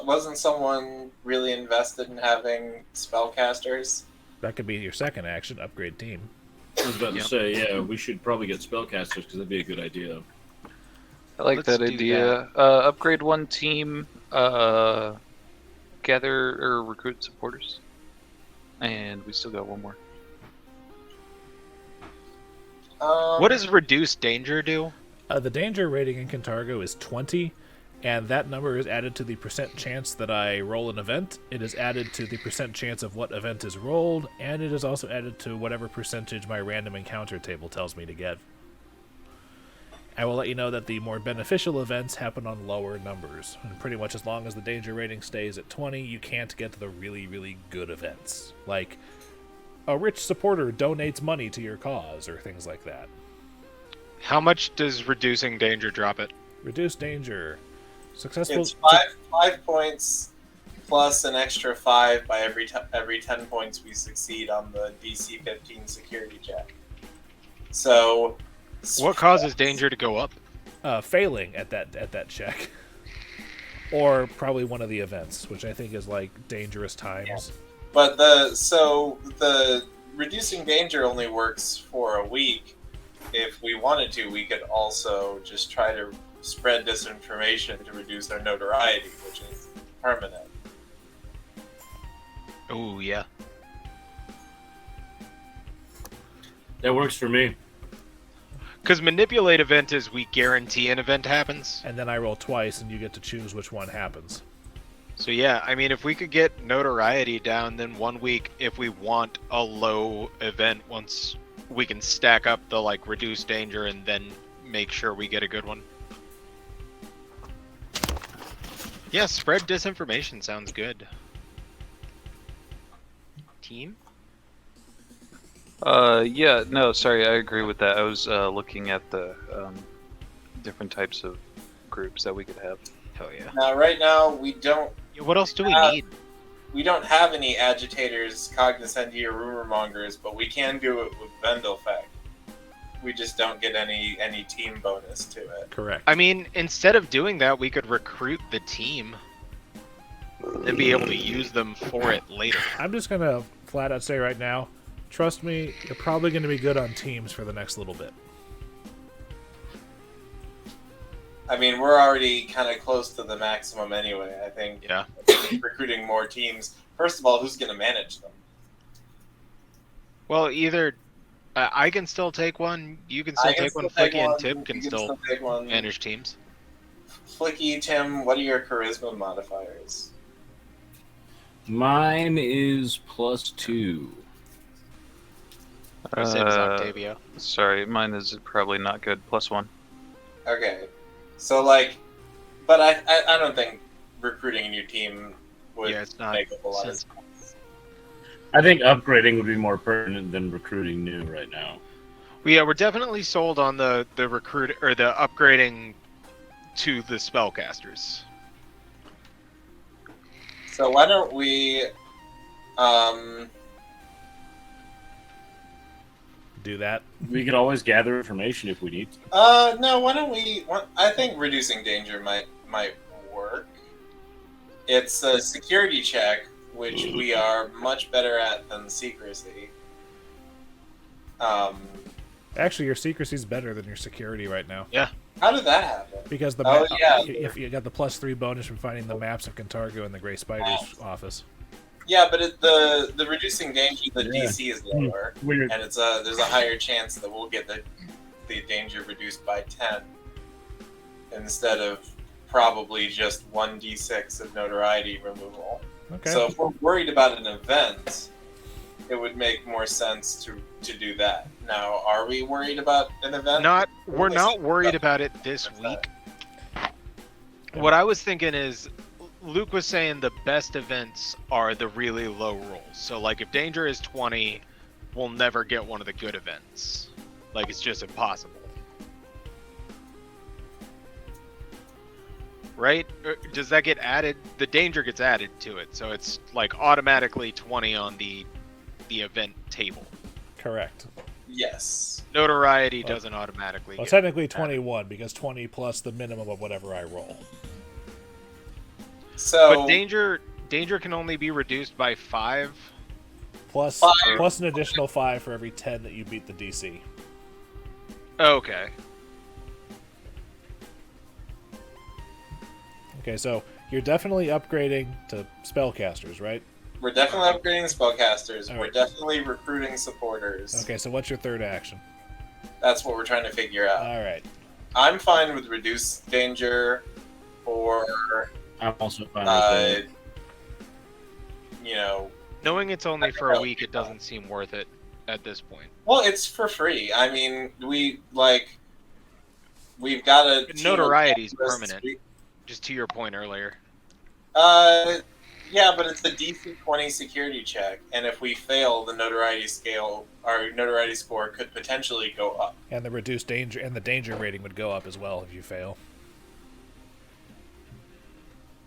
Wasn't someone really invested in having spellcasters? That could be your second action, upgrade team. I was about to say, yeah, we should probably get spellcasters because that'd be a good idea. I like Let's that do idea. Upgrade one team, gather or recruit supporters. And we still got one more. What does reduced danger do? The danger rating in Cantargo is 20, and that number is added to the percent chance that I roll an event. It is added to the percent chance of what event is rolled, and it is also added to whatever percentage my random encounter table tells me to get. I will let you know that the more beneficial events happen on lower numbers, and pretty much as long as the danger rating stays at 20, you can't get to the really, really good events. Like, a rich supporter donates money to your cause, or things like that. How much does reducing danger drop it? Reduced danger. Successful. It's 5 points plus an extra 5 by every 10 points we succeed on the DC 15 security check. So, What causes danger to go up? Failing at that check, or probably one of the events, which I think is like dangerous times. Yeah. But the reducing danger only works for a week. If we wanted to, we could also just try to spread disinformation to reduce our notoriety, which is permanent. Oh yeah. That works for me. Because manipulate event is we guarantee an event happens. And then I roll twice, and you get to choose which one happens. So yeah, I mean, if we could get notoriety down, then 1 week, if we want a low event, once we can stack up the like reduced danger and then make sure we get a good one. Yeah, spread disinformation sounds good. Team? Yeah, no, sorry, I agree with that. I was looking at the different types of groups that we could have. Hell yeah. Now, right now, we don't. What else do we need? We don't have any agitators, cognoscendi, or rumor mongers, but we can do it with Vendelfect. We just don't get any team bonus to it. Correct. I mean, instead of doing that, we could recruit the team and be able to use them for it later. I'm just gonna flat out say right now, trust me, you're probably gonna be good on teams for the next little bit. I mean, we're already kind of close to the maximum anyway, I think. Yeah. Recruiting more teams. First of all, who's going to manage them? Well, either I can still take one, you can still take one, Flickie and Tim can still take one. manage teams. Flickie, Tim, what are your charisma modifiers? Mine is +2. Same as Octavio. Sorry, mine is probably not good. +1. Okay. So, like, but I don't think recruiting a new team would It's not make a whole lot of sense. sense. I think upgrading would be more pertinent than recruiting new right now. Well, yeah, we're definitely sold on the recruit or the upgrading to the spellcasters. So why don't we Do that. We could always gather information if we need to. no, why don't we I think reducing danger might work. It's a security check, which we are much better at than secrecy. Actually, your secrecy is better than your security right now. Yeah. How did that happen? Because the if you got the +3 bonus from finding the maps of Cantargo in the Grey Spider's office. Yeah, but the reducing danger, the DC is lower, Weird. and it's there's a higher chance that we'll get the danger reduced by 10 instead of probably just 1d6 of notoriety removal. Okay. So if we're worried about an event, it would make more sense to do that. Now, are we worried about an event? We're not worried about it this week. What I was thinking is, Luke was saying the best events are the really low rolls. So, like, if danger is 20, we'll never get one of the good events. Like, it's just impossible. Right? does that get added? The danger gets added to it, so it's like automatically 20 on the event table. Correct. Yes. Notoriety doesn't automatically. Well, get technically added. 21 because 20 plus the minimum of whatever I roll. So But danger can only be reduced by 5. Plus, 5. plus an additional 5 for every 10 that you beat the DC. Okay. Okay, so you're definitely upgrading to spellcasters, right? we're definitely upgrading spellcasters. All We're right. definitely recruiting supporters. Okay, so what's your third action? That's what we're trying to figure out. All right. I'm fine with reduced danger or I'm also fine with that. you know, Knowing it's only for a week, it doesn't seem worth it at this point. well, it's for free. I mean, we've got a team of Notoriety's analysts. permanent. Just to your point earlier. Yeah, but it's a DC 20 security check, and if we fail, the notoriety scale, our notoriety score could potentially go up. And the reduced danger and the danger rating would go up as well if you fail.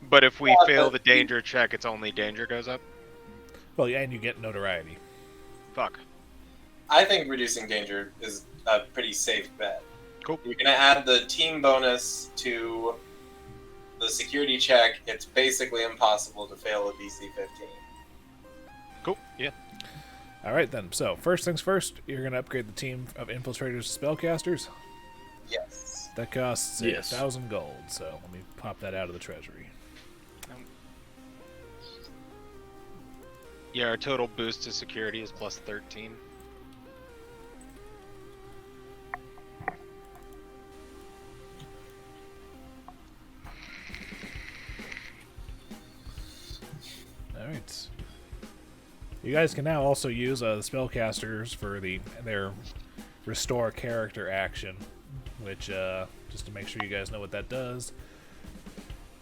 But if we Yeah, fail but- the danger check, it's only danger goes up? Well, yeah, and you get notoriety. Fuck. I think reducing danger is a pretty safe bet. Cool. You're gonna add the team bonus to the security check. It's basically impossible to fail a DC 15. Cool. Yeah. All right, then. So, first things first, you're going to upgrade the team of infiltrators to spellcasters. Yes. That costs Yes. 1,000 gold, so let me pop that out of the treasury. Yeah, our total boost to security is plus 13. Alright. You guys can now also use the spellcasters for their restore character action, which, just to make sure you guys know what that does.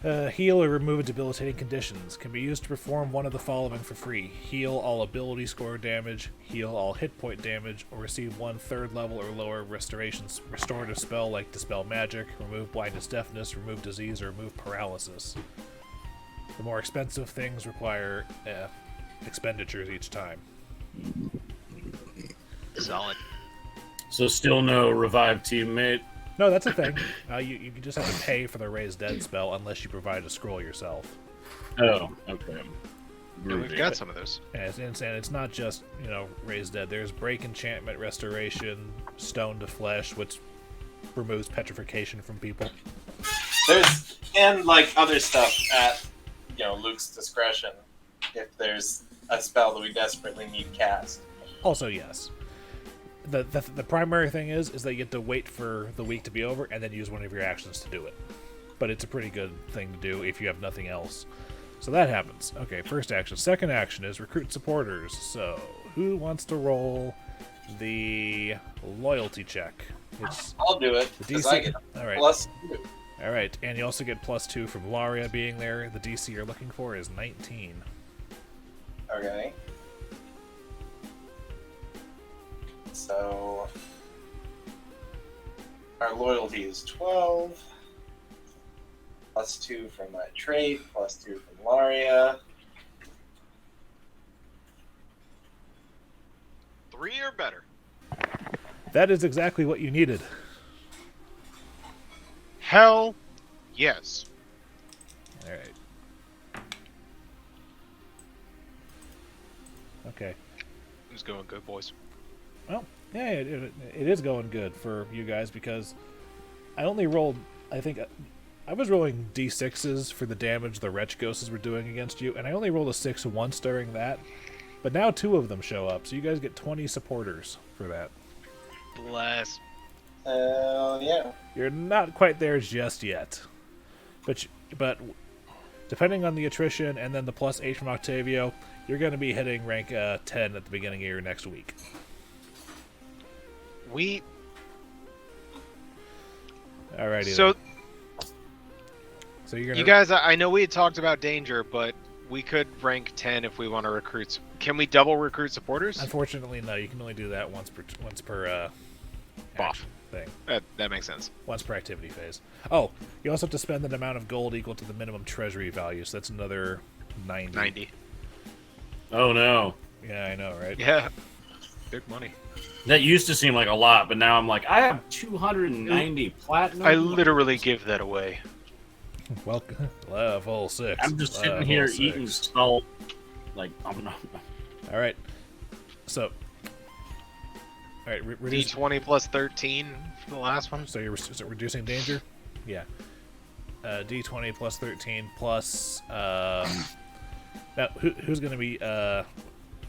Heal or remove debilitating conditions. Can be used to perform one of the following for free. Heal all ability score damage, heal all hit point damage, or receive one third level or lower restorative spell like Dispel Magic, remove blindness deafness, remove disease, or remove paralysis. The more expensive things require expenditures each time. Solid. So still no revive teammate. No, that's a thing. You just have to pay for the Raise Dead spell unless you provide a scroll yourself. Oh, okay. Yeah, we've got some of those. And it's not just, Raise Dead. There's Break Enchantment, Restoration, Stone to Flesh, which removes petrification from people. There's other stuff at Luke's discretion if there's a spell that we desperately need cast. Also, yes. The primary thing is that you get to wait for the week to be over and then use one of your actions to do it. But it's a pretty good thing to do if you have nothing else. So that happens. Okay, first action. Second action is recruit supporters. So, who wants to roll the loyalty check? I'll do it, The because DC. I get All right. +2. All right, and you also get +2 from Laria being there. The DC you're looking for is 19. Okay. So our loyalty is 12. +2 from my trait, +2 from Laria. 3 or better. That is exactly what you needed. Hell yes. All right. Okay. Who's going good, boys? Well, yeah, it is going good for you guys because I only rolled, I think, I was rolling d6s for the damage the Wretch Ghosts were doing against you, and I only rolled a 6 once during that, but now 2 of them show up, so you guys get 20 supporters for that. Bless. Yeah. You're not quite there just yet, but depending on the attrition and then the +8 from Octavio, you're going to be hitting rank 10 at the beginning of your next week. Alrighty. So you're gonna, you guys, I know we had talked about danger, but we could rank 10 if we want to recruit. Can we double recruit supporters? Unfortunately, no. You can only do that once per buff. thing. That makes sense. Once per activity phase. Oh, you also have to spend an amount of gold equal to the minimum treasury value, so that's another 90. 90. Oh no. Yeah, I know, right? Yeah. Big money. That used to seem like a lot, but now I'm like, I have 290 platinum. I literally give that away. Welcome. Level 6. I'm just sitting Level here 6. eating salt. Like, I'm not. All right. So. All right. Reduce. D20 plus 13 for the last one. So is it reducing danger? Yeah. D20 plus 13 plus. Now, who's going to be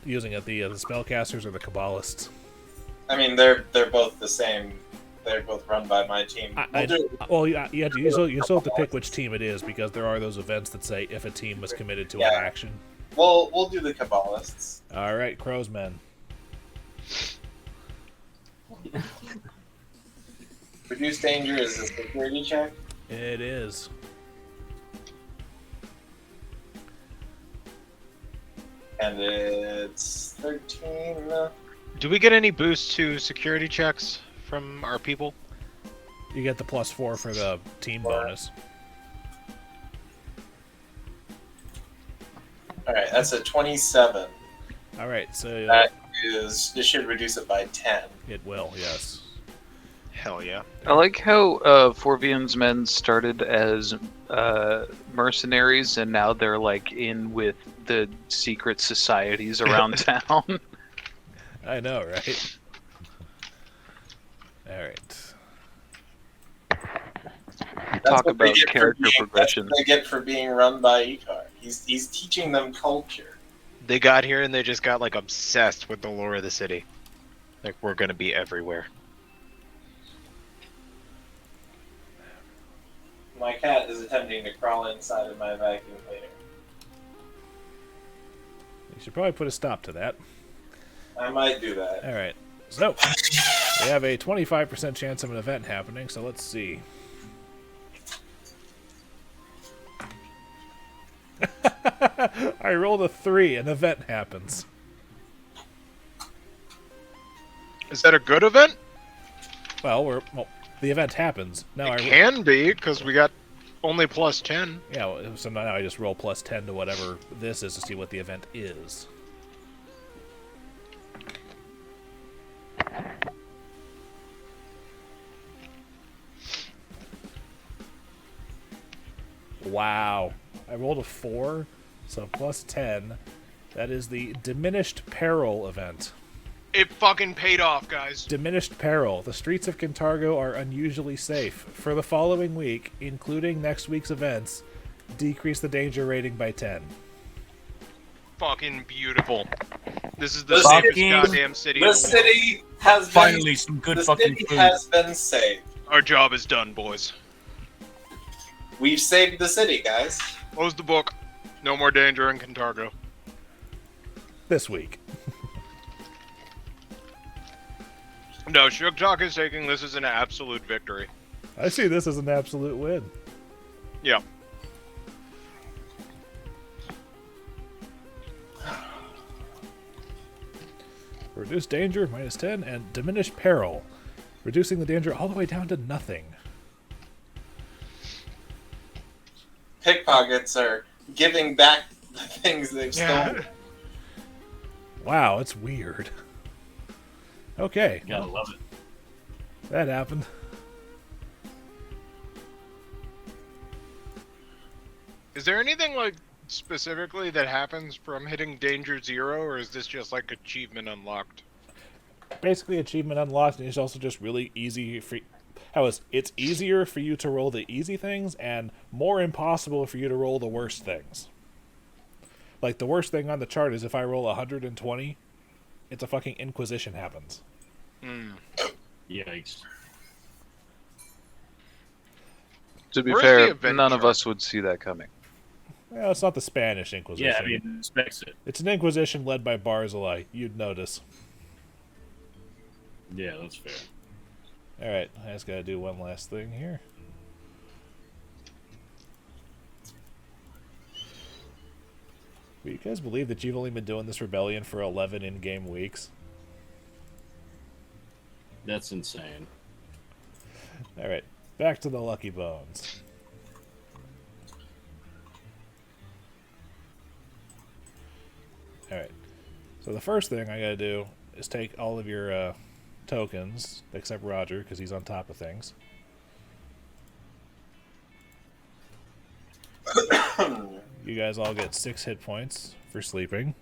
using it? The spellcasters or the Kabbalists? I mean, they're both the same. They're both run by my team. Well, you still have to pick which team it is, because there are those events that say if a team was committed to an action. We'll do the Kabbalists. All right, Crowsmen. Reduce danger is a security check. It is. And it's 13. Do we get any boost to security checks from our people? You get the +4 for the team bonus. Alright, that's a 27. All right, so This should reduce it by 10. it will, yes. Hell yeah. I like how Forvian's men started as mercenaries and now they're like in with the secret societies around town. I know, right? All right. Talk what they about get for character being- progression. That's what they get for being run by Icar. He's teaching them culture. They got here and they just got like obsessed with the lore of the city. Like, we're gonna be everywhere. My cat is attempting to crawl inside of my vacuum cleaner. You should probably put a stop to that. I might do that. All right. So, we have a 25% chance of an event happening, so let's see. I rolled a 3, an event happens. Is that a good event? Well, the event happens. Now It can be, because we got only plus 10. Yeah, well, so now I just roll +10 to whatever this is to see what the event is. Wow. I rolled a 4, so +10. That is the Diminished Peril event. It fucking paid off, guys. Diminished Peril. The streets of Kintargo are unusually safe. For the following week, including next week's events, decrease the danger rating by 10. Fucking beautiful. This is the The safest city- goddamn city in The the world. city has Finally, some good the fucking city food. has been saved. Our job is done, boys. We've saved the city, guys. Close the book. No more danger in Kintargo. This week. No, Sugtok is taking this as an absolute victory. I see this as an absolute win. Yeah. Reduce danger, -10, and diminish peril. Reducing the danger all the way down to nothing. Pickpockets are giving back the things they've stolen. Wow, it's weird. Okay, Gotta love it. that happened. Is there anything, like, specifically that happens from hitting danger 0, or is this just, like, achievement unlocked? Basically, achievement unlocked, and it's also just really easy for... It's easier for you to roll the easy things, and more impossible for you to roll the worst things. Like, the worst thing on the chart is if I roll 120, it's a fucking Inquisition happens. Yikes. To be Where's the fair, event none of chart? us would see that coming. Well, it's not the Spanish Inquisition. Yeah, I mean, it expects it. It's an Inquisition led by Barzillai. You'd notice. Yeah, that's fair. Alright, I just gotta do one last thing here. Will you guys believe that you've only been doing this rebellion for 11 in-game weeks? That's insane. All right, back to the lucky bones. All right. So the first thing I gotta do is take all of your tokens, except Roger, because he's on top of things. You guys all get 6 hit points for sleeping.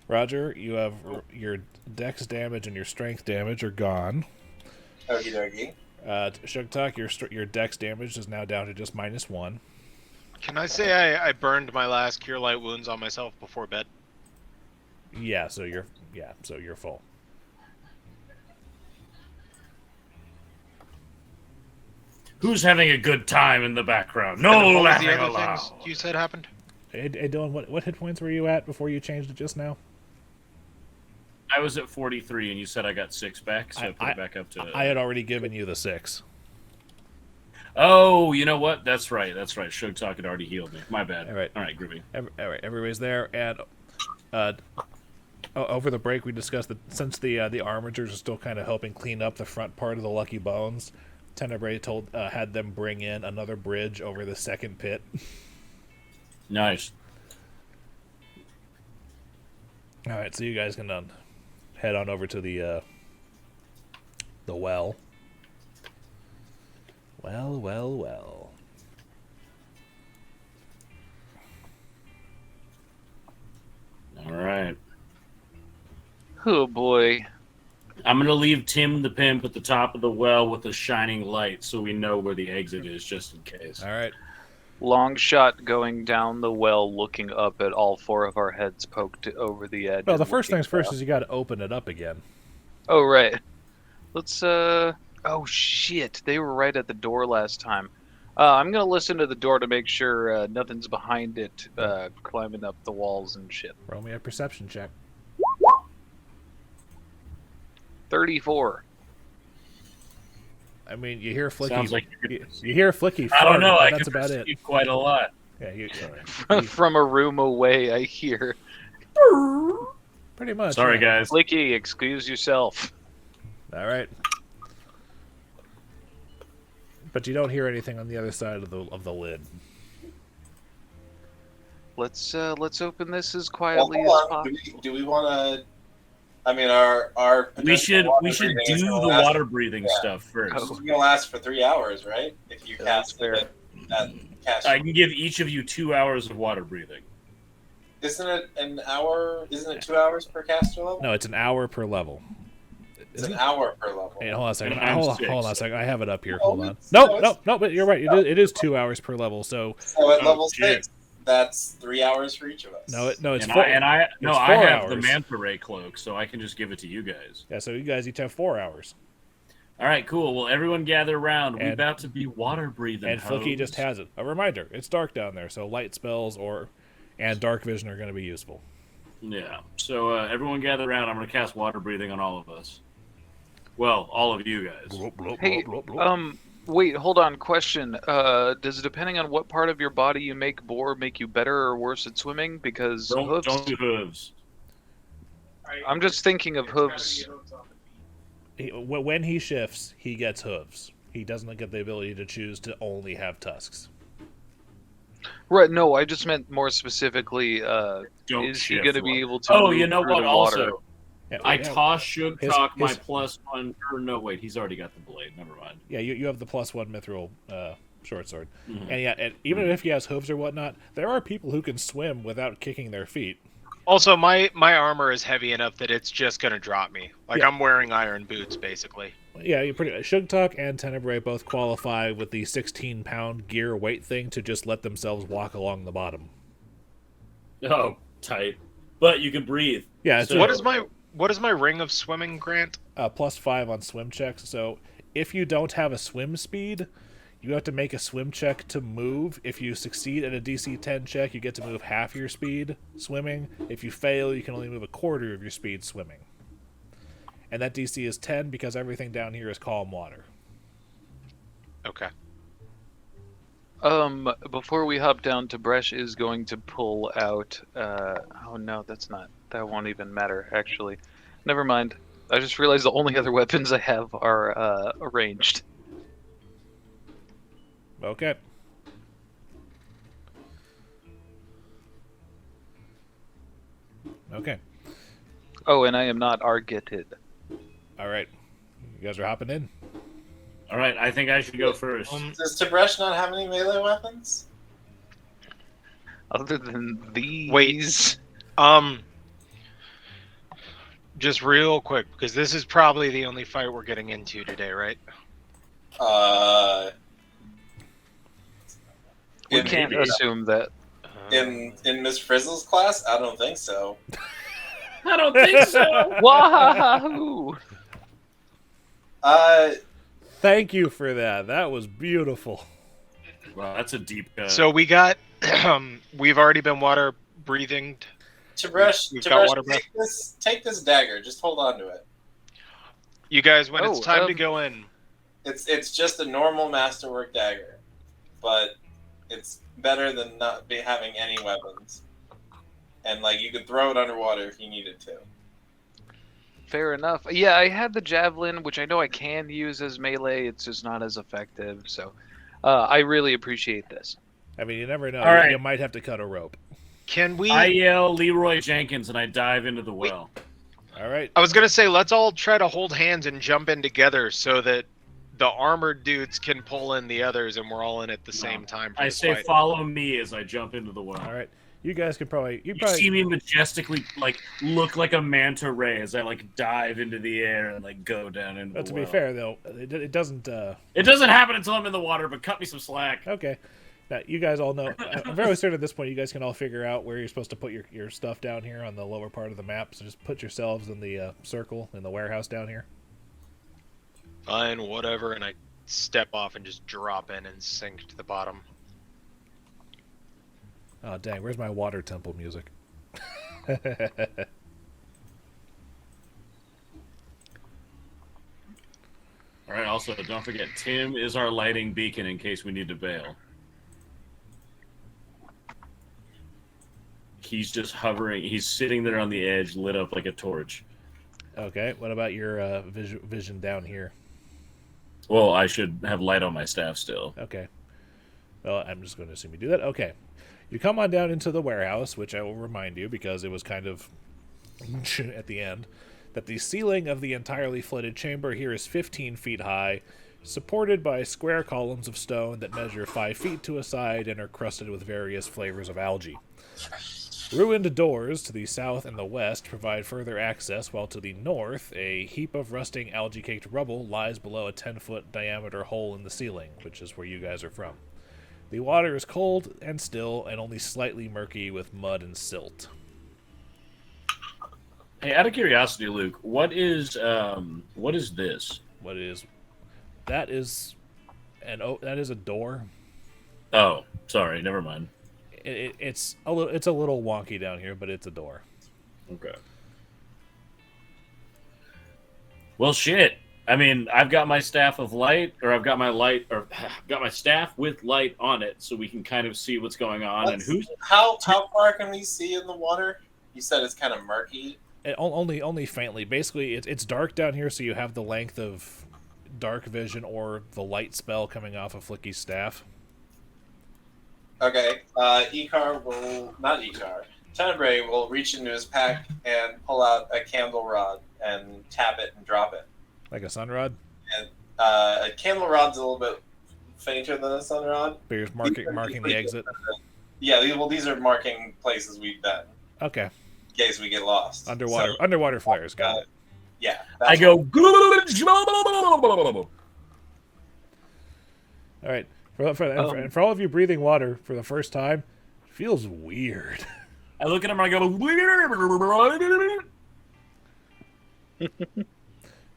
Roger, you have your dex damage and your strength damage are gone. Okie dokie. Sugtok, your dex damage is now down to just -1. Can I say I burned my last cure light wounds on myself before bed? Yeah, so you're full. Who's having a good time in the background? And No what was laughing the other aloud. things you said happened? Hey, Dillon, what hit points were you at before you changed it just now? I was at 43, and you said I got 6 back, so I put it back up to... I had already given you the 6. Oh, you know what? That's right. Sugtok had already healed me. My bad. All right, groovy. All right, everybody's there, and over the break we discussed that since the armatures are still kind of helping clean up the front part of the Lucky Bones, Tenebrae had them bring in another bridge over the second pit. Nice. All right, so you guys can head on over to the well. Well. All right. Oh boy. I'm going to leave Tim the Pimp at the top of the well with a shining light so we know where the exit is, just in case. All right. Long shot going down the well, looking up at all 4 of our heads poked over the edge. Well, the and first looking things first down. is you got to open it up again. Oh, right. Let's, oh shit, they were right at the door last time. I'm gonna listen to the door to make sure nothing's behind it, climbing up the walls and shit. Roll me a perception check. 34. I mean, you hear Flickie. Sounds like you hear Flickie. I don't know. Fart, I but can that's about it. perceive quite a lot. Yeah, sorry. From a room away, I hear. Pretty much. Sorry, yeah. guys. Flickie, excuse yourself. All right. But you don't hear anything on the other side of the lid. Let's open this as Well, quietly as hold on. possible. Do we want to? I mean, our We should potential do is gonna the last- water breathing yeah. stuff first. It's gonna last for 3 hours, right? If you That's cast fair. it at cast. I can give each of you 2 hours of water breathing. Isn't it an hour? Isn't it 2 hours per caster level? No, it's an hour per level. It's an hour per level. Hey, hold on a second. And I'm Hold on 6. a second. I have it up here. Oh, Hold on. it's- No, no, no, it's- no. But you're right. It is 2 hours per level. So So at Oh, level shit. 6, that's 3 hours for each of us. no, it's And 4. I it's I 4 have the hours. manta ray cloak, so I can just give it to you guys. Yeah. So you guys each have 4 hours. All right, cool. Well, everyone gather around. We're And- about to be water breathing. And Flickie just has it. A reminder: it's dark down there, so light spells and dark vision are going to be useful. Yeah. So everyone gather around. I'm going to cast water breathing on all of us. Well, all of you guys. Hey, wait, hold on. Question. Does depending on what part of your body you make you better or worse at swimming? Because hooves. Don't do hooves. I'm just thinking of hooves. When he shifts, he gets hooves. He doesn't get the ability to choose to only have tusks. Right. No, I just meant more specifically. Don't Is she shift going to be one. able to? Oh, move you know through what? the water? Also, Yeah, I yeah. toss Sugtok my his- +1. Or no, wait, he's already got the blade. Never mind. Yeah, you have the +1 mithril short sword, Mhm. and even if he has hooves or whatnot, there are people who can swim without kicking their feet. Also, my armor is heavy enough that it's just gonna drop me. Like Yeah. I'm wearing iron boots, basically. Yeah, you pretty. Sugtok and Tenebrae both qualify with the 16-pound gear weight thing to just let themselves walk along the bottom. Oh, tight. But you can breathe. Yeah, it's So- What is my ring of swimming grant? +5 on swim checks. So if you don't have a swim speed, you have to make a swim check to move. If you succeed at a DC 10 check, you get to move half your speed swimming. If you fail, you can only move a quarter of your speed swimming. And that DC is 10 because everything down here is calm water. Okay. Before we hop down, Tib'resh is going to pull out. Oh no, that's not. That won't even matter. Actually, never mind. I just realized the only other weapons I have are ranged. Okay. Okay. Oh, and I am not argeted. All right. You guys are hopping in. All right, I think I should go first. Does Tib'resh not have any melee weapons? Other than these. Wait. Just real quick, because this is probably the only fight we're getting into today, right? We can't assume that. In Miss Frizzle's class? I don't think so. I don't think so. Wahoo! Thank you for that. That was beautiful. Wow, that's a deep cut. So we got, we've already been water breathing. Tib'resh, We've got water take this dagger. Just hold on to it. You guys, when it's time to go in, It's just a normal masterwork dagger, but it's better than not having any weapons. And like you could throw it underwater if you needed to. Fair enough. Yeah, I had the javelin, which I know I can use as melee. It's just not as effective. So, I really appreciate this. I mean, you never know. All right. You might have to cut a rope. can we? I yell Leroy Jenkins and I dive into the well. All right. I was gonna say, let's all try to hold hands and jump in together so that the armored dudes can pull in the others, and we're all in at the same time. For I this say fight. follow me as I jump into the well. All right. You guys could probably. You see me majestically look like a manta ray as I dive into the air and go down into But the to well. be fair, though, it doesn't. It doesn't happen until I'm in the water, but cut me some slack. Okay. Now, you guys all know. I'm very certain at this point you guys can all figure out where you're supposed to put your stuff down here on the lower part of the map. So just put yourselves in the circle in the warehouse down here. Fine, whatever, and I step off and just drop in and sink to the bottom. Oh, dang. Where's my water temple music? All right. Also, don't forget, Tim is our lighting beacon in case we need to bail. He's just hovering. He's sitting there on the edge, lit up like a torch. Okay. What about your vision down here? Well, I should have light on my staff still. Okay. Well, I'm just going to assume you do that. Okay. You come on down into the warehouse, which I will remind you, because it was kind of at the end, that the ceiling of the entirely flooded chamber here is 15 feet high, supported by square columns of stone that measure 5 feet to a side and are crusted with various flavors of algae. Ruined doors to the south and the west provide further access, while to the north, a heap of rusting algae-caked rubble lies below a 10-foot diameter hole in the ceiling, which is where you guys are from. The water is cold and still, and only slightly murky with mud and silt. Hey, out of curiosity, Luke, what is this? What is that? Is that is a door. Oh, sorry, never mind. It's a little wonky down here, but it's a door. Okay. Well, shit. I mean, I've got my staff of light, or I've got my staff with light on it, so we can kind of see what's going on. How far can we see in the water? You said it's kind of murky. Only faintly. Basically, it's dark down here, so you have the length of dark vision or the light spell coming off of Flickie's staff. Okay, Tenebrae will reach into his pack and pull out a candle rod and tap it and drop it. Like a sunrod? And a candle rod's a little bit fainter than a sunrod. But you're marking the exit? Yeah, these are marking places we've been. Okay. In case we get lost. Underwater flares, got it. Yeah. I go... Alright. For all of you breathing water for the first time, it feels weird. I look at him and I go...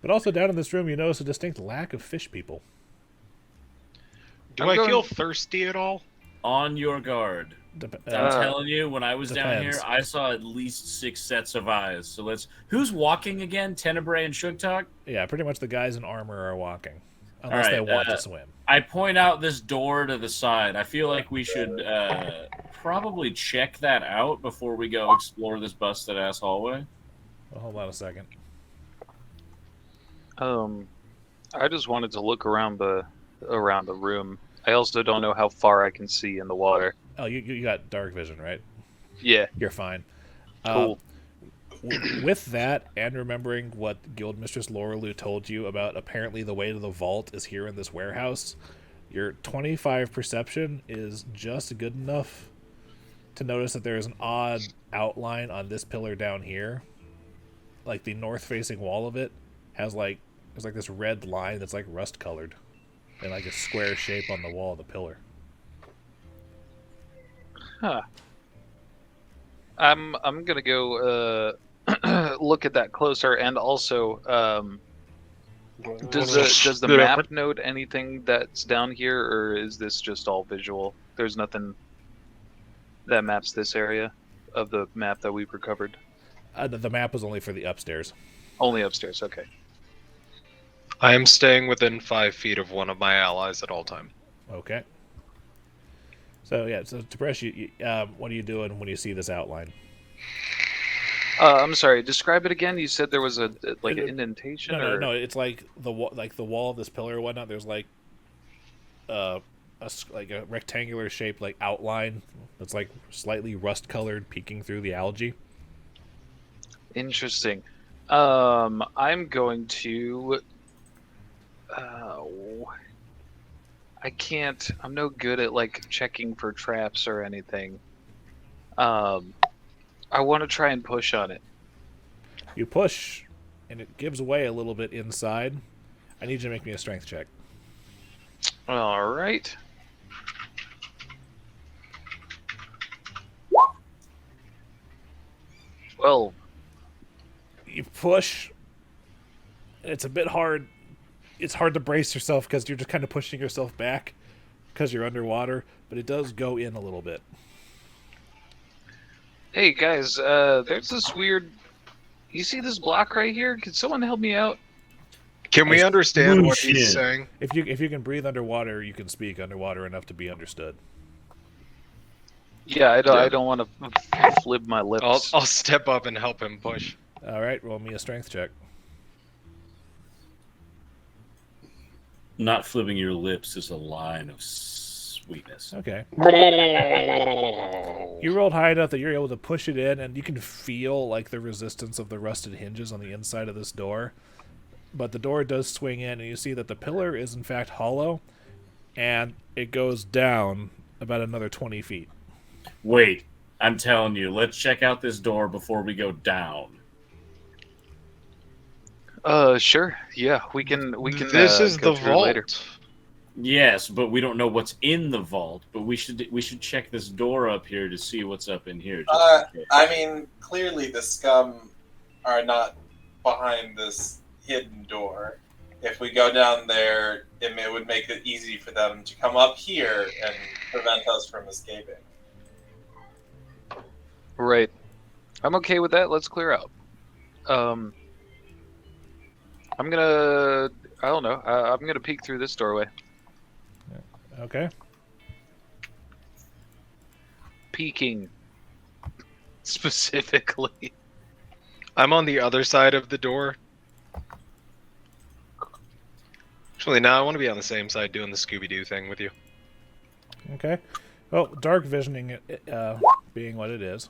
But also down in this room, you notice a distinct lack of fish people. Do I feel thirsty at all? On your guard. I'm telling you, when I was down here, I saw at least 6 sets of eyes. So who's walking again? Tenebrae and Sugtok? Yeah, pretty much the guys in armor are walking. Unless they want to swim. I point out this door to the side. I feel like we should probably check that out before we go explore this busted-ass hallway. Well, hold on a second. I just wanted to look around the room. I also don't know how far I can see in the water. Oh, you got dark vision, right? Yeah. You're fine. Cool. With that, and remembering what Guildmistress Lorelou told you about apparently the way to the vault is here in this warehouse, your 25 perception is just good enough to notice that there is an odd outline on this pillar down here. Like the north-facing wall of it has there's like this red line that's like rust-colored, and like a square shape on the wall of the pillar. Huh. I'm gonna go look at that closer, and also does the map note anything that's down here, or is this just all visual? There's nothing that maps this area of the map that we've recovered. The map was only for the upstairs. Only upstairs. Okay. I am staying within 5 feet of one of my allies at all time. Okay. So yeah, so Tib'resh, what are you doing when you see this outline? I'm sorry. Describe it again. You said there was an indentation. No. It's like the wall of this pillar or whatnot. There's like a rectangular shaped like outline that's like slightly rust colored, peeking through the algae. Interesting. I'm going to. I can't. I'm no good at like checking for traps or anything. I want to try and push on it. You push, and it gives way a little bit inside. I need you to make me a strength check. All right. Well, you push. It's a bit hard. It's hard to brace yourself because you're just kind of pushing yourself back because you're underwater, but it does go in a little bit. Hey guys, there's this weird. You see this block right here? Can someone help me out? Can we understand what he's saying? If you can breathe underwater, you can speak underwater enough to be understood. Yeah, I don't want to flip my lips. I'll step up and help him push. All right, roll me a strength check. Not flipping your lips is a line of sweetness. Okay. You rolled high enough that you're able to push it in, and you can feel like the resistance of the rusted hinges on the inside of this door. But the door does swing in, and you see that the pillar is in fact hollow, and it goes down about another 20 feet. Wait, I'm telling you, let's check out this door before we go down. Sure. Yeah, we can. This is go the through vault. later. Yes, but we don't know what's in the vault. But we should check this door up here to see what's up in here. I mean, clearly the scum are not behind this hidden door. If we go down there, it would make it easy for them to come up here and prevent us from escaping. Right. I'm okay with that. Let's clear out. I'm gonna. I don't know. I'm gonna peek through this doorway. Okay. Peeking. Specifically. I'm on the other side of the door. Actually, now I want to be on the same side doing the Scooby-Doo thing with you. Okay. Well, dark visioning it, being what it is.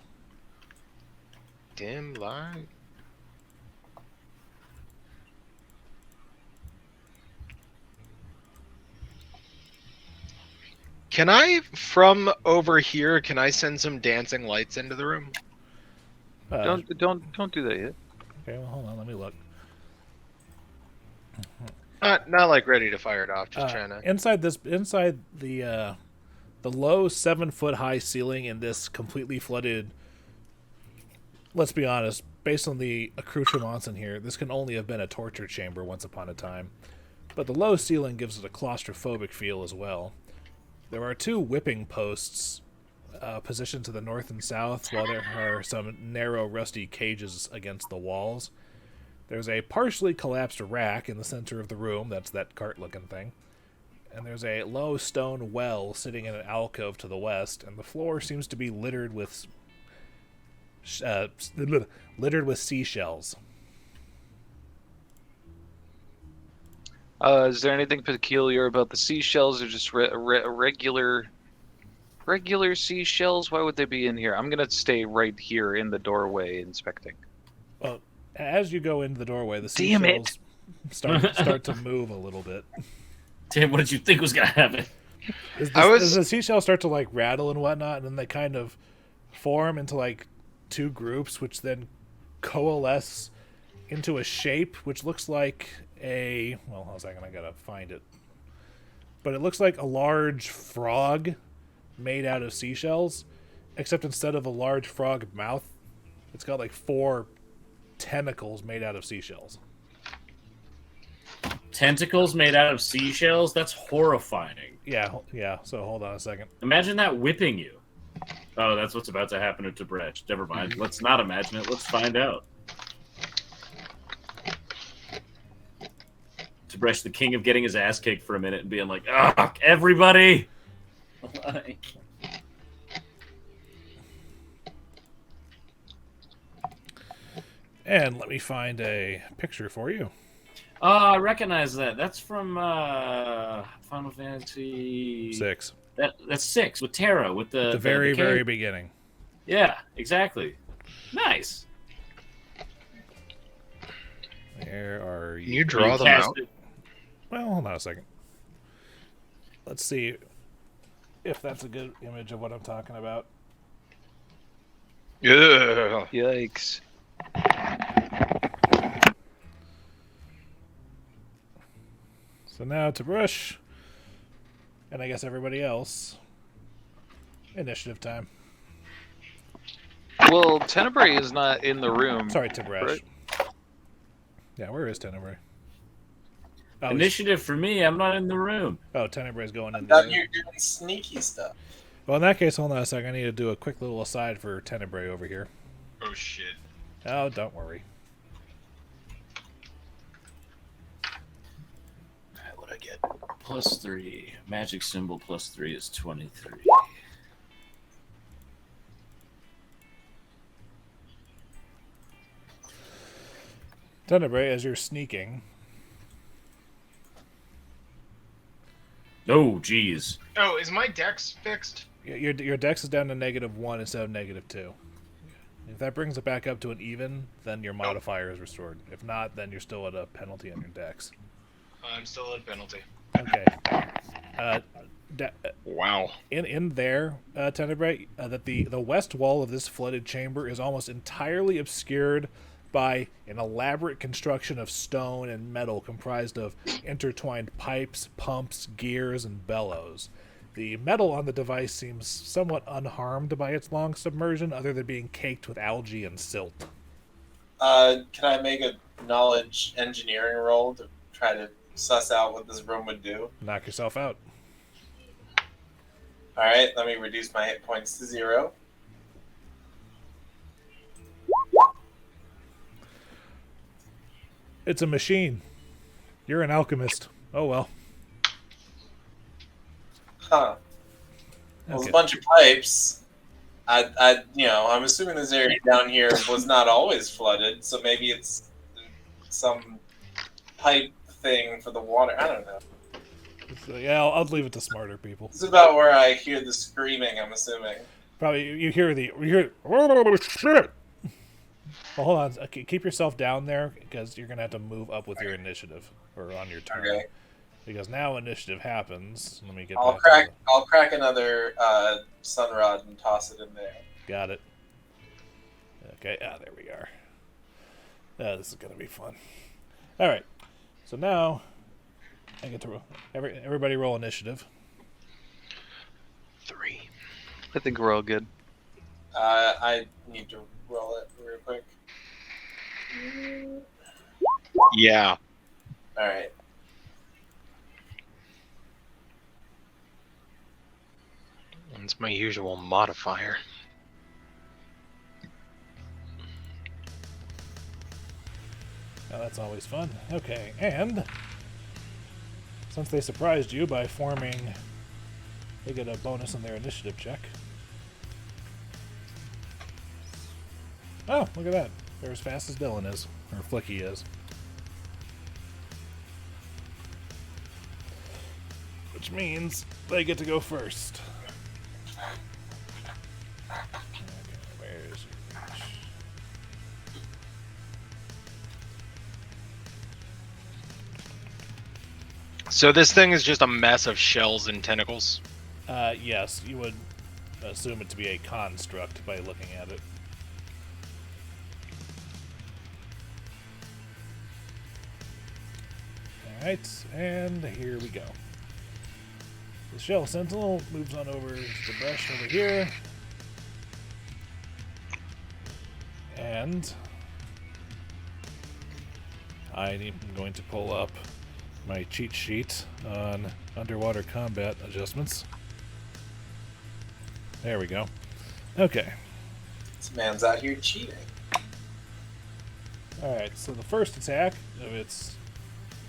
Dim light. Can I, from over here, can I send some dancing lights into the room? Don't do that yet. Okay, well, hold on. Let me look. Not like ready to fire it off. Just trying to. Inside the low 7-foot high ceiling in this completely flooded. Let's be honest. Based on the accoutrements in here, this can only have been a torture chamber once upon a time. But the low ceiling gives it a claustrophobic feel as well. There are 2 whipping posts positioned to the north and south, while there are some narrow, rusty cages against the walls. There's a partially collapsed rack in the center of the room. That's that cart-looking thing. And there's a low stone well sitting in an alcove to the west, and the floor seems to be littered with seashells. Is there anything peculiar about the seashells, or just regular seashells? Why would they be in here? I'm gonna stay right here in the doorway inspecting. Well, as you go into the doorway, the Damn it. seashells start to move a little bit. Tim, what did you think was gonna happen? As the seashells start to like rattle and whatnot, and then they kind of form into like two groups, which then coalesce into a shape which looks like a... Well, hold on a second, I gotta find it. But it looks like a large frog made out of seashells, except instead of a large frog mouth, it's got like 4 tentacles made out of seashells. Tentacles made out of seashells? That's horrifying. Yeah, so hold on a second. Imagine that whipping you. Oh, that's what's about to happen to Tib'resh. Never mind. Let's not imagine it. Let's find out. Tib'resh, the king of getting his ass kicked for a minute and being like, "Ugh, everybody!" And let me find a picture for you. Oh, I recognize that. That's from Final Fantasy 6. That's 6 with Terra with the very cave. beginning. Yeah, exactly. Nice. Where are you? You draw them out. Well, hold on a second. Let's see if that's a good image of what I'm talking about. Yeah. Yikes. So now to Brush, and I guess everybody else, initiative time. Well, Tenebrae is not in the room. Sorry, Tib'resh. Right. Yeah, where is Tenebrae? Oh, Initiative for me. I'm not in the room. Tenebrae's going in Now there. you're doing sneaky stuff. Well, in that case, hold on a second. I need to do a quick little aside for Tenebrae over here. Oh shit. Oh, don't worry. What I get? +3. Magic symbol +3 is 23. Tenebrae, as you're sneaking, Oh, geez. Oh, is my dex fixed? your dex is down to -1 instead of -2. If that brings it back up to an even, then your modifier is restored. If not, then you're still at a penalty on your dex. I'm still at penalty. Okay. Wow. In there, Tenebrae, that the west wall of this flooded chamber is almost entirely obscured by an elaborate construction of stone and metal comprised of intertwined pipes, pumps, gears, and bellows. The metal on the device seems somewhat unharmed by its long submersion, other than being caked with algae and silt. Can I make a knowledge engineering roll to try to suss out what this room would do? Knock yourself out. Alright, let me reduce my hit points to 0. It's a machine. You're an alchemist. Oh well. Huh. Well, Okay. a bunch of pipes. I'm assuming this area down here was not always flooded, so maybe it's some pipe thing for the water. I don't know. So, yeah, I'll leave it to smarter people. This is about where I hear the screaming, I'm assuming. Probably you hear oh, shit. Well, hold on. Okay, keep yourself down there because you're gonna have to move up with your initiative or on your turn. Okay. Because now initiative happens. Let me get. I'll crack another sun rod and toss it in there. Got it. Okay. There we are. This is gonna be fun. All right. So now I get to roll. Everybody roll initiative. 3. I think we're all good. I need to roll it real quick. Yeah. All right. It's my usual modifier. Oh, that's always fun. Okay, and since they surprised you by forming, they get a bonus on their initiative check. Oh, look at that. They're as fast as Dillon is, or Flickie is. which means they get to go first. Okay, where's your reach? So this thing is just a mess of shells and tentacles. Yes, you would assume it to be a construct by looking at it. Alright, and here we go. The Shell Sentinel moves on over to Tib'resh over here. And I'm going to pull up my cheat sheet on underwater combat adjustments. There we go. Okay. This man's out here cheating. Alright, so the first attack of its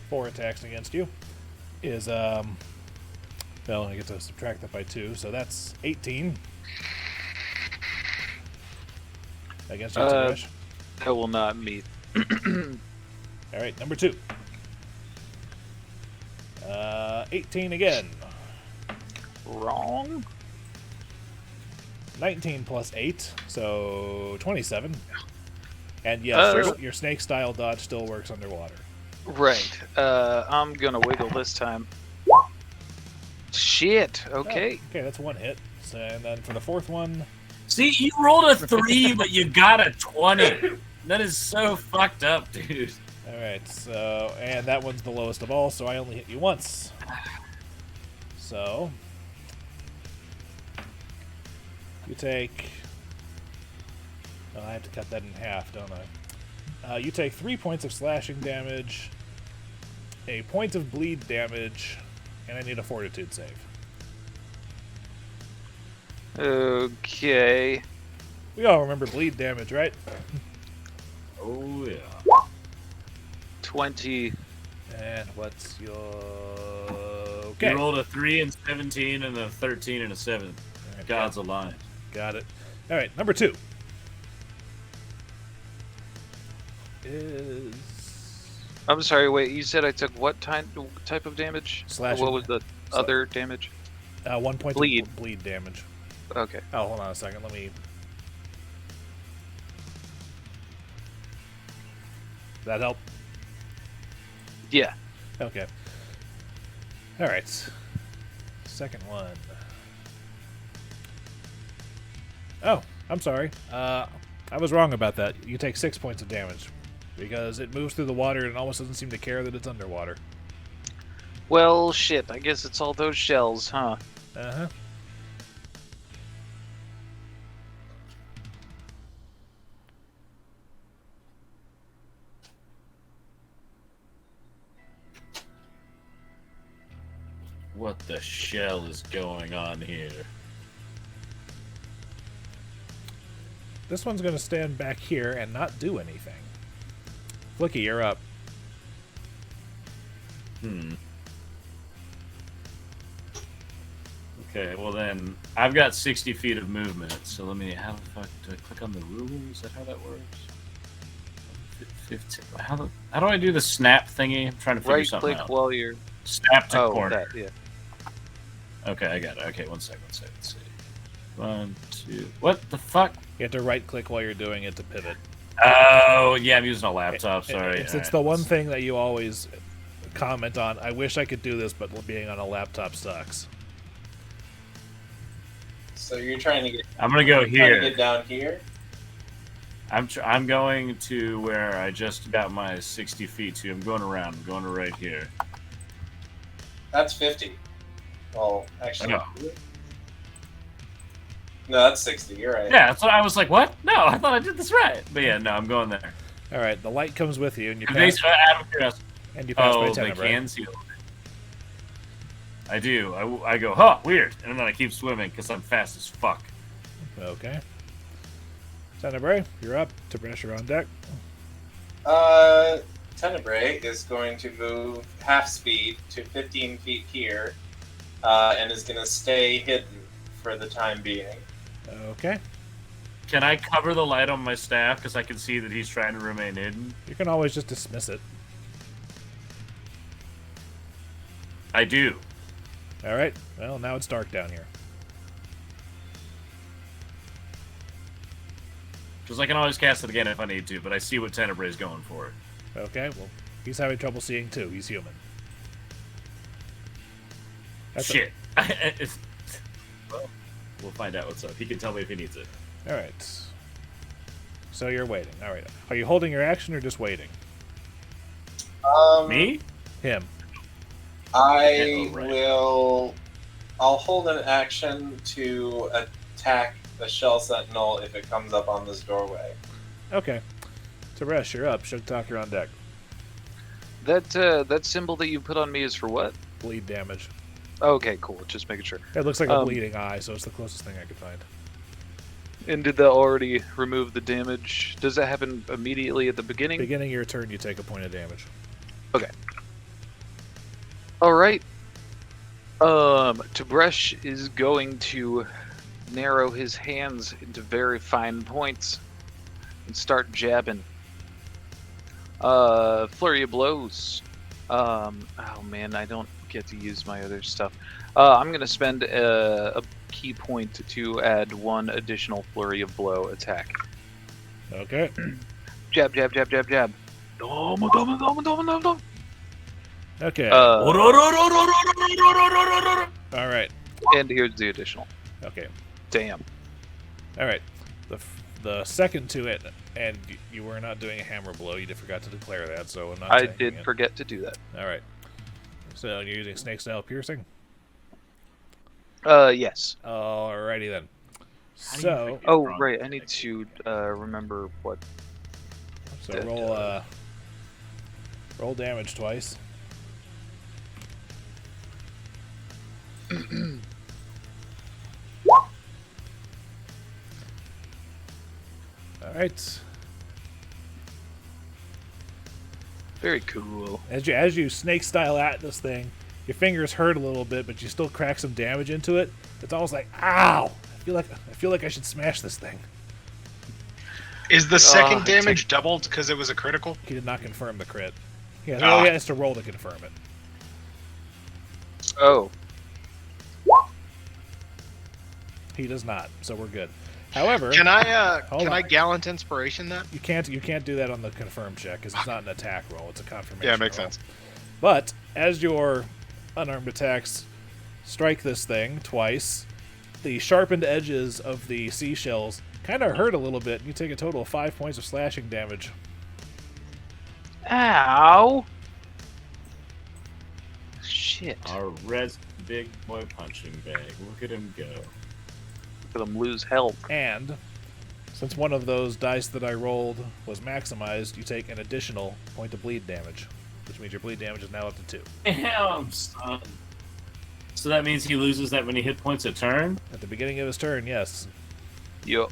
4 attacks against you is, well, I get to subtract that by 2, so that's 18. Against you, Tib'resh. That will not meet. Alright, number 2. 18 again. Wrong. 19 plus 8, so 27. And yes, your snake style dodge still works underwater. Right. I'm gonna wiggle this time. Shit. Okay. Oh, okay, that's 1 hit. So, and then for the 4th one, See, you rolled a 3, but you got a 20. That is so fucked up, dude. alright, so, and that one's the lowest of all, so I only hit you once. So, you take, oh, I have to cut that in half, don't I? You take 3 points of slashing damage, a point of bleed damage, and I need a fortitude save. Okay. We all remember bleed damage, right? Oh, yeah. 20. And what's your... Okay. You rolled a 3 and 17 and a 13 and a 7. Alright, God's alive. got it. Alright, number 2. Is... I'm sorry, wait, you said I took what type of damage? Slashing. What was the other damage? 1 point Bleed. of bleed damage. Okay. Oh, hold on a second. Let me... That help? Yeah. Okay. Alright. Second one. Oh, I'm sorry. I was wrong about that. You take 6 points of damage. Because it moves through the water and almost doesn't seem to care that it's underwater. Well, shit, I guess it's all those shells, huh? Uh-huh. What the shell is going on here? This one's going to stand back here and not do anything. Flickie, you're up. Okay, well then, I've got 60 feet of movement, so let me, how the fuck, do I click on the rule? Is that how that works? 15, how do I do the snap thingy? I'm trying to figure Right something click out. while you're... Snap to corner. That, yeah. Okay, I got it. Okay, one second. Let's see. 1, 2, what the fuck? You have to right-click while you're doing it to pivot. Oh, yeah, I'm using a laptop, sorry. It's the one thing that you always comment on. I wish I could do this, but being on a laptop sucks. So you're trying to get. I'm gonna go Trying to here. get down here. I'm going to where I just got my 60 feet to. I'm going around. I'm going to right here. That's 50. Well, actually. No. No, that's 60. You're right. Yeah, that's what I was like. What? No, I thought I did this right. But yeah, no, I'm going there. All right, the light comes with you, and you And pass, out of curiosity. and you pass by Oh, they Tenebrae. can see it. I do. I go, huh, weird. And then I keep swimming because I'm fast as fuck. Okay. Tenebrae, you're up. Tib'resh, you're on deck. Tenebrae is going to move half speed to 15 feet here, and is going to stay hidden for the time being. Okay. Can I cover the light on my staff because I can see that he's trying to remain hidden? You can always just dismiss it. I do. All right. Well, now it's dark down here. Because I can always cast it again if I need to, but I see what Tenebrae is going for. Okay. Well, he's having trouble seeing too. He's human. That's Shit. Well, we'll find out what's up. He can tell me if he needs it. All right. So you're waiting. All right. Are you holding your action or just waiting? Me? Him. I Oh, right. will. I'll hold an action to attack the shell sentinel if it comes up on this doorway. Okay. Tib'resh, you're up. Sugtok, you're on deck. That symbol that you put on me is for what? Bleed damage. Okay, cool. Just making sure. It looks like a bleeding eye, so it's the closest thing I could find. And did that already remove the damage? Does that happen immediately at the beginning? Beginning of your turn, you take a point of damage. Okay. All right. Tib'resh is going to narrow his hands into very fine points and start jabbing. Flurry of blows. Oh man, I don't get to use my other stuff. I'm gonna spend a key point to add one additional flurry of blow attack. Okay. Jab, jab, jab, jab, jab. Okay. Uh, All right. and here's the additional. Okay. Damn. All right. The second to it, and you were not doing a hammer blow. You forgot to declare that, so I'm not. I taking did it. forget to do that. All right. So you're using snake style piercing. Yes. Alrighty then. How do you So forget? Oh, Wrong. right. I need to remember what. roll damage twice. All right. Very cool. As you snake style at this thing, your fingers hurt a little bit, but you still crack some damage into it. It's almost like, ow! I feel like I should smash this thing. Is the second I damage doubled because it was a critical? He did not confirm the crit. He Ah. has to roll to confirm it. Oh. He does not, so we're good. However, Can I Hold on. gallant inspiration that? you can't do that on the confirm check because it's not an attack roll; it's a confirmation. Yeah, it makes roll. sense. But as your unarmed attacks strike this thing twice, the sharpened edges of the seashells kind of hurt a little bit. You take a total of 5 points of slashing damage. Ow. Shit. Our res big boy punching bag. Look at him go. Look at him lose health. And since one of those dice that I rolled was maximized, you take an additional point of bleed damage, which means your bleed damage is now up to 2. Damn, son. So that means he loses that many hit points a turn? At the beginning of his turn, yes. Yup.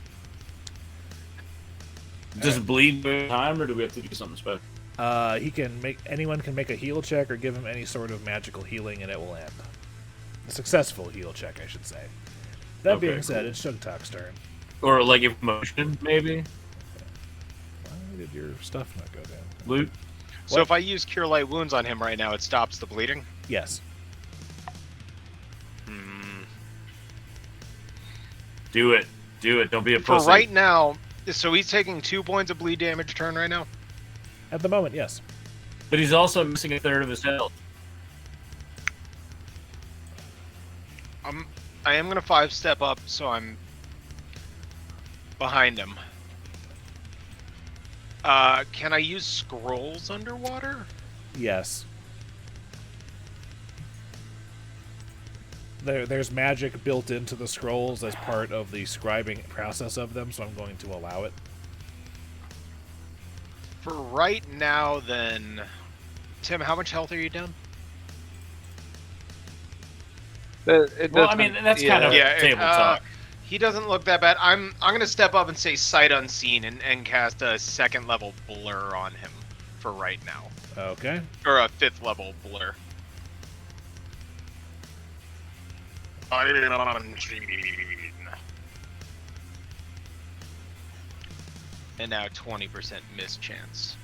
Does it bleed every time, or do we have to do something special? Anyone can make a heal check or give him any sort of magical healing, and it will end. A successful heal check, I should say. That Okay, being said, cool. it's Sugtok's turn. Or like emotion, maybe? Why did your stuff not go down? Loot? So What? if I use Cure Light Wounds on him right now, it stops the bleeding? Yes. Hmm. Do it. Do it. Don't be a For pussy. right now, so he's taking 2 points of bleed damage turn right now? At the moment, yes. But he's also missing a third of his health. I am going to 5-step up, so I'm behind him. Can I use scrolls underwater? Yes. There's magic built into the scrolls as part of the scribing process of them, so I'm going to allow it. For right now, then... Tim, how much health are you down? Well, I mean, that's kind of Yeah, table talk. He doesn't look that bad. I'm gonna step up and say sight unseen and cast a 2nd level blur on him for right now. Okay. Or a 5th level blur. And now 20% miss chance.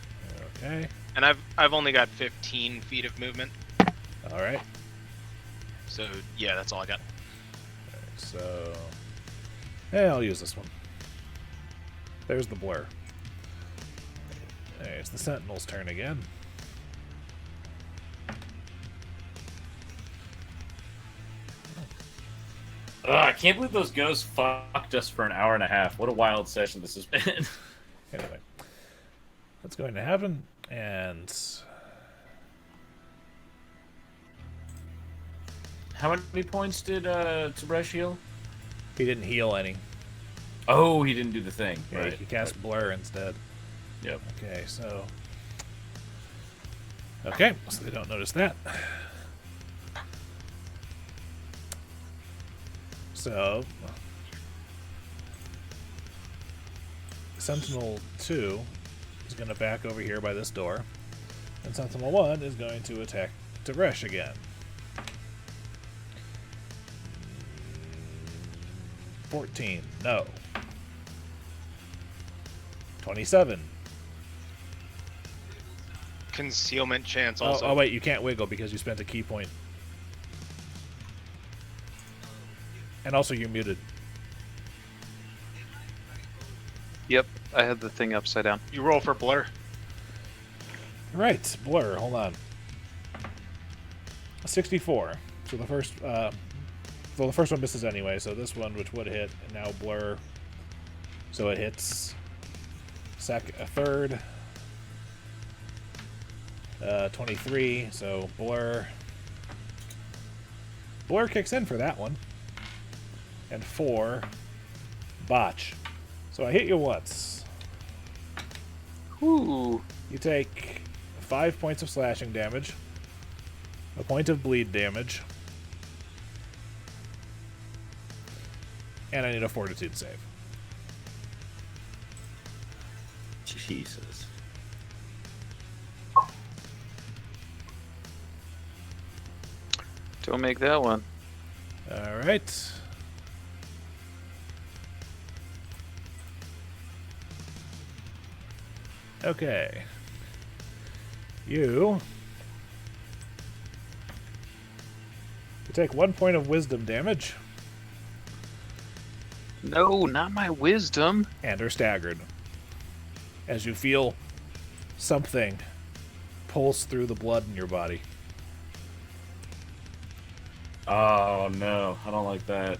Okay. And I've only got 15 feet of movement. All right. So yeah, that's all I got. Alright, so yeah, I'll use this one. There's the blur. Alright, it's the Sentinel's turn again. I can't believe those ghosts fucked us for an hour and a half. What a wild session this has been. Anyway, that's going to happen, and How many points did Tib'resh heal? he didn't heal any. Oh, he didn't do the thing. Yeah, Right. he cast blur instead. Yep. Okay, so they don't notice that. So Sentinel 2 is going to back over here by this door, and Sentinel 1 is going to attack Tib'resh again. 14, no. 27. Concealment chance also. Oh wait, you can't wiggle because you spent a key point. And also you're muted. Yep, I had the thing upside down. You roll for blur. Right, blur, hold on. 64. So the first the first one misses anyway, so this one, which would hit, and now blur. So it hits a third. 23, so blur. Blur kicks in for that one. And 4, botch. So I hit you once. Ooh. You take 5 points of slashing damage, a point of bleed damage, and I need a fortitude save. Jesus. Don't make that one. Alright. Okay. You take 1 point of wisdom damage No, not my wisdom. and are staggered as you feel something pulse through the blood in your body. Oh no, I don't like that.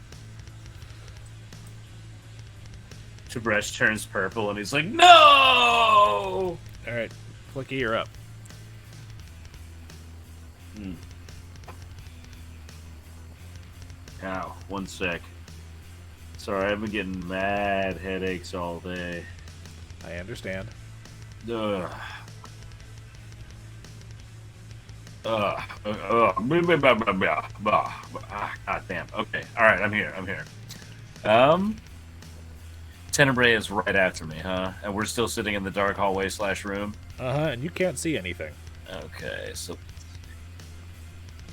Tib'resh turns purple and he's like, "No!" Alright, Flickie, you're up. Ow, 1 sec. Sorry, I've been getting mad headaches all day. I understand. Ugh. God damn. Okay. All right. I'm here. Tenebrae is right after me, huh? And we're still sitting in the dark hallway / room. And you can't see anything. Okay. So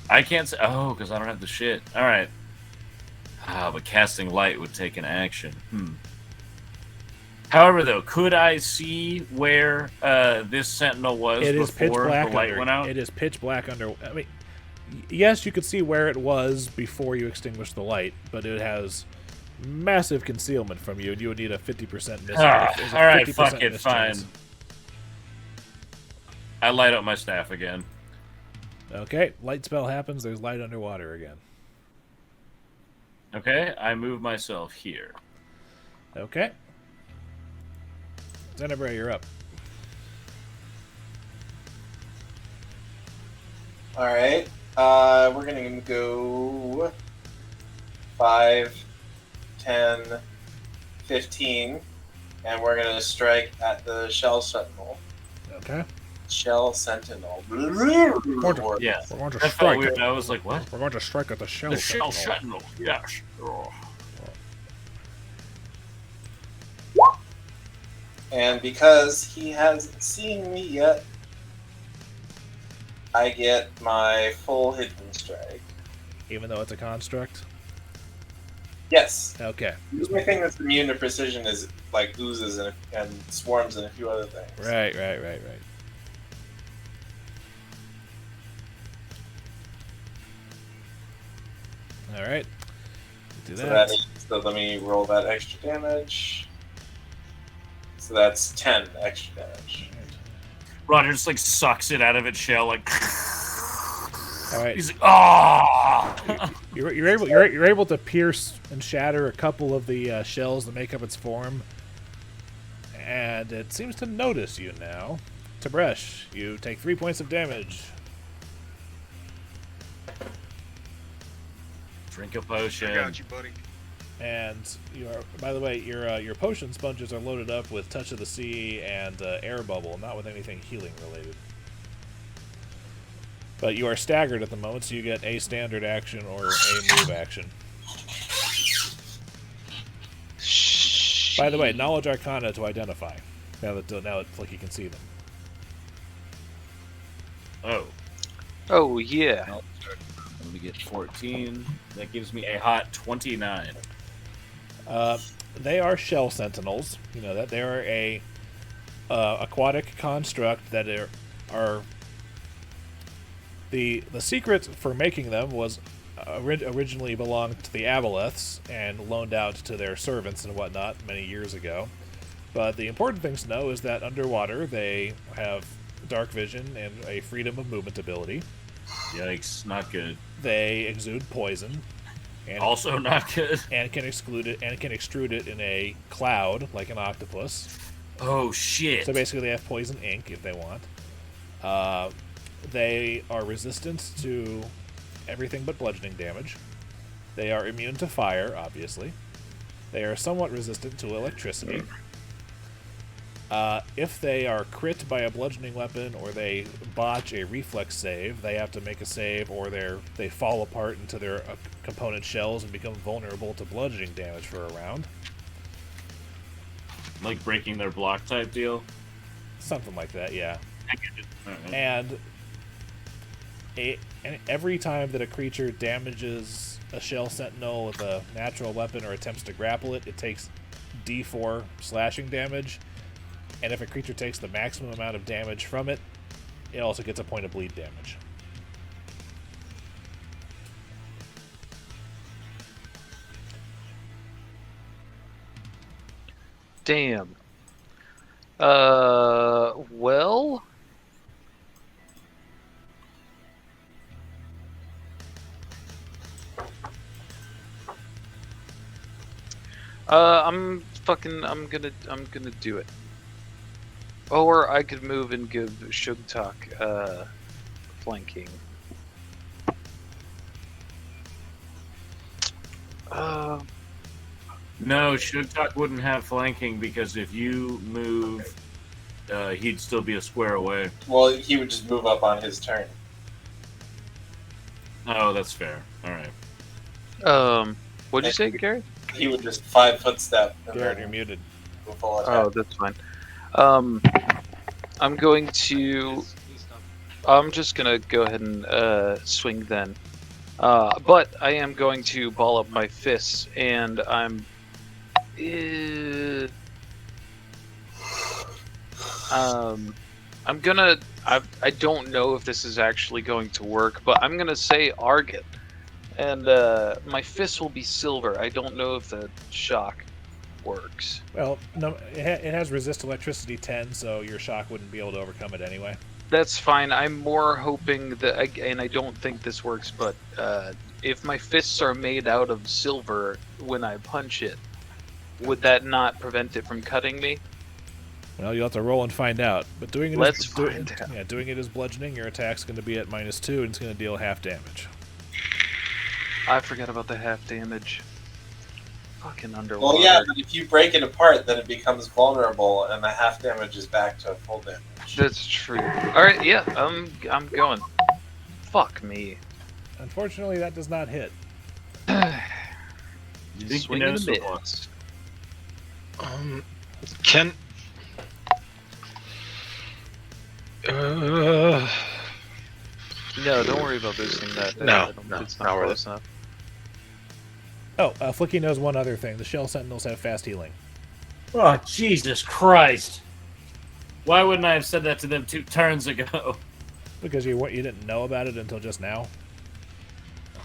I can't see. Oh, because I don't have the shit. All right. But casting light would take an action. However, though, could I see where this sentinel was It is pitch before black the light under. went out? It is pitch black under. I mean, yes, you could see where it was before you extinguished the light, but it has massive concealment from you, and you would need a 50% miss. All right, fuck it, fine. Chance. I light up my staff again. Okay, light spell happens. There's light underwater again. Okay, I move myself here. Okay. Tenebrae, you're up. Alright. We're going to go 5, 10, 15, and we're going to strike at the Shell Sentinel. Okay. Shell Sentinel. Yeah, We're going to that felt strike. weird. I was like, what? We're going to strike at the shell. The Shell Sentinel. Sentinel. Yes. Oh. And because he hasn't seen me yet, I get my full hidden strike. Even though it's a construct. Yes. Okay. The only thing that's immune to precision is like oozes and swarms and a few other things. Right. All right. Do So, that. so let me roll that extra damage. So that's 10 extra damage. Roger just like sucks it out of its shell, like. All right. He's like, oh. You're able to pierce and shatter a couple of the shells that make up its form, and it seems to notice you now. Tib'resh, you take 3 points of damage. Drink a potion. I got you, buddy. And you are, by the way, your potion sponges are loaded up with Touch of the Sea and Air Bubble, not with anything healing related. But you are staggered at the moment, so you get a standard action or a move action. By the way, Knowledge Arcana to identify. Now that Flickie can see them. Oh. Oh, yeah. Let me get 14. That gives me a hot 29. They are shell sentinels. You know that they are a aquatic construct that are the secret for making them was originally belonged to the Aboleths and loaned out to their servants and whatnot many years ago. But the important thing to know is that underwater they have dark vision and a freedom of movement ability. Yikes, not good. They exude poison. And Also not good. And can extrude it in a cloud like an octopus. Oh shit. So basically they have poison ink if they want. They are resistant to everything but bludgeoning damage. They are immune to fire, obviously. They are somewhat resistant to electricity. If they are crit by a bludgeoning weapon or they botch a reflex save, they have to make a save or they fall apart into their component shells and become vulnerable to bludgeoning damage for a round. Like breaking their block type deal? Something like that, yeah. Right. And every time that a creature damages a shell sentinel with a natural weapon or attempts to grapple it, it takes D4 slashing damage. And if a creature takes the maximum amount of damage from it, it also gets a point of bleed damage. Damn. Well. I'm gonna do it. Or I could move and give Sugtok flanking. No, Sugtok wouldn't have flanking because if you move, he'd still be a square away. Well, he would just move up on his turn. Oh, that's fair. All right. What'd you say, Garrett? He would just 5-foot step. Garrett, you're muted. Oh, that's fine. I'm just gonna go ahead and swing then. But I am going to ball up my fists, and I don't know if this is actually going to work, but I'm gonna say Argot, and my fists will be silver. I don't know if the shock works. Well, no, it has resist electricity 10, so your shock wouldn't be able to overcome it anyway. That's fine. I'm more hoping that, and I don't think this works, but if my fists are made out of silver when I punch it, would that not prevent it from cutting me? Well, you'll have to roll and find out. But doing it doing it as bludgeoning, your attack's going to be at -2, and it's going to deal half damage. I forgot about the half damage. Fucking underwater. Well, yeah, but if you break it apart, then it becomes vulnerable, and the half damage is back to full damage. That's true. All right, yeah, I'm going. Fuck me. Unfortunately, that does not hit. Swing and a miss. Can. No, don't worry about boosting that. No, it's not not worth close enough. Oh, Flickie knows one other thing. The shell sentinels have fast healing. Oh, Jesus Christ. Why wouldn't I have said that to them 2 turns ago? Because you didn't know about it until just now.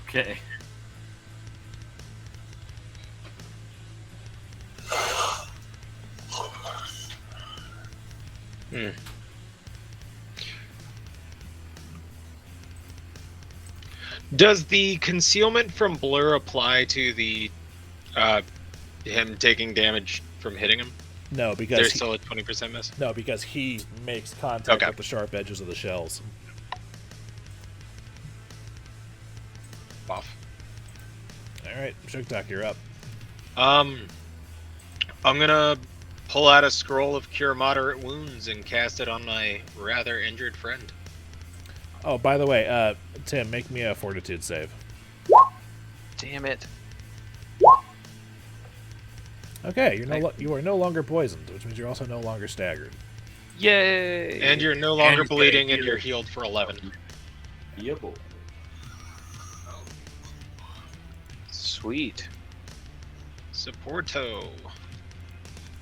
Okay. Does the concealment from blur apply to the him taking damage from hitting him? No, because There's still a 20% miss. no, because he makes contact Okay. with the sharp edges of the shells. Off. All right, Sugtok, you're up. I'm gonna pull out a scroll of cure moderate wounds and cast it on my rather injured friend. Oh, by the way, Tim, make me a fortitude save. Damn it. Okay, you are no longer poisoned, which means you're also no longer staggered. Yay! And you're no longer And bleeding, you're and you're healed for 11. Yeah, boy. Sweet. Supporto.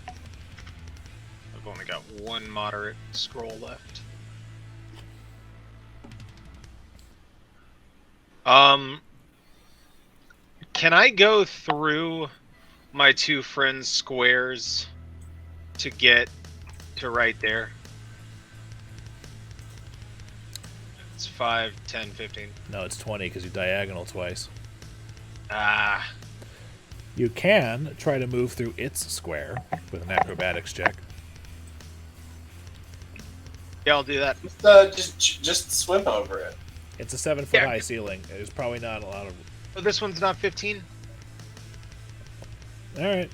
I've only got one moderate scroll left. Can I go through my two friends' squares to get to right there? It's 5, 10, 15. No, it's 20 because you diagonal twice. Ah. You can try to move through its square with an acrobatics check. Yeah, I'll do that. Just swim over it. It's a 7-foot Yeah. high ceiling. There's probably not a lot of. Oh, this one's not 15? All right.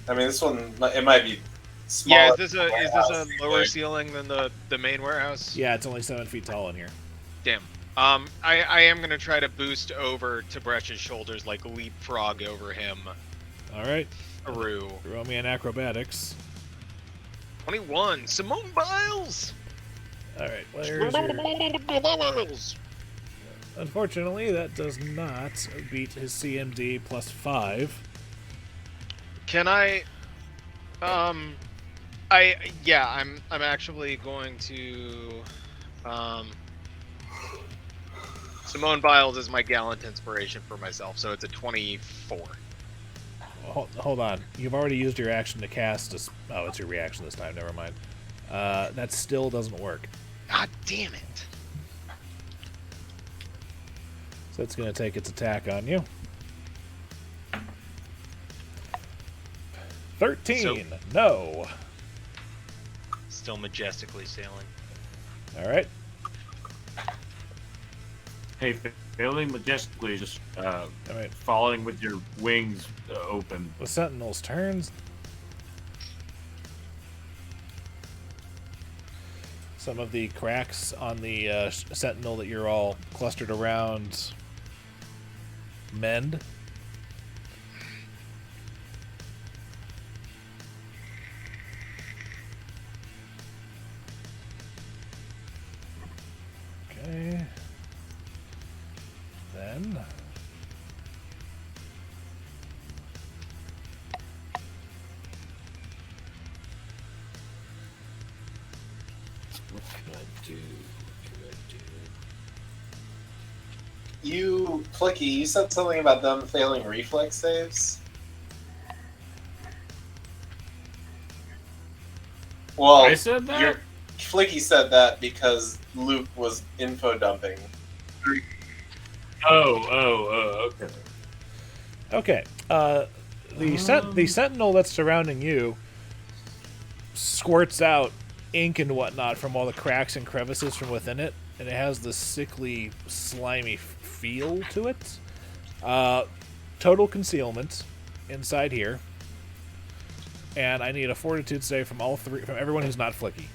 I mean, this one it might be smaller. Yeah, is this a warehouse lower ceiling. ceiling than the main warehouse? Yeah, it's only 7 feet tall in here. Damn. I am gonna try to boost over Tibresh's shoulders, like leapfrog over him All right. through. Roll me an acrobatics. 21. Simone Biles. All right. Where's your... Biles. Unfortunately, that does not beat his CMD plus 5. Can I? I'm actually going to. Simone Biles is my gallant inspiration for myself, so it's a 24. Hold on. You've already used your action to cast a... Oh, it's your reaction this time. Never mind. That still doesn't work. God damn it! So it's going to take its attack on you. 13. No. Still majestically sailing. All right. Hey, failing majestically, just All right. falling with your wings open. The Sentinel's turns. Some of the cracks on the Sentinel that you're all clustered around mend. Okay. Then... What could I do? You, Flickie, you said something about them failing reflex saves? Well, I said that? Flickie said that because Luke was info dumping. Okay. Okay. The Sentinel that's surrounding you squirts out ink and whatnot from all the cracks and crevices from within it, and it has this sickly, slimy feel to it. Total concealment inside here, and I need a fortitude save from everyone who's not Flickie.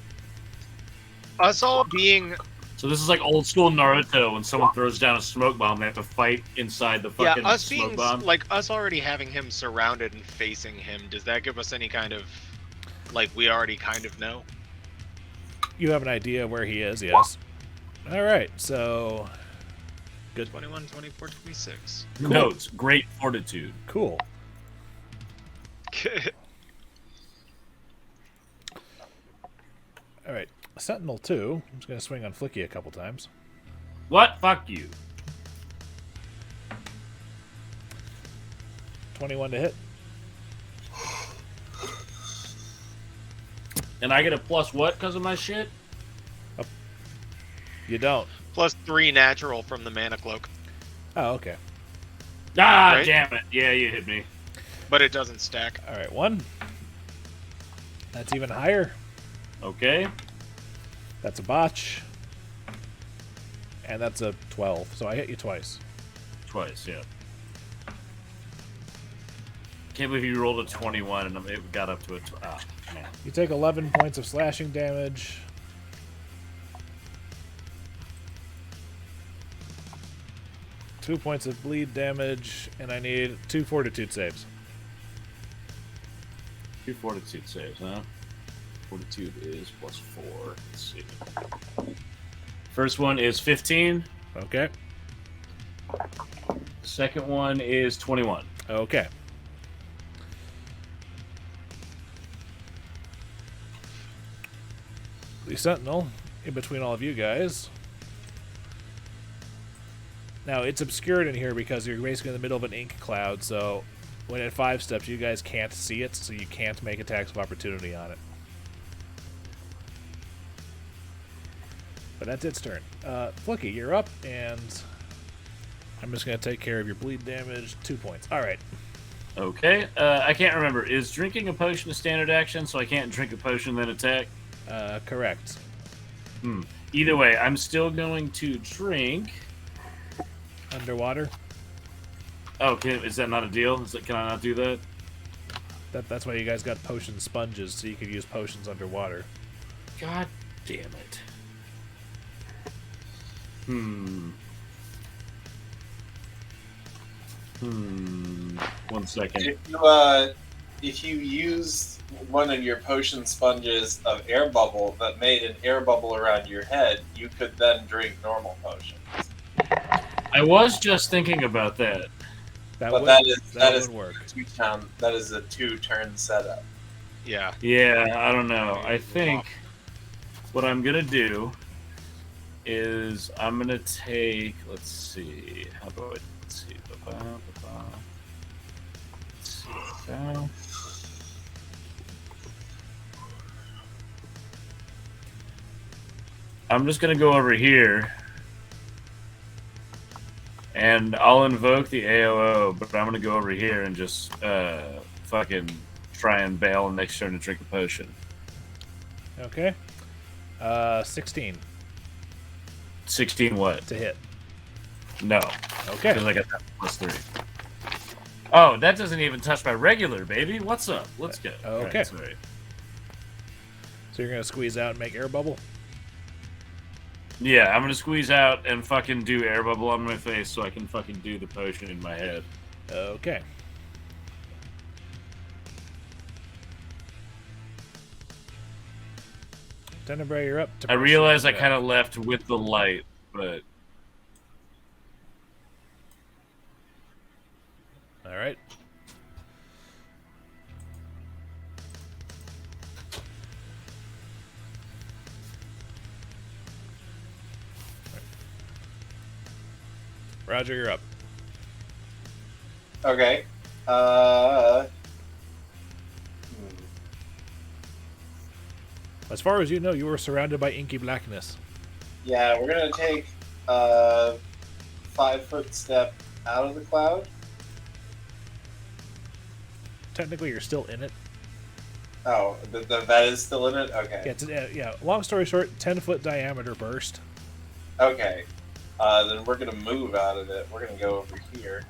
Us all being So this is like old school Naruto when someone throws down a smoke bomb, they have to fight inside the fucking us smoke being bomb. like us already having him surrounded and facing him. Does that give us any kind of like we already kind of know? You have an idea where he is, yes. All right, so good. 21, 24, 26. Notes, great fortitude. Cool. All right, Sentinel 2. I'm just going to swing on Flickie a couple times. What? Fuck you. 21 to hit. And I get a plus what because of my shit? You don't. +3 natural from the mana cloak, Oh, okay. Ah, Right? damn it. Yeah, you hit me. but it doesn't stack. All right, 1. That's even higher. Okay. That's a botch. And that's a 12. So I hit you twice. Twice, yeah. Can't believe you rolled a 21 and it got up to a... man. You take 11 points of slashing damage. Two points of bleed damage, and I need 2 fortitude saves. 2 fortitude saves, huh? Fortitude is +4. Let's see. First one is 15. Okay. Second one is 21. Okay. The Sentinel, in between all of you guys. Now, it's obscured in here because you're basically in the middle of an ink cloud, so when it 5 steps, you guys can't see it, so you can't make attacks of opportunity on it. But that's its turn. Flickie, you're up, and I'm just going to take care of your bleed damage. 2 points. All right. Okay. I can't remember. Is drinking a potion a standard action, so I can't drink a potion then attack? Correct. Either way, I'm still going to drink... Underwater. Oh, is that not a deal? Can I not do that? That's why you guys got potion sponges, so you could use potions underwater. God damn it. 1 second. If you used one of your potion sponges of air bubble that made an air bubble around your head, you could then drink normal potions. I was just thinking about that. That But would, that that is would work. that is a 2-turn setup. Yeah. Yeah, I don't know. I think what I'm gonna do is I'm gonna take. Let's see. How about let's see. Let's see. So. I'm just gonna go over here. And I'll invoke the AOO, but I'm gonna go over here and just fucking try and bail and next turn to drink a potion. Okay. 16 16 what? to hit. No. Okay. Because I got that +3. Oh, that doesn't even touch my regular, baby. What's up? Let's go. Okay. Alright, sorry. So you're going to squeeze out and make air bubble? Yeah, I'm gonna squeeze out and fucking do air bubble on my face so I can fucking do the potion in my head. Okay. Tenebrae, you're up. I realize I kind of left with the light, but... All right. Roger, you're up. Okay. As far as you know, you were surrounded by inky blackness. Yeah, we're gonna take a 5-foot step out of the cloud. Technically, you're still in it. Oh, that is still in it? Okay. Yeah, long story short, 10-foot diameter burst. Okay. Then we're gonna move out of it. We're gonna go over here.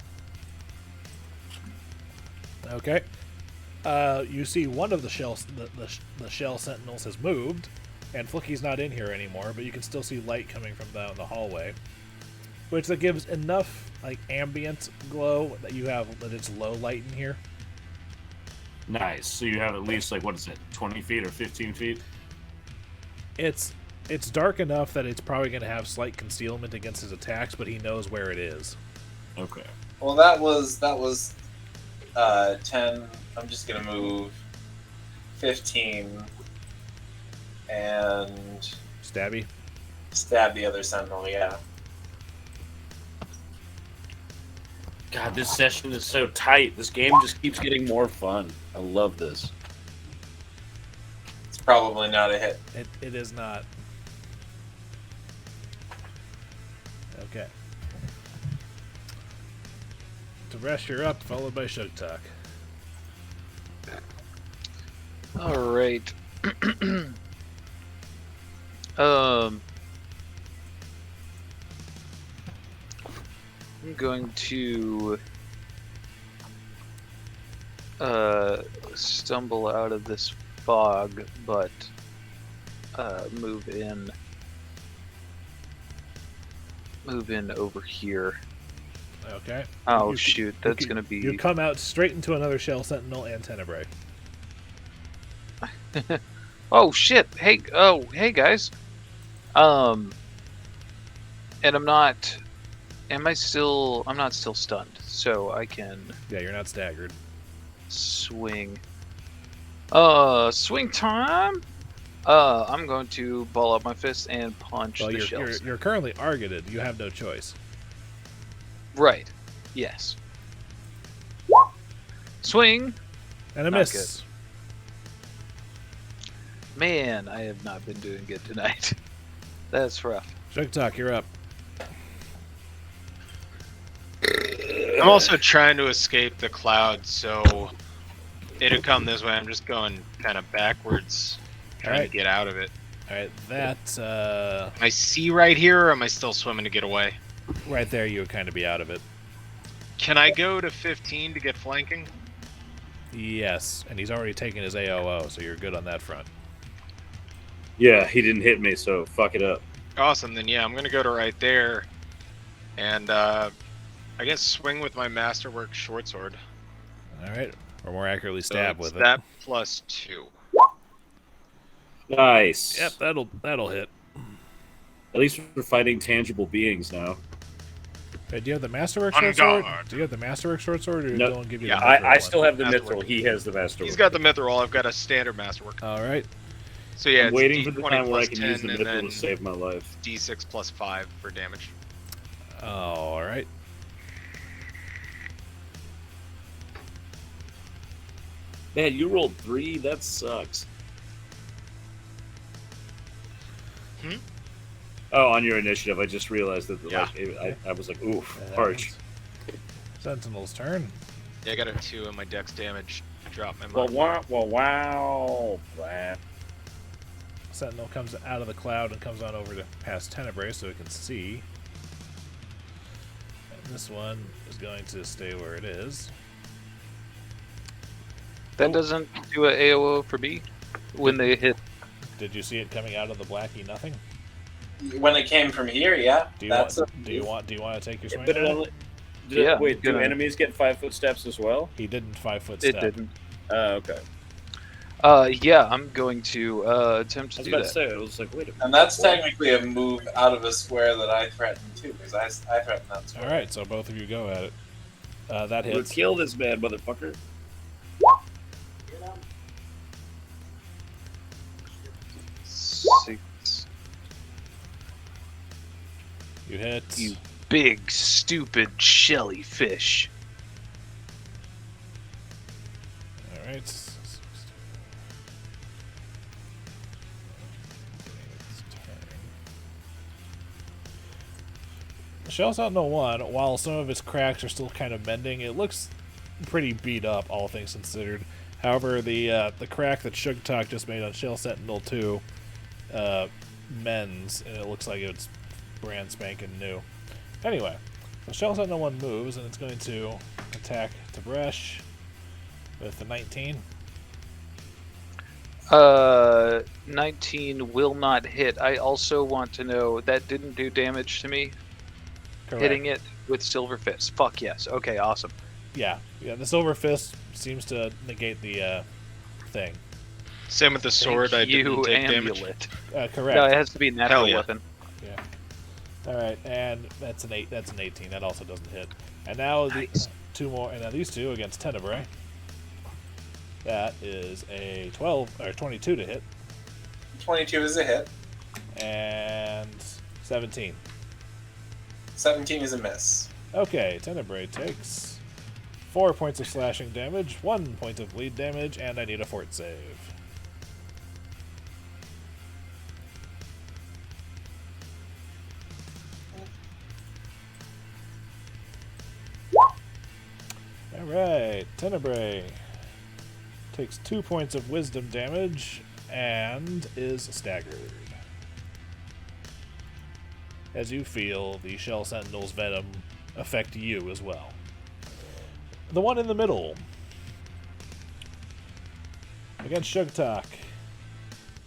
Okay. You see one of the shells, the shell sentinels has moved, and Flickie's not in here anymore, but you can still see light coming from down the hallway, which that gives enough like ambient glow that you have that it's low light in here. Nice. So you have at least, like, what is it, 20 feet or 15 feet? It's dark enough that it's probably going to have slight concealment against his attacks, but he knows where it is. Okay. Well, that was 10. I'm just gonna move 15 and Stabby. stab the other sentinel. Yeah. God, this session is so tight. This game just keeps getting more fun. I love this. It's probably not a hit. It is not. Okay. Tib'resh, you're up, followed by Sugtok. All right. I'm going to stumble out of this fog, but move in over here. Okay. Oh shoot, that's gonna be. You come out straight into another Shell Sentinel and Tenebrae. Oh shit! Hey guys. And I'm not. Am I still? I'm not still stunned, so I can. Yeah, you're not staggered. Swing. Swing time. I'm going to ball up my fist and punch Well, the shells. you're currently argeted. You have no choice. Right. Yes. Swing. And a Not miss. Man, I have not been doing good tonight. That's rough. Sugtok, you're up. I'm also trying to escape the cloud, so it'll come this way. I'm just going kind of backwards, trying to get out of it. Alright, that, Am I see right here, or am I still swimming to get away? right there, you would kind of be out of it. Can I go to 15 to get flanking? Yes, and he's already taken his AOO, so you're good on that front. Yeah, he didn't hit me, so fuck it up. Awesome, then yeah, I'm going to go to right there, and I guess swing with my Masterwork short sword. Alright, or more accurately stab So with it. that plus 2. Nice. Yep, that'll hit. At least we're fighting tangible beings now. Hey, do you have the Masterwork On short sword? guard. Do you have the Masterwork short sword, or did No. Dylan give you Yeah, the Mithril I one? still have the Masterwork. mithril. He has the masterwork. He's got the Mithril, I've got a standard Masterwork. Alright. So yeah, I'm it's waiting for the D20 time where I plus can use the 10, and mithril then to save my life. D6 plus 5 for damage. Alright. Man, you rolled 3? That sucks. Hmm? Oh, on your initiative, I just realized that Yeah. I was like, oof, That harsh. happens. Sentinel's turn. Yeah, I got a 2 in my dex damage. Drop my Well, mod. wow. Sentinel comes out of the cloud and comes on over to past Tenebrae so it can see. And this one is going to stay where it is. That doesn't do a AOO for me when they hit. Did you see it coming out of the blacky nothing? When it came from here, yeah. Do you That's want to take your swing? But at it? only, Yeah, wait, do gonna- enemies get 5-foot steps as well? He didn't 5-foot It step. didn't. Okay. Yeah, I'm going to attempt I to was do about to that. say, I was like, wait a minute. And that's what? technically a move out of a square that I threatened too, because I threatened that square. Alright, so both of you go at it. That We'll hits. kill this man, motherfucker. Six. You hit. You big, stupid, shelly fish. Alright. Shell Sentinel 1, while some of its cracks are still kind of mending, it looks pretty beat up, all things considered. However, the crack that Sugtok just made on Shell Sentinel 2 mends, and it looks like it's brand spanking new. Anyway, so Shell Sentinel 1 moves, and it's going to attack Tib'resh with the 19. 19 will not hit. I also want to know that didn't do damage to me. Correct. Hitting it with Silver Fist. Fuck yes. Okay, awesome. Yeah, the Silver Fist seems to negate the thing. Same with the sword, I Thank you, didn't take damage. amulet. Correct. No, it has to be a natural Hell yeah. weapon. Yeah. All right, and that's an 8. That's an 18. That also doesn't hit. And now Nice. two more, and now these two against Tenebrae. That is a 12 or 22 to hit, 22 is a hit. and 17. 17 is a miss. Okay, Tenebrae takes 4 points of slashing damage, 1 point of bleed damage, and I need a fort save. Alright, Tenebrae takes 2 points of wisdom damage and is staggered. As you feel the Shell Sentinel's venom affect you as well. The one in the middle. Against Sugtok.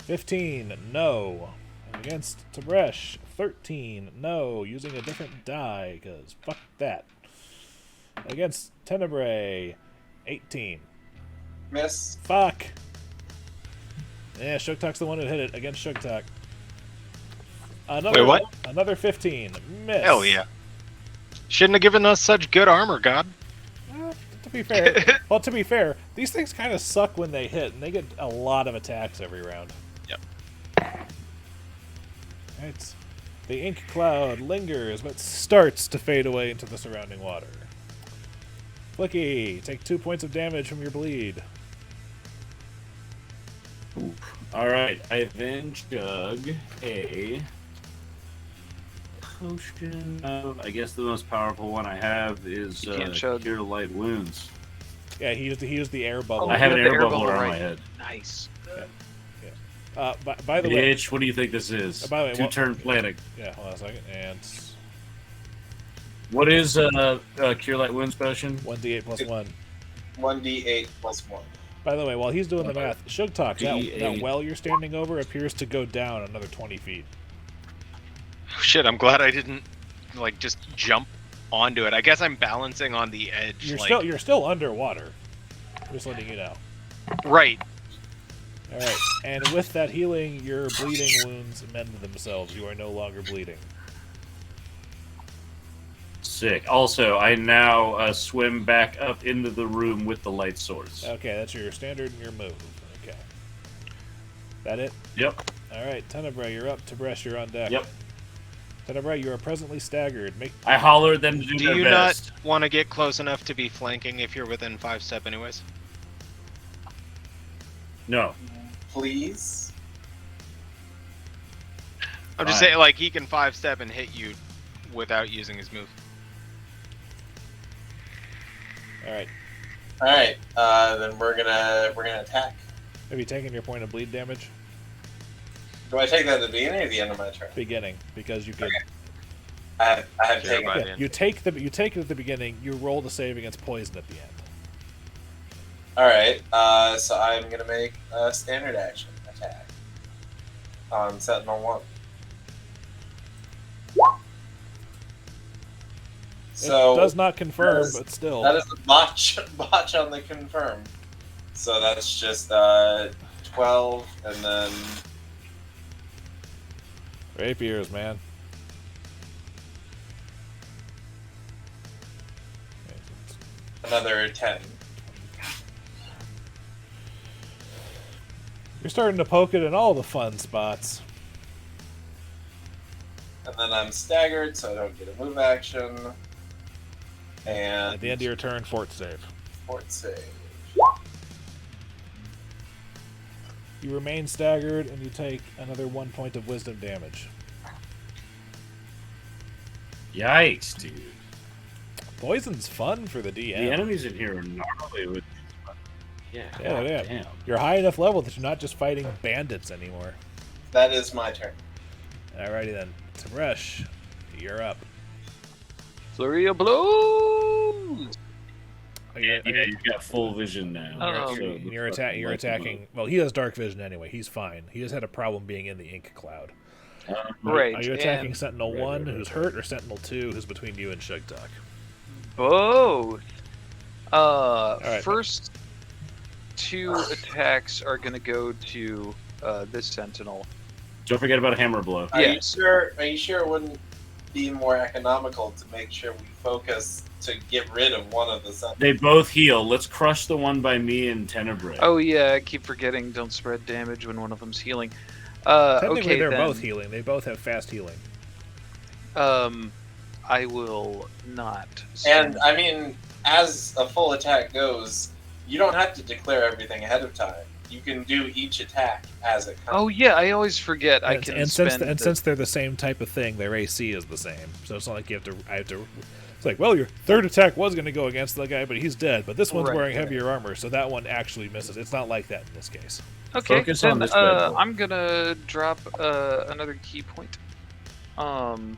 15, no. And against Tib'resh, 13, no. Using a different die, because fuck that. Against Tenebrae, 18. Miss. Fuck. Yeah, Sugtok's the one that hit it against Sugtok. Wait, what? Another 15. Miss. Hell yeah. Shouldn't have given us such good armor, God. To be fair, these things kind of suck when they hit, and they get a lot of attacks every round. Yep. Right. The ink cloud lingers, but starts to fade away into the surrounding water. Flickie, take 2 points of damage from your bleed. Alright, I then chug a potion of, I guess the most powerful one I have is You can't chug. Cure Light Wounds. Yeah, he used the air bubble. I have an you have air the bubble around right. my head. Nice. By the way, Bitch, what do you think this is? by the way, Two-turn planning. yeah, hold on a second. And What is Cure Light Wounds potion? 1d8 plus 1. 1d8 plus 1. By the way, while he's doing the math, Sugtok, that D8. well you're standing over appears to go down another 20 feet. Shit, I'm glad I didn't like just jump onto it. I guess I'm balancing on the edge. You're still underwater. Just letting you know. Right. All right, and with that healing, your bleeding wounds mend themselves. You are no longer bleeding. Sick. Also, I now swim back up into the room with the light source. Okay, that's your standard and your move. Okay. That it? Yep. All right, Tenebrae, you're up. Tib'resh, you're on deck. Yep. Tenebrae, you are presently staggered. I hollered them to do Do their you best. not want to get close enough to be flanking if you're within 5 step anyways? No. Please. I'm just Fine. saying, like, he can 5 step and hit you without using his move. All right. All right. Then we're gonna attack. Have you taken your point of bleed damage? Do I take that at the beginning or the end of my turn? Beginning, because you could. Okay. I have Sure, taken by it. the end. You take it at the beginning. You roll the save against poison at the end. All right. So I'm gonna make a standard action attack on Sentinel 1. So It does not confirm, that is- but still. that is a botch on the confirm. So that's just 12, and then Rapiers, man. another 10. You're starting to poke it in all the fun spots. And then I'm staggered, so I don't get a move action. And At the end of your turn, fort save. fort save. You remain staggered, and you take another 1 point of wisdom damage. Yikes, dude. Poison's fun for the DM. The enemies in here are gnarly with. Yeah. Yeah, yeah. Damn. You're high enough level that you're not just fighting bandits anymore. That is my turn. Alrighty then. Tib'resh, you're up. Flurry of blows! Yeah, you've got full vision now. Oh. so You're attacking. Well, he has dark vision anyway. He's fine. He just had a problem being in the ink cloud. Right. Are you attacking and Sentinel Right, 1, right, who's right. hurt, or Sentinel 2, who's between you and Sugtok? both. right. First two attacks are going to go to this Sentinel. Don't forget about a hammer blow. Are you Yes. sure? Are you sure it wouldn't be more economical to make sure we focus to get rid of one of the Sentinels? They both heal. Let's crush the one by me and Tenebrae. Oh yeah, I keep forgetting. Don't spread damage when one of them's healing. Technically, Okay, they're then. both healing. They both have fast healing. I will not. And I mean, as a full attack goes, you don't have to declare everything ahead of time. You can do each attack as it comes. Oh yeah, I always forget. I And, can and spend. since they're the same type of thing, their AC is the same. So it's not like I have to It's like, well, your third attack was going to go against the guy, but he's dead. But this one's Right, wearing right. heavier armor, so that one actually misses. It's not like that in this case. Okay, Focus then on this red bull. I'm gonna drop another key point. And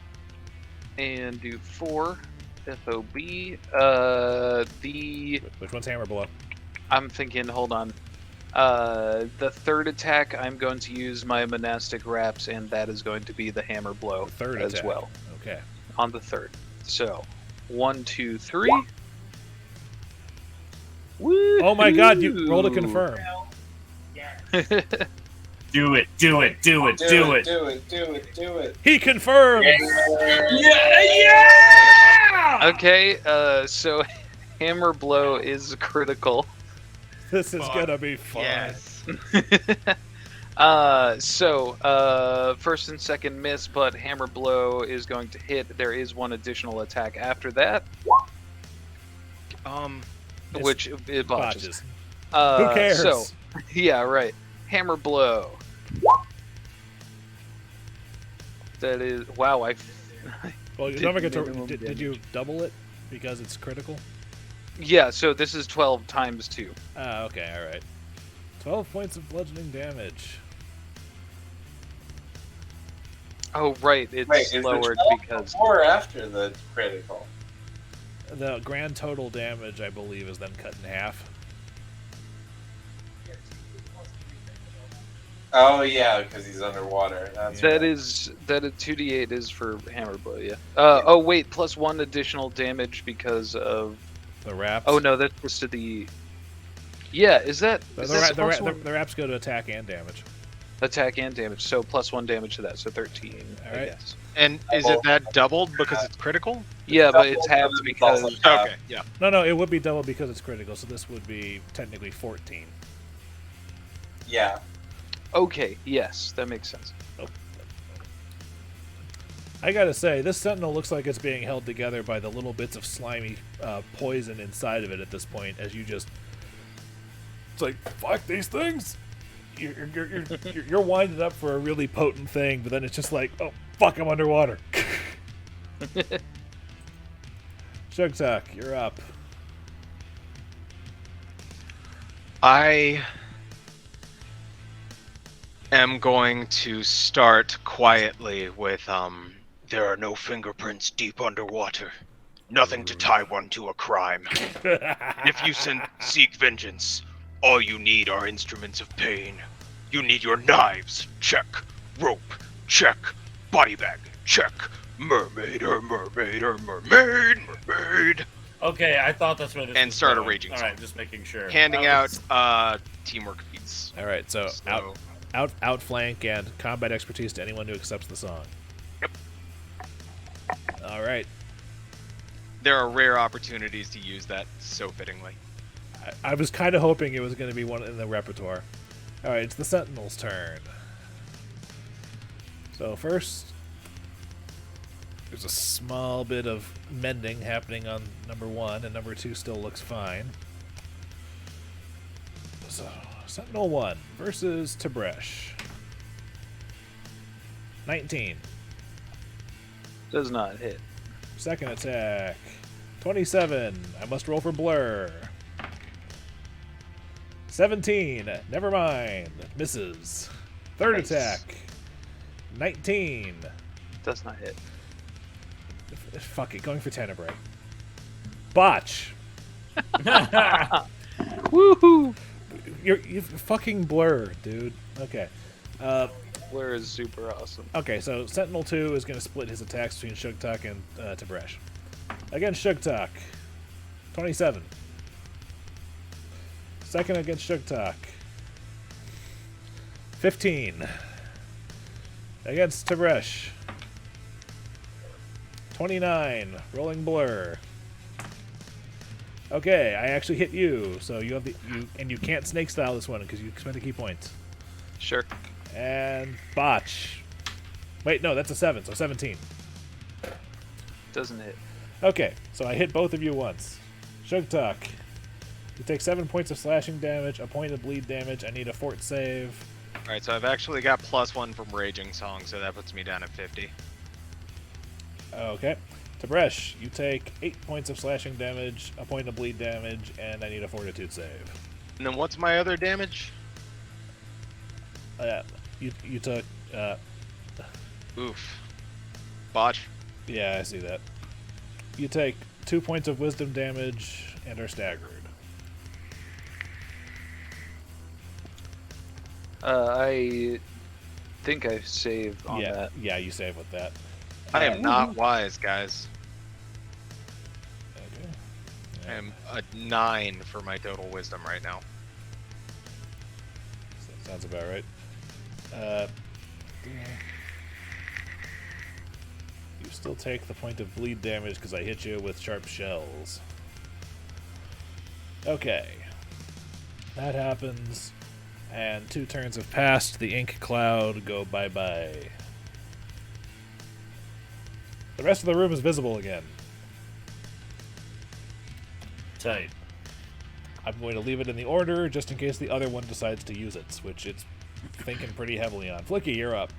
do 4 FOB. Which one's hammer below? I'm thinking, hold on. The third attack, I'm going to use my monastic wraps, and that is going to be the hammer blow Third as attack. well Okay. on the third. So, 1, 2, 3. Woo! Oh my god, you roll to confirm. Do it. Do it. He confirmed! Okay, so hammer blow is critical. This is gonna be fun. Yes. First and second miss, but hammer blow is going to hit. There is one additional attack after that, which it botches. Who cares? So, yeah, right. Hammer blow. That is wow. Well, you don't forget to. Did you double it because it's critical? Yeah. So this is 12 times 2. Okay, all right. 12 points of bludgeoning damage. Oh right, it's Wait, is lowered it 12 because before or after the critical? The grand total damage, I believe, is then cut in half. Oh yeah, because he's underwater. That's that right. is that a 2d8 is for hammer blow. Yeah. Oh wait, plus 1 additional damage because of. The wraps. Oh no, that's just to the. Yeah, is that The supposed to wraps go to attack and damage. attack and damage? So plus 1 damage to that, so 13. All I right. guess. And is it that doubled because it's critical? Yeah, but it's halved Also because. half. Okay, yeah. No, it would be double because it's critical, so this would be technically 14. Yeah. Okay, yes, that makes sense. I gotta say, this sentinel looks like it's being held together by the little bits of slimy poison inside of it at this point, as you just... It's like, fuck these things! You're winding up for a really potent thing, but then it's just like, oh, fuck, I'm underwater. Sugtok, you're up. I am going to start quietly with there are no fingerprints deep underwater. Nothing to tie one to a crime. If you seek vengeance, all you need are instruments of pain. You need your knives, check. Rope, check. Body bag, check. Mermaid. Okay, I thought that's where this And was start a going. raging All song. right, just making sure. Handing I out was- teamwork feats. All right, so So- outflank and combat expertise to anyone who accepts the song. Yep. All right. There are rare opportunities to use that so fittingly. I was kind of hoping it was going to be one in the repertoire. All right, it's the Sentinel's turn. So first, there's a small bit of mending happening on number 1, and number 2 still looks fine. So, Sentinel 1 versus Tib'resh. 19. Does not hit. Second attack. 27. I must roll for blur. 17. Never mind. Misses. Third Nice. attack. 19. Does not hit. Fuck it. Going for Tenebrae. Botch. Woohoo! You're fucking blur, dude. Okay. Blur is super awesome. Okay, so Sentinel 2 is going to split his attacks between Sugtok and Tib'resh. Against Sugtok. 27. Second against Sugtok. 15. Against Tib'resh. 29. Rolling blur. Okay, I actually hit you, so you have you can't snake style this one because you spent a key point. Sure. And botch. Wait, no, that's a 7, so 17. Doesn't hit. Okay, so I hit both of you once. Sugtok. You take 7 points of slashing damage, a point of bleed damage. I need a fort save. Alright, so I've actually got +1 from Raging Song, so that puts me down at 50. Okay. Tib'resh, you take 8 points of slashing damage, a point of bleed damage, and I need a fortitude save. And then what's my other damage? You took... Oof. Botch. Yeah, I see that. You take 2 points of wisdom damage and are staggered. I think I saved on that. Yeah, you save with that. I am not wise, guys. Okay. I am a 9 for my total wisdom right now. That sounds about right. You still take the point of bleed damage because I hit you with sharp shells. Okay. That happens. And 2 turns have passed. The ink cloud go bye-bye. The rest of the room is visible again. Tight. I'm going to leave it in the order just in case the other one decides to use it, which it's thinking pretty heavily on. Flickie, you're up.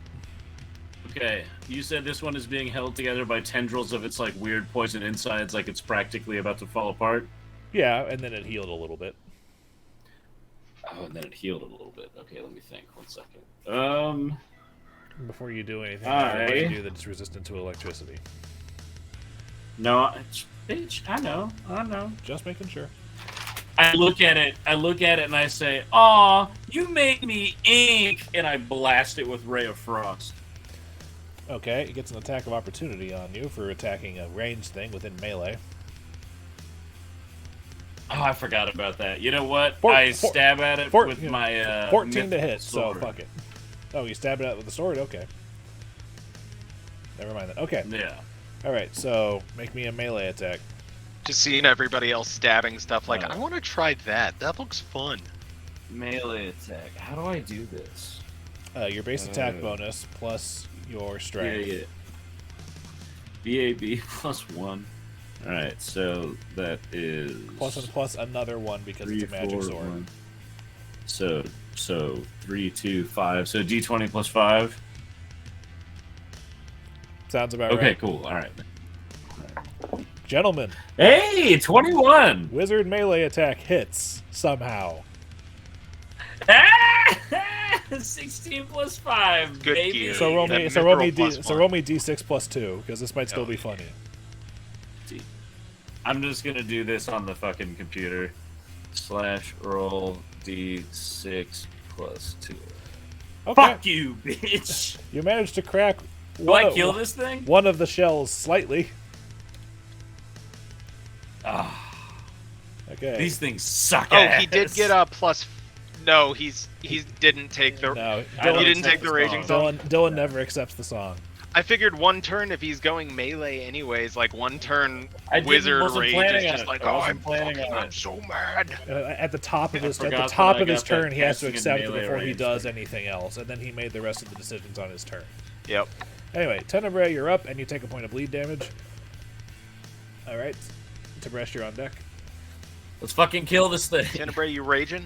Okay, you said this one is being held together by tendrils of its like weird poison insides, like it's practically about to fall apart. Yeah, and then it healed a little bit. Oh, and then it healed a little bit. Okay, let me think. 1 second. Before you do anything, I what you do that's resistant to electricity. No, bitch. I know. Just making sure. I look at it, and I say, "Aw, you made me ink," and I blast it with Ray of Frost. Okay, it gets an attack of opportunity on you for attacking a ranged thing within melee. Oh, I forgot about that. You know what? Four- I four- stab at it four- with my 14 to hit, mythical sword. so fuck it. Oh, you stab it out with the sword? Okay. Never mind that. Okay. Yeah. Alright, so make me a melee attack. Just seeing everybody else stabbing stuff like, Oh. I want to try that. That looks fun. Melee attack. How do I do this? Your base attack bonus plus your strength. Yeah. BAB +1. Alright, so that is... Plus another one because it's a magic sword. 1. So 3, 2, 5. So D20 +5. Sounds about Okay, right. cool. Alright. Gentlemen, Hey, 21! wizard melee attack hits somehow. 16 +5. Good baby. gear. So roll me, That so roll me, mithril D, plus so one. roll me D6 +2 because this might still Oh, be yeah. funny. I'm just gonna do this on the fucking computer. /roll D6 +2. Okay, Fuck you, bitch! you managed to crack Do I kill this thing? one of the shells slightly. Ah, Okay. these things suck. Oh, ass. he did get a plus. No, he didn't take the. No, I He don't didn't accept take the this raging song. song. Dillon never accepts the song. I figured one turn if he's going melee anyways, like one turn I wizard wasn't rage planning is on just it. like, I oh, wasn't I'm planning fucking, on I'm it. so mad. At the top of his forgot that I got turn, that he has to casting and accept it melee before he range does thing. anything else, and then he made the rest of the decisions on his turn. Yep. Anyway, Tenebrae, you're up, and you take a point of bleed damage. All right, Tib'resh, you're on deck. Let's fucking kill this thing. Tenebrae, you raging?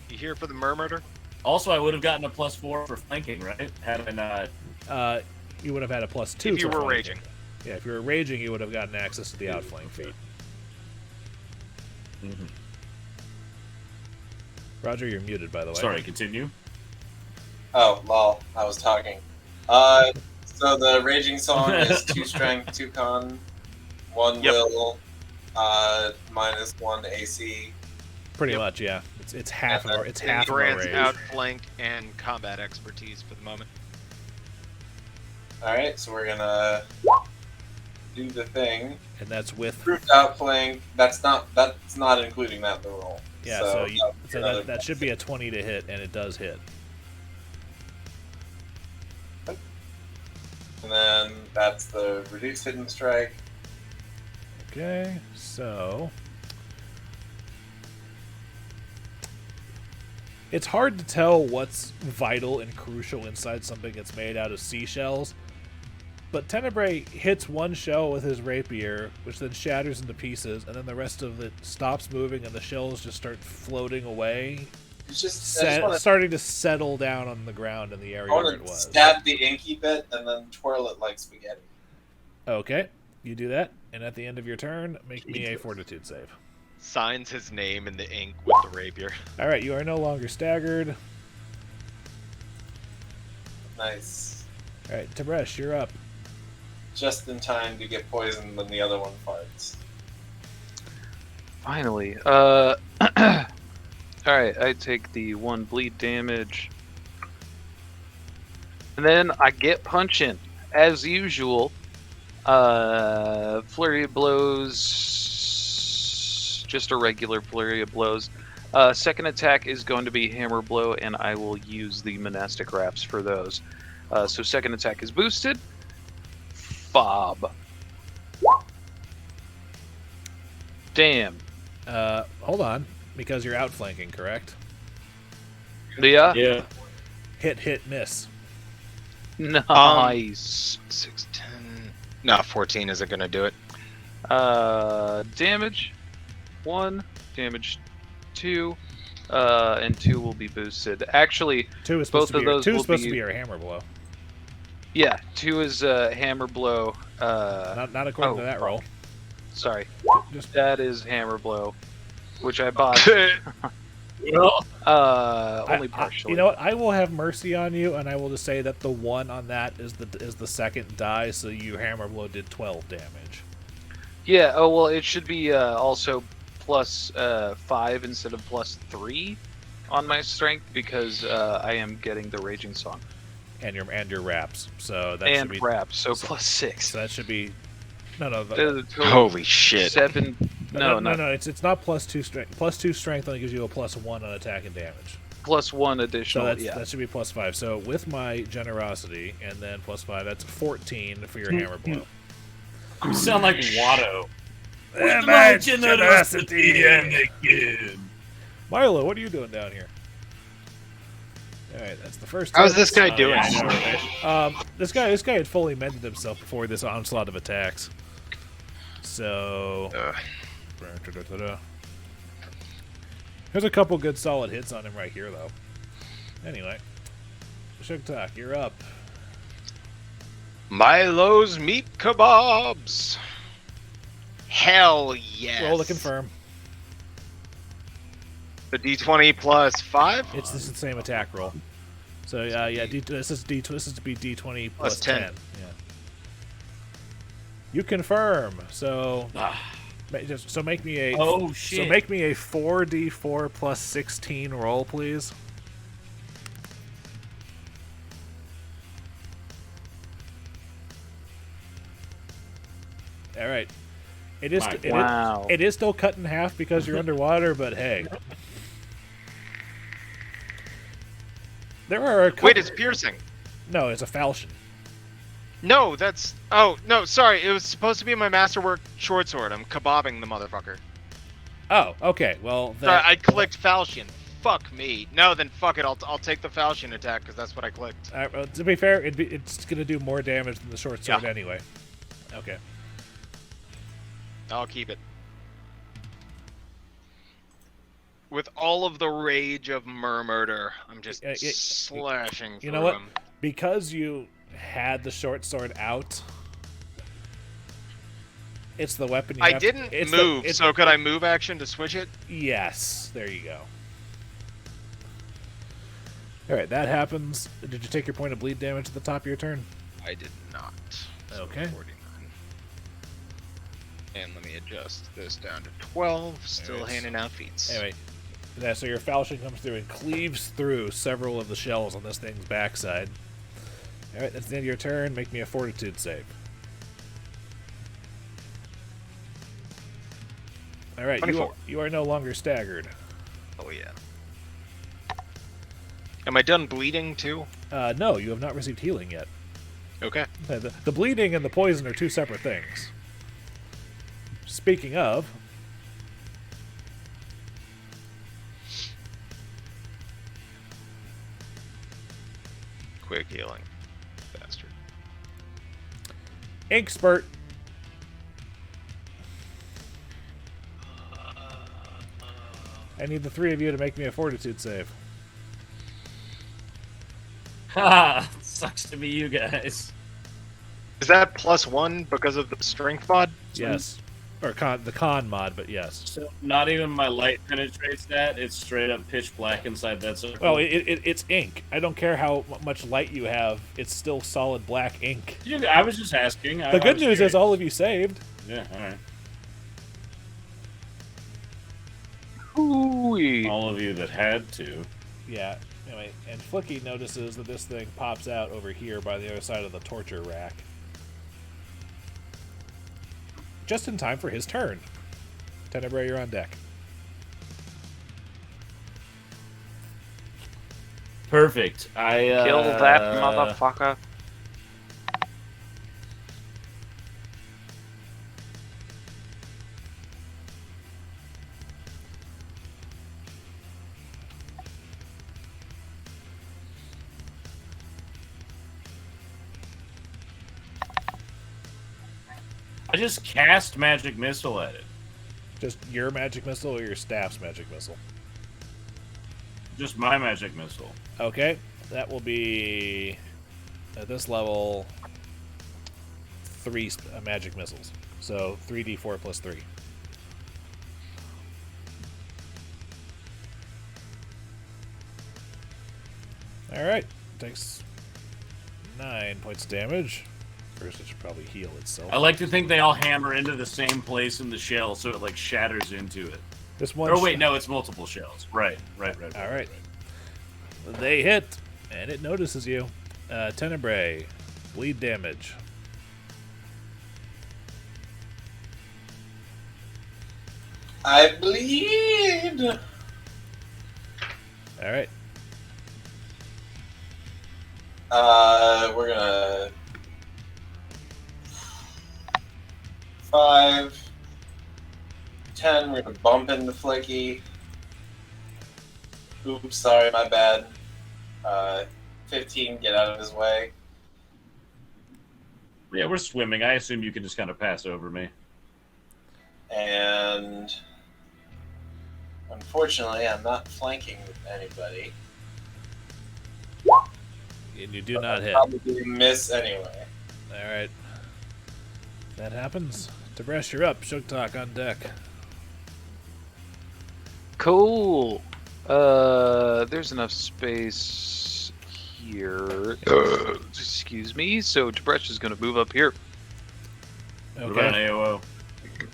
You here for the murmur? Also, I would have gotten a +4 for flanking, right? Had I not. You would have had a +2 If you for were flanking. raging. Yeah, if you were raging, you would have gotten access to the outflank feat. Mhm. Roger, you're muted, by the way. Sorry, continue. Oh, lol. I was talking. So the raging song is 2 strength, 2 con, 1 Yep. will, -1 AC. Pretty Yep. much, yeah. It's half of And our then it's half of our Grants rage. outflank and combat expertise for the moment. Alright, so we're gonna do the thing. And that's with Proved outflank. That's not including that in the roll. yeah. So, So, that would be another that should be a 20 to hit, and it does hit. And then that's the reduced hidden strike. Okay, so it's hard to tell what's vital and crucial inside something that's made out of seashells. But Tenebrae hits one shell with his rapier, which then shatters into pieces, and then the rest of it stops moving, and the shells just start floating away, It's just, I just want to starting to settle down on the ground in the area where it was. stab the inky bit and then twirl it like spaghetti. Okay, You do that, and at the end of your turn, make me a fortitude save. Signs his name in the ink with the rapier. All right, you are no longer staggered. Nice. All right, Tib'resh, you're up. Just in time to get poisoned when the other one farts. Finally. Alright, I take the 1 bleed damage. And then I get punching. As usual. Flurry of blows. Just a regular flurry of blows. Second attack is going to be hammer blow, and I will use the monastic wraps for those. So second attack is boosted. Fob. Damn. Hold on, because you're outflanking, correct? Yeah? Yeah. Hit, miss. Nice. 6, 10. No, 14 isn't going to do it. Damage 1, damage 2, and 2 will be boosted. Actually, 2 is supposed both to be of those two is will supposed be- to be your hammer blow. yeah, 2 is hammer blow. Not according to that roll. Sorry, Just that is hammer blow, which I bought. Well, Only partially. you know what? I will have mercy on you, and I will just say that the 1 on that is the second die, so you hammer blow did 12 damage. Yeah. Oh well, it should be also plus 5 instead of plus 3 on my strength because I am getting the raging song And your wraps, so that should and be rap, so plus 6. so that should be no. The total Holy shit. 7. No, It's not plus 2 strength. Plus 2 strength only gives you a plus 1 on attack and damage. plus 1 So additional. that should be plus 5. So with my generosity and then plus 5, that's 14 for your hammer blow. you sound like Watto. And my generosity and again. Milo, what are you doing down here? All right, that's the first. How's turn. this guy Oh, doing? yeah, I know, right? This guy had fully mended himself before this onslaught of attacks. So there's a couple good solid hits on him right here, though. Anyway, Sugtok, you're up. Milo's meat kebabs. Hell yes. Roll to confirm. The D20 plus 5? It's the same attack roll. So this is to be D20 plus 10. Yeah. You confirm. So make me a Oh shit. So make me a 4d4 plus 16 roll, please. All right. It is Wow. it is still cut in half because you're underwater, but hey. There are a couple... Wait, it's piercing. No, it's a falchion. No, that's... Oh, no, sorry. It was supposed to be my masterwork short sword. I'm kebabbing the motherfucker. Oh, okay. Well, then... Sorry, I clicked falchion. Fuck me. No, then fuck it. I'll take the falchion attack because that's what I clicked. Well, to be fair, it's going to do more damage than the short sword Yeah. anyway. Okay. I'll keep it. With all of the rage of murder, I'm just slashing You through know what? him. Because you had the short sword out, it's the weapon you I have didn't it's move, the, so could I move action to switch it? Yes, there you go. Alright, that happens. Did you take your point of bleed damage at the top of your turn? I did not. So Okay. 49. And let me adjust this down to 12. Still Alright. handing out feats. Anyway, yeah, so your falchion comes through and cleaves through several of the shells on this thing's backside. Alright, that's the end of your turn. Make me a fortitude save. Alright, 24. you are no longer staggered. Oh yeah. Am I done bleeding too? No, you have not received healing yet. Okay. The bleeding and the poison are two separate things. Speaking of... Quick healing. Bastard. Ink spurt. I need the three of you to make me a fortitude save. Ha! Sucks to be you guys. Is that +1 because of the strength mod? Yes. Or the con mod, but yes. So not even my light penetrates that. It's straight up pitch black inside that circle. Well, it's ink. I don't care how much light you have. It's still solid black ink. I was just asking. The good news is all of you saved. Yeah, all right. Hooey. All of you that had to. Yeah. Anyway, and Flickie notices that this thing pops out over here by the other side of the torture rack. Just in time for his turn. Tenebrae, you're on deck. Perfect. I Kill that motherfucker. I just cast magic missile at it. Just your magic missile or your staff's magic missile? Just my magic missile. Okay. That will be, at this level, 3 magic missiles. So 3d4 plus 3. Alright. Takes 9 points of damage. First, it should probably heal itself. I like to think they all hammer into the same place in the shell, so it like shatters into it. This one. Oh wait, no, it's multiple shells. Right. All right. They hit, and it notices you. Tenebrae, bleed damage. I bleed. All right. We're gonna 5, 10. We're gonna bump into Flickie. Oops, sorry, my bad. 15. Get out of his way. Yeah, we're swimming. I assume you can just kind of pass over me. And unfortunately, I'm not flanking with anybody. And you do not hit. Probably miss anyway. All right. That happens. Tib'resh, you're up. Sugtok on deck. Cool. There's enough space here. Excuse me. So Tib'resh is going to move up here. What about an Okay.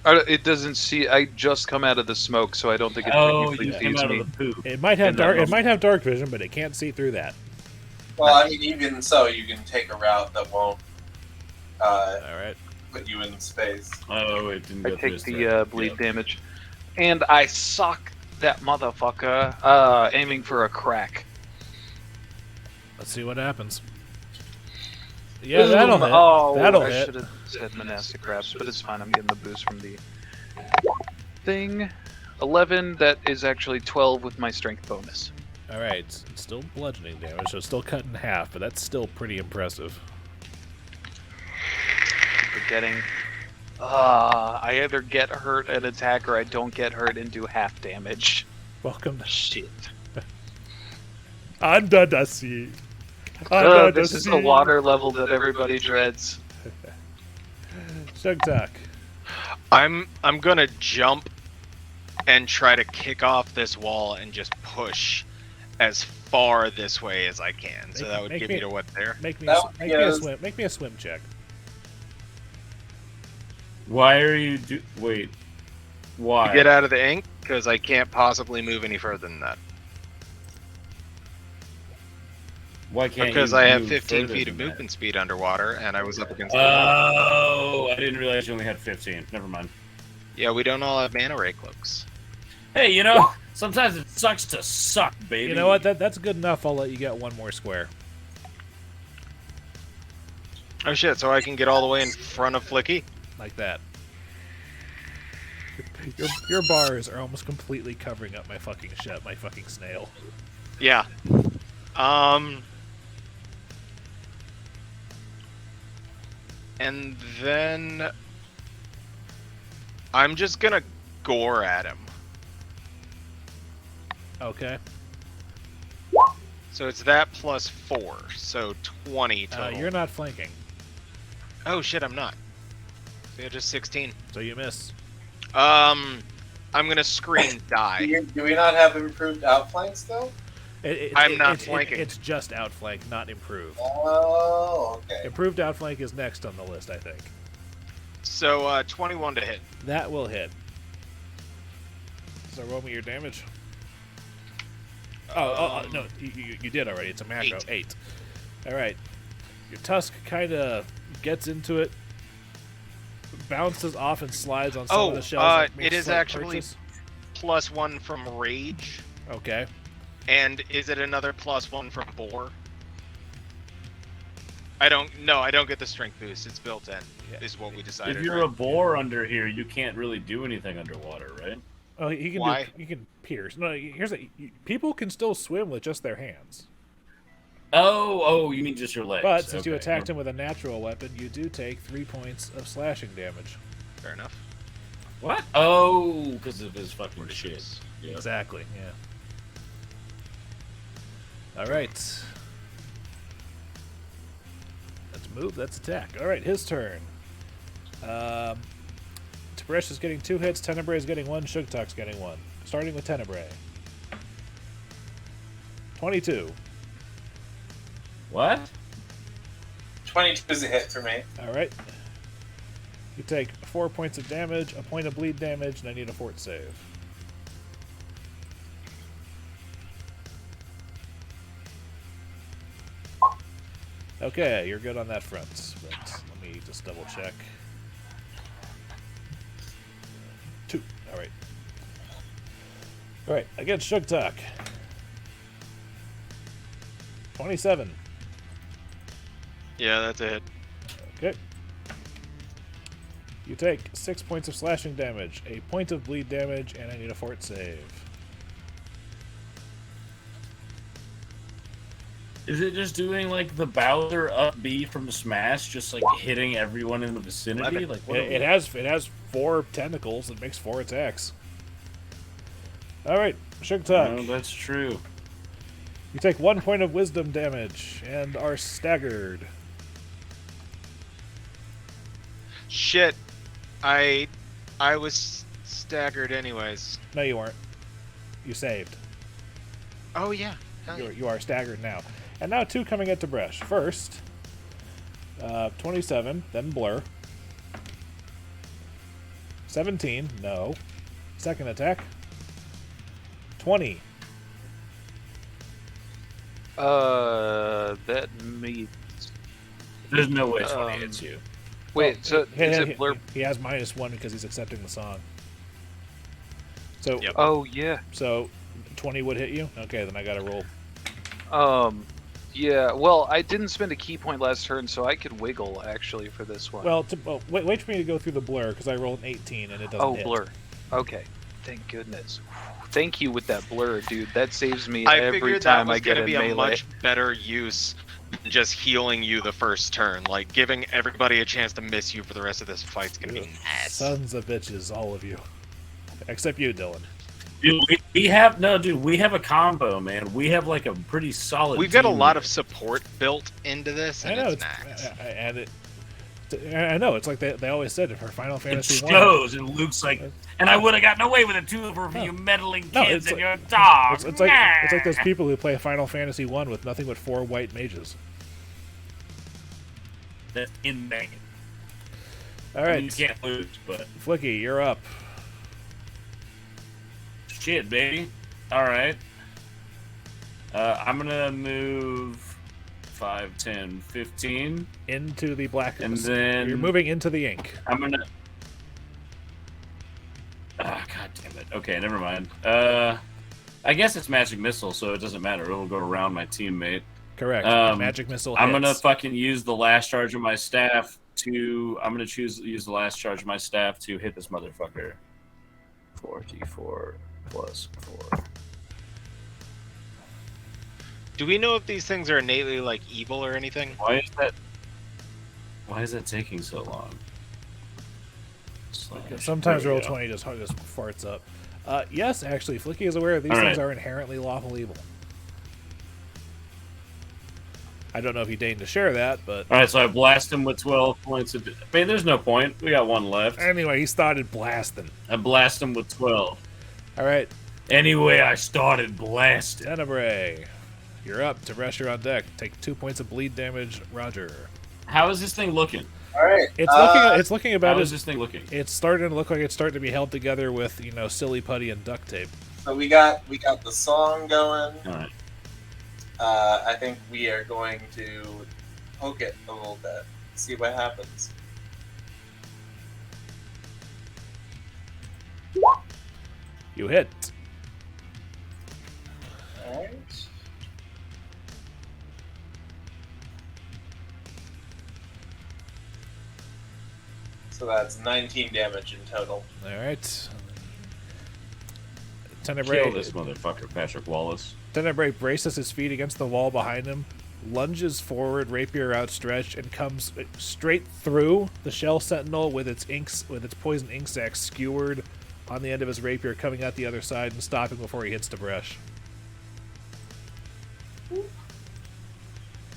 AOO? It doesn't see. I just come out of the smoke, so I don't think it Oh, technically you came sees out me. of the poop. It might have And that dark. It level. might have dark vision, but it can't see through that. Well, I mean, even so, you can take a route that won't All right. put you in space. Oh, it didn't I go take through the his thread. bleed damage, and I sock that motherfucker, aiming for a crack. Let's see what happens. Yeah, that'll hit. Oh, That'll I hit. should have said monastic crabs, but it's fine. I'm getting the boost from the thing. 11. That is actually 12 with my strength bonus. All right. It's still bludgeoning damage, so it's still cut in half, but that's still pretty impressive. Forgetting. I either get hurt and attack, or I don't get hurt and do half damage. Welcome to Shit. Under the sea. This is the water level that everybody dreads. Sugtok. I'm gonna jump and try to kick off this wall and just push as far this way as I can. So that would give me to what there? Make me That a, would make be me a a- swim. Make me a swim check. Why are you wait? Why? Get out of the ink because I can't possibly move any further than that. Why can't Because you I have move 15 further feet of than that? movement speed underwater, and I was up against. Oh, I didn't realize you only had 15. Never mind. Yeah, we don't all have mana ray cloaks. Hey, you know, sometimes it sucks to suck, baby. You know what? That's good enough. I'll let you get one more square. Oh shit! So I can get all the way in front of Flickie. Like that. Your bars are almost completely covering up my fucking shit, my fucking snail. Yeah. And then I'm just gonna gore at him. Okay. So it's that plus 4, so 20 total. You're not flanking. Oh shit, I'm not. So yeah, just 16. So you miss. I'm gonna scream die. Do we not have improved outflank still? I'm not flanking. It's just outflank, not improved. Oh, okay. Improved outflank is next on the list, I think. So 21 to hit. That will hit. So roll me your damage. No, you did already. It's a macro. 8. All right. Your tusk kind of gets into it, bounces off and slides on some of the shells. It is actually +1 from rage. Okay. And is it another +1 from boar? I don't get the strength boost. It's built in. Is what we decided. If you're a boar under here, you can't really do anything underwater, right? Oh, he can. Why? He can pierce. No, people can still swim with just their hands. Oh, you mean just your legs? But since you attacked him with a natural weapon, you do take 3 points of slashing damage. Fair enough. What? Oh, because of his fucking shit. Yeah. Exactly. Yeah. All right. Let's move. That's attack. All right, his turn. Tib'resh is getting 2 hits. Tenebrae is getting 1. Sugtok's getting 1. Starting with Tenebrae. 22. What? 22 is a hit for me. All right. You take 4 points of damage, a point of bleed damage, and I need a fort save. Okay, you're good on that front. But let me just double check. 2. All right. All right. Against Sugtok. 27. Yeah, that's a hit. Okay. You take 6 points of slashing damage, a point of bleed damage, and I need a fort save. Is it just doing like the Bowser up B from Smash, just like hitting everyone in the vicinity? Like what It has 4 tentacles. It makes 4 attacks. All right, Sugtok. No, that's true. You take 1 point of wisdom damage and are staggered. Shit. I was staggered anyways. No, you weren't. You saved. Oh yeah. Hell yeah. You are staggered now. And now 2 coming at Tib'resh. First, 27, then Blur. 17, no. Second attack. 20. That means. There's no way 20 hits you. Wait, so is it Blur? He has -1 because he's accepting the song. So, Yep. Oh yeah. So 20 would hit you? Okay, then I gotta roll. Yeah. Well, I didn't spend a key point last turn, so I could wiggle actually for this one. Well, wait for me to go through the blur because I rolled an 18 and it doesn't hit. Blur. Okay. Thank goodness. Thank you with that blur, dude. That saves me I every figured time that was I get gonna in be melee. a much better use than just healing you the first turn. Like giving everybody a chance to miss you for the rest of this fight's gonna be nuts. Sons of bitches, all of you. Except you, Dillon. Dude, we have a combo, man. We have like a pretty solid. We've got a team lot here. of support built into this, and I know, it's nice. I know, it's like they always said for Final It Fantasy 1. shows, and Luke's like, and I would have gotten away with it too for you meddling No, kids it's and like- your dog. It's like those people who play Final Fantasy 1 with nothing but 4 white mages. That's in there. All right, You can't lose, but Flickie, you're up. shit, baby. All right. I'm gonna move 5, 10, 15. Into the blackness. And then- You're moving into the ink. I'm gonna. Ah, god damn it. Okay, never mind. I guess it's magic missile, so it doesn't matter. It'll go around my teammate. Correct. Magic missile I'm gonna hits. fucking use the last charge of my staff to. I'm gonna use the last charge of my staff to hit this motherfucker. 4d4 plus 4. Do we know if these things are innately like evil or anything? Why is that taking so long? Sometimes There we roll go. 20 just farts up. Yes, actually, Flickie is aware these All things right. are inherently lawful evil. I don't know if you deign to share that, but All right, so I blast him with 12 points of. I mean, there's no point. We got one left. anyway, he started blasting. I blast him with 12. All right, Anyway, I started blasting. Tenebrae, you're up. Tib'resh, you're on deck. Take 2 points of bleed damage. Roger. How is this thing looking? All right. It's looking about How as is this thing looking? it's starting to look like it's starting to be held together with silly putty and duct tape. So we got the song going. All right. I think we are going to poke it a little bit, see what happens. You hit. All right. So that's 19 damage in total. All right. Kill this Tenebrae, motherfucker, Patrick Wallace. Tenebrae braces his feet against the wall behind him, lunges forward, rapier outstretched, and comes straight through the shell sentinel with its poison ink sac skewered on the end of his rapier, coming out the other side and stopping before he hits Tib'resh.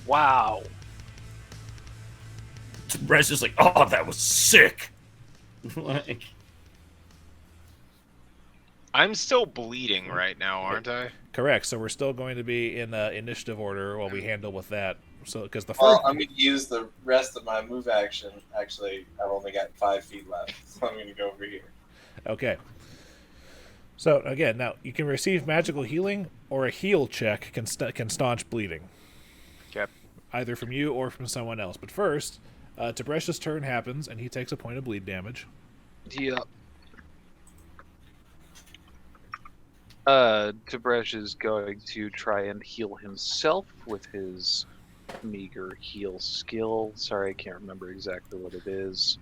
Wow. Brad's just like, oh, that was sick. Like, I'm still bleeding right now, aren't I? Correct. So we're still going to be in initiative order while we handle with that. So because the first, Well, I'm going to use the rest of my move action. Actually, I've only got 5 feet left, so I'm going to go over here. okay. So again, now you can receive magical healing, or a heal check can staunch bleeding. Yep. Either from you or from someone else. But first, Tibresh's turn happens, and he takes a point of bleed damage. Yep. Tib'resh is going to try and heal himself with his meager heal skill. Sorry, I can't remember exactly what it is.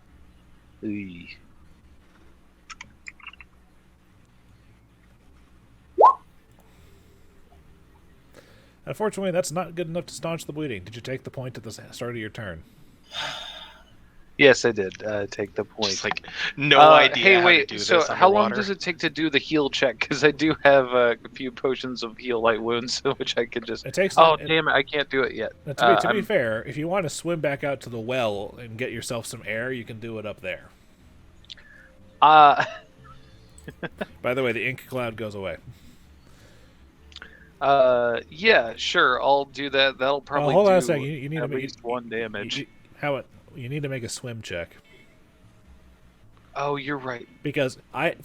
Eey. Unfortunately, that's not good enough to staunch the bleeding. Did you take the point at the start of your turn? Yes, I did take the point. It's like no idea Hey, how wait. to do So, this how long underwater. does it take to do the heal check? Because I do have a few potions of heal light wounds, which I could just. It takes. Oh, damn it! I can't do it yet. To be fair, if you want to swim back out to the well and get yourself some air, you can do it up there. By the way, the ink cloud goes away. Yeah, sure. I'll do that. That'll probably hold on a do second. You need at to make least 1 damage. You need to make a swim check. Oh, you're right. Because I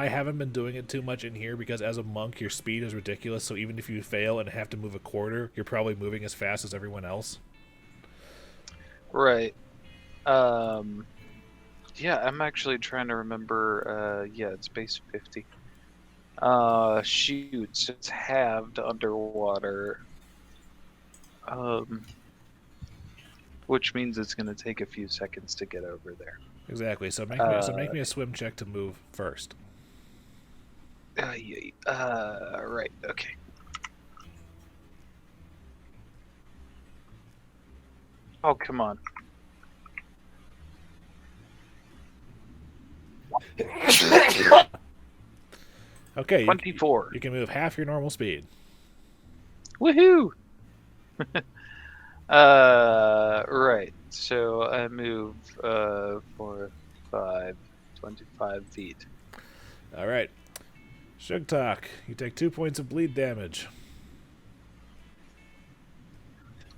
haven't been doing it too much in here because as a monk, your speed is ridiculous. So even if you fail and have to move a quarter, you're probably moving as fast as everyone else. Right. Yeah, I'm actually trying to remember. Yeah, it's base 50. Shoots. It's halved underwater. Which means it's going to take a few seconds to get over there. Exactly. So make me a swim check to move first. Right. Okay. Oh, come on. Okay. 24. You can move half your normal speed. Woohoo! Right. So I move 4, 5, 25 feet. All right. Sugtok, you take 2 points of bleed damage.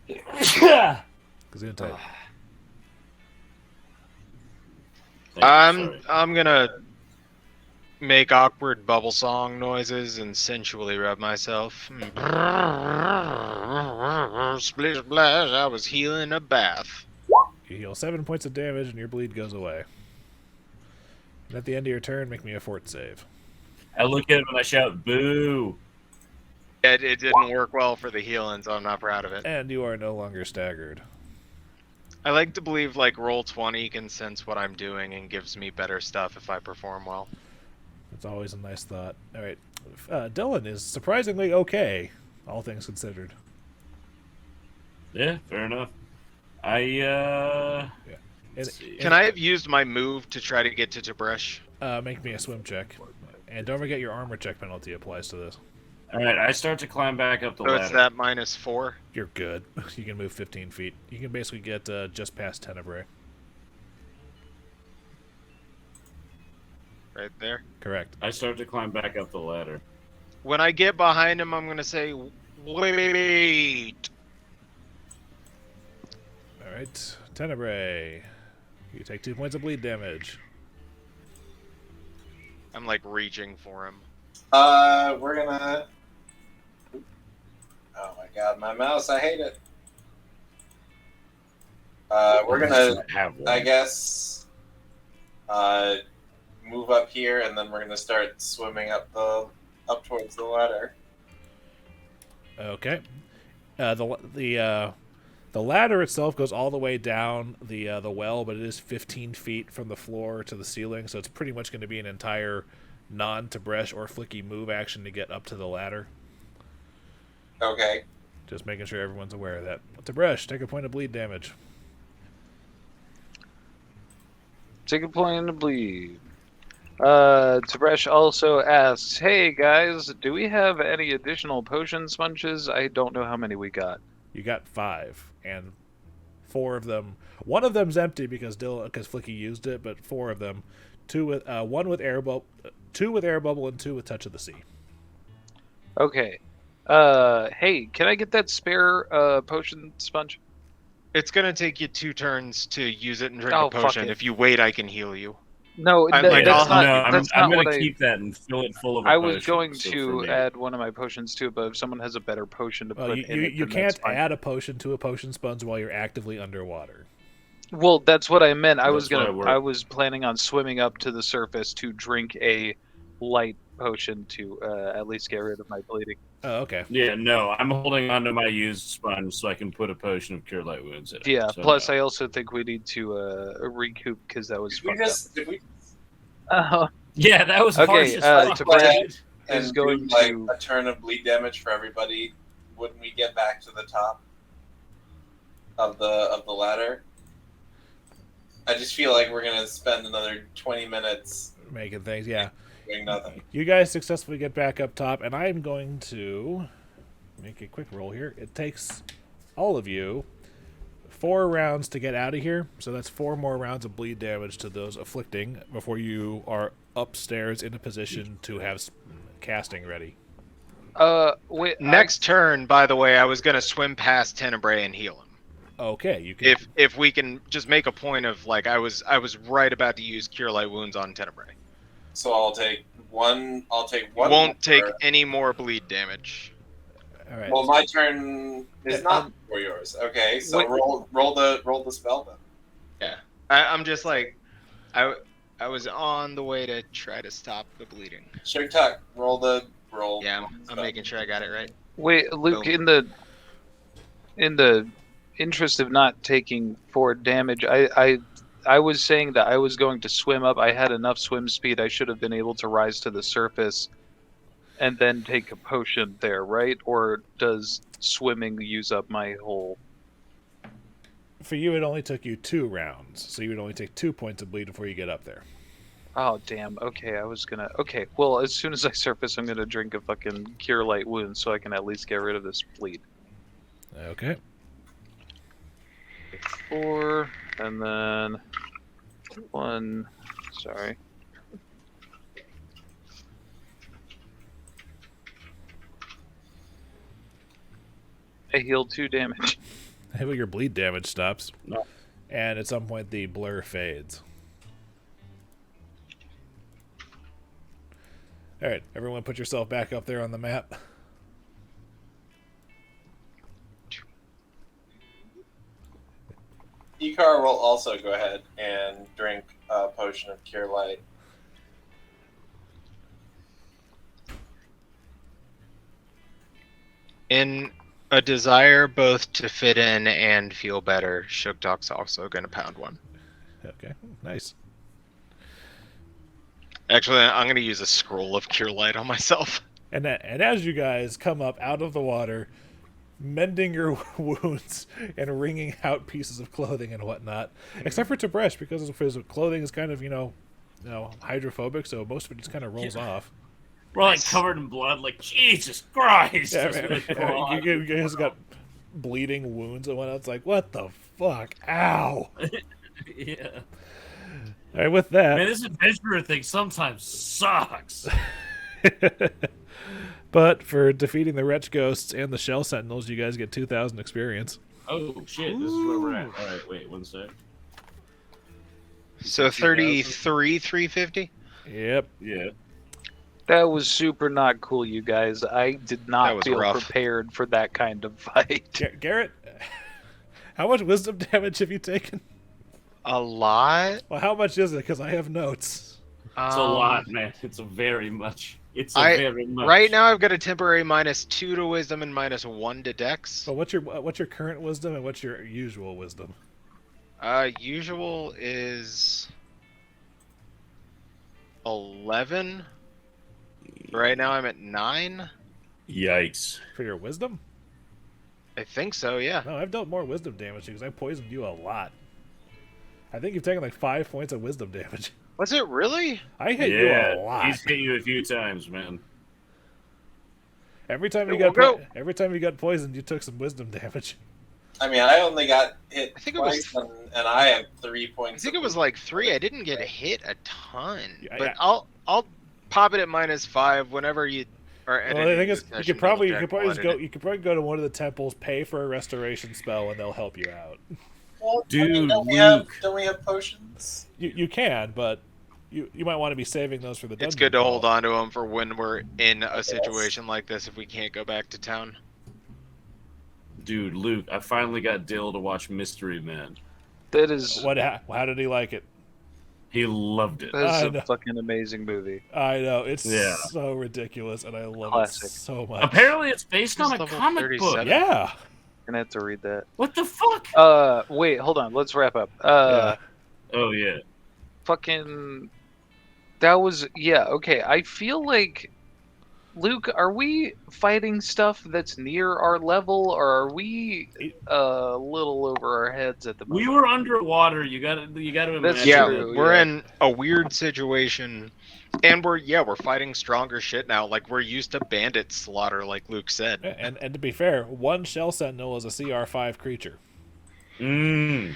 Gesundheit. I'm gonna make awkward bubble song noises and sensually rub myself. Splish splash! I was healing a bath. You heal 7 points of damage and your bleed goes away. And at the end of your turn, make me a fort save. I look at him and I shout, boo. It didn't work well for the healing, so I'm not proud of it. And you are no longer staggered. I like to believe like Roll20 can sense what I'm doing and gives me better stuff if I perform well. That's always a nice thought. All right. Dillon is surprisingly okay, all things considered. Yeah, fair enough. And, Can I have used my move to try to get to Tib'resh? make me a swim check. And don't forget your armor check penalty applies to this. All right, I start to climb back up the So ladder. it's that -4. You're good. You can move 15 feet. You can basically get just past Tenebrae. Right there. Correct. I start to climb back up the ladder. When I get behind him, I'm gonna say, "Wait." All right, Tenebrae. You take 2 points of bleed damage. I'm like reaching for him. We're gonna. Oh my god, my mouse! I hate it. We're gonna, have one. I guess, move up here, and then we're gonna start swimming up towards the ladder. Okay. The ladder itself goes all the way down the well, but it is 15 feet from the floor to the ceiling, so it's pretty much going to be an entire non-Tib'resh or Flickie move action to get up to the ladder. Okay. Just making sure everyone's aware of that. Tib'resh, take a point of bleed damage. Take a point to bleed. Tib'resh also asks, "Hey guys, do we have any additional potion sponges? I don't know how many we got." You got 5, and 4 of them. One of them's empty because Flickie used it, but 4 of them. 2 with one with air bubble, 2 with air bubble, and 2 with touch of the sea. Okay. Hey, can I get that spare potion sponge? It's gonna take you 2 turns to use it and drink Oh, a fuck potion. it. If you wait, I can heal you. No, I'm that- like, that's I'll- not. no, That's I'm not going what to I. keep that and fill it full of. I was potion, going so for to me. add one of my potions to it, but if someone has a better potion to Well, put you in it, then can't that's fine. add a potion to a potion sponge while you're actively underwater. Well, that's what I meant. I That's what I I was planning on swimming up to the surface to drink a light potion to at least get rid of my bleeding. Oh, okay. Yeah, no, I'm holding onto my used sponge so I can put a potion of cure light wounds in it. Yeah. So Plus, no. I also think we need to recoup because that was Did we fucked Yeah, that was Okay, harsh as to fuck. Brad- and is do going like to- a turn of bleed damage for everybody? Wouldn't we get back to the top of the ladder? I just feel like we're gonna spend another 20 minutes Making things, yeah. doing nothing. You guys successfully get back up top, and I'm going to make a quick roll here. It takes all of you 4 rounds to get out of here, so that's 4 more rounds of bleed damage to those afflicting before you are upstairs in a position to have casting ready. Wait. Next turn, by the way, I was gonna swim past Tenebrae and heal him. Okay, you can. If we can just make a point of like I was right about to use cure light wounds on Tenebrae. So I'll take one. You more. won't take any more bleed damage. All right. Well, my turn is not for yours. Okay, so Wait. roll the spell then. I'm just like, I was on the way to try to stop the bleeding. Sugtok, roll. Yeah, I'm making sure I got it right. Wait, Luke. Boom. In the interest of not taking 4 damage, I was saying that I was going to swim up. I had enough swim speed. I should have been able to rise to the surface and then take a potion there, right? Or does swimming use up my whole... For you, it only took you 2 rounds, so you would only take 2 points of bleed before you get up there. Oh, damn. Okay, I was gonna... Okay, well, as soon as I surface, I'm gonna drink a fucking cure light wound so I can at least get rid of this bleed. Okay. 4, and then 1. Sorry. I healed 2 damage. Well, your bleed damage stops. No. And at some point, the blur fades. All right, everyone put yourself back up there on the map. Icar will also go ahead and drink a potion of cure light. In a desire both to fit in and feel better, Shuktok's also going to pound one. Okay, nice. Actually, I'm going to use a scroll of cure light on myself. And as you guys come up out of the water, mending your wounds and wringing out pieces of clothing and whatnot, except for Tib'resh, because his clothing is kind of, hydrophobic, so most of it just kind of rolls off. We're like covered in blood. Like Jesus Christ! Yeah, That's really cool. you guys got bleeding wounds and whatnot. It's like, what the fuck? Ow! Yeah. All right, with that. Man, this adventurer thing sometimes sucks. But for defeating the Wretch Ghosts and the Shell Sentinels, you guys get 2,000 experience. Oh shit! This is where we're at. All right, wait one sec. So 33, 350. Yep. Yeah. That was super not cool, you guys. I did That not was feel rough. prepared for that kind of fight. Garrett, how much wisdom damage have you taken? A lot. Well, how much is it? Because I have notes. It's a lot, man. It's a very much. It's a I- very much. Right now, I've got a temporary -2 to wisdom and -1 to dex. So what's your current wisdom and what's your usual wisdom? Usual is 11. Right now, I'm at 9. Yikes! For your wisdom? I think so. Yeah. No, I've dealt more wisdom damage because I poisoned you a lot. I think you've taken like 5 points of wisdom damage. Was it really? I hit you a lot. He's hit you a few times, man. Every time you We'll got go. every time you got poisoned, you took some wisdom damage. I mean, I only got hit I think it was- twice, and I have 3 I points. think it was like 3. I didn't get hit a ton, Yeah, but yeah. I'll pop it at -5 whenever you. Or Well, the thing is, you could probably go to one of the temples, pay for a restoration spell, and they'll help you out. Well, Dude, don't Luke. we have potions? You can, but you might want to be saving those for the dungeon. It's good to crawl. hold on to them for when we're in a situation like this if we can't go back to town. Dude, Luke, I finally got Dill to watch Mystery Man. That is How did he like it? He loved it. I a know. fucking amazing movie. I know it's Yeah. so ridiculous, and I love Classic. it so much. Apparently, it's based on It's a level comic 37. book. Yeah. Gonna have to read that. What the fuck? Wait, hold on. Let's wrap up. Yeah. Oh yeah. Fucking. That was okay. I feel like, Luke, are we fighting stuff that's near our level, or are we a little over our heads at the moment? We were underwater. You got to That's imagine. Yeah, true, we're yeah. in a weird situation, and we're fighting stronger shit now. Like we're used to bandit slaughter, like Luke said. And to be fair, one Shell Sentinel is a CR5 creature. Mm.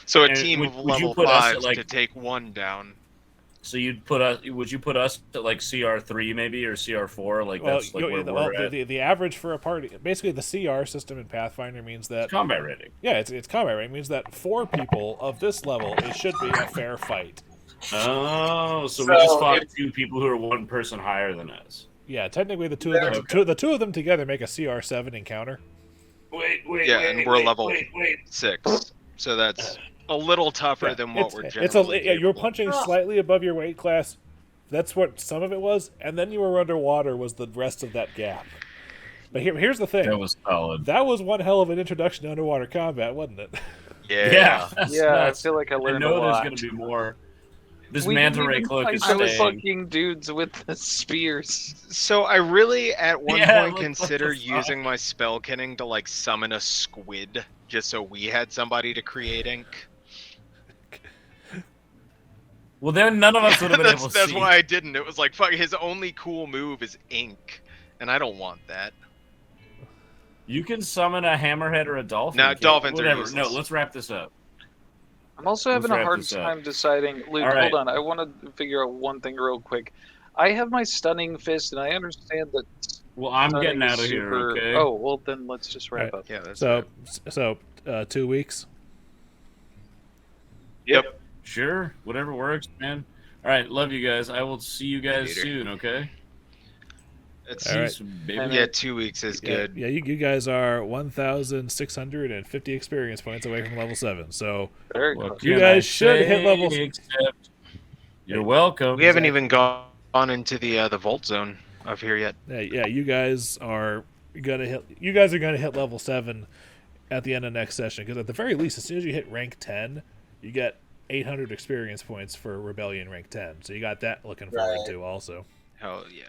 So a And team would- of would you level put us at, 5s like- to take one down. So would you put us at like CR3 maybe or CR4? Like Well, that's like where we're at. the average for a party, basically the CR system in Pathfinder means that Combat rating. yeah, it's combat rating. It means that 4 people of this level, it should be a fair fight. Oh, so we So just fought 2 people who are 1 person higher than us. Yeah, technically the two of them, Okay. the two of them together make a CR7 encounter. Wait, Yeah, and we're level 6, so that's a little tougher Yeah, than what it's, we're it's generally. you're punching slightly above your weight class. That's what some of it was, and then you were underwater was the rest of that gap. But here's the thing. That was solid. That was one hell of an introduction to underwater combat, wasn't it? Yeah. that's Yeah, I nuts. feel like I I learned know a there's lot. going to be more. This We manta didn't ray even cloak fight is those staying. fucking dudes with the spears. So I really, at one Yeah, point, what consider the fuck? using my spell kinning to like summon a squid, just so we had somebody to create ink. Well, then none of us would have been able to That's see. why I didn't. It was like, fuck, his only cool move is ink, and I don't want that. You can summon a hammerhead or a dolphin. No, can't- dolphins are Whatever. useless. No, let's wrap this up. I'm also Let's having a wrap hard this up. time deciding. Luke, All right. hold on. I want to figure out one thing real quick. I have my stunning fist, and I understand that. Well, I'm stunning getting is out of here, super- okay? Oh, well, then let's just wrap Right. up. Yeah, that's So 2 weeks. Yep. Sure, whatever works, man. All right, love you guys. I will see you guys Later. soon, okay? It's All right. Peace, baby. yeah, 2 weeks is good. Yeah, you guys are 1,650 experience points away from level 7. So Very What good. You can guys I should hit say level- except You're welcome. We haven't even gone into the vault zone of here yet. yeah, you guys are gonna hit. You guys are gonna hit level 7 at the end of next session because at the very least, as soon as you hit rank 10, you get 800 experience points for Rebellion rank 10. So you got that looking forward Right. to also. Hell yeah.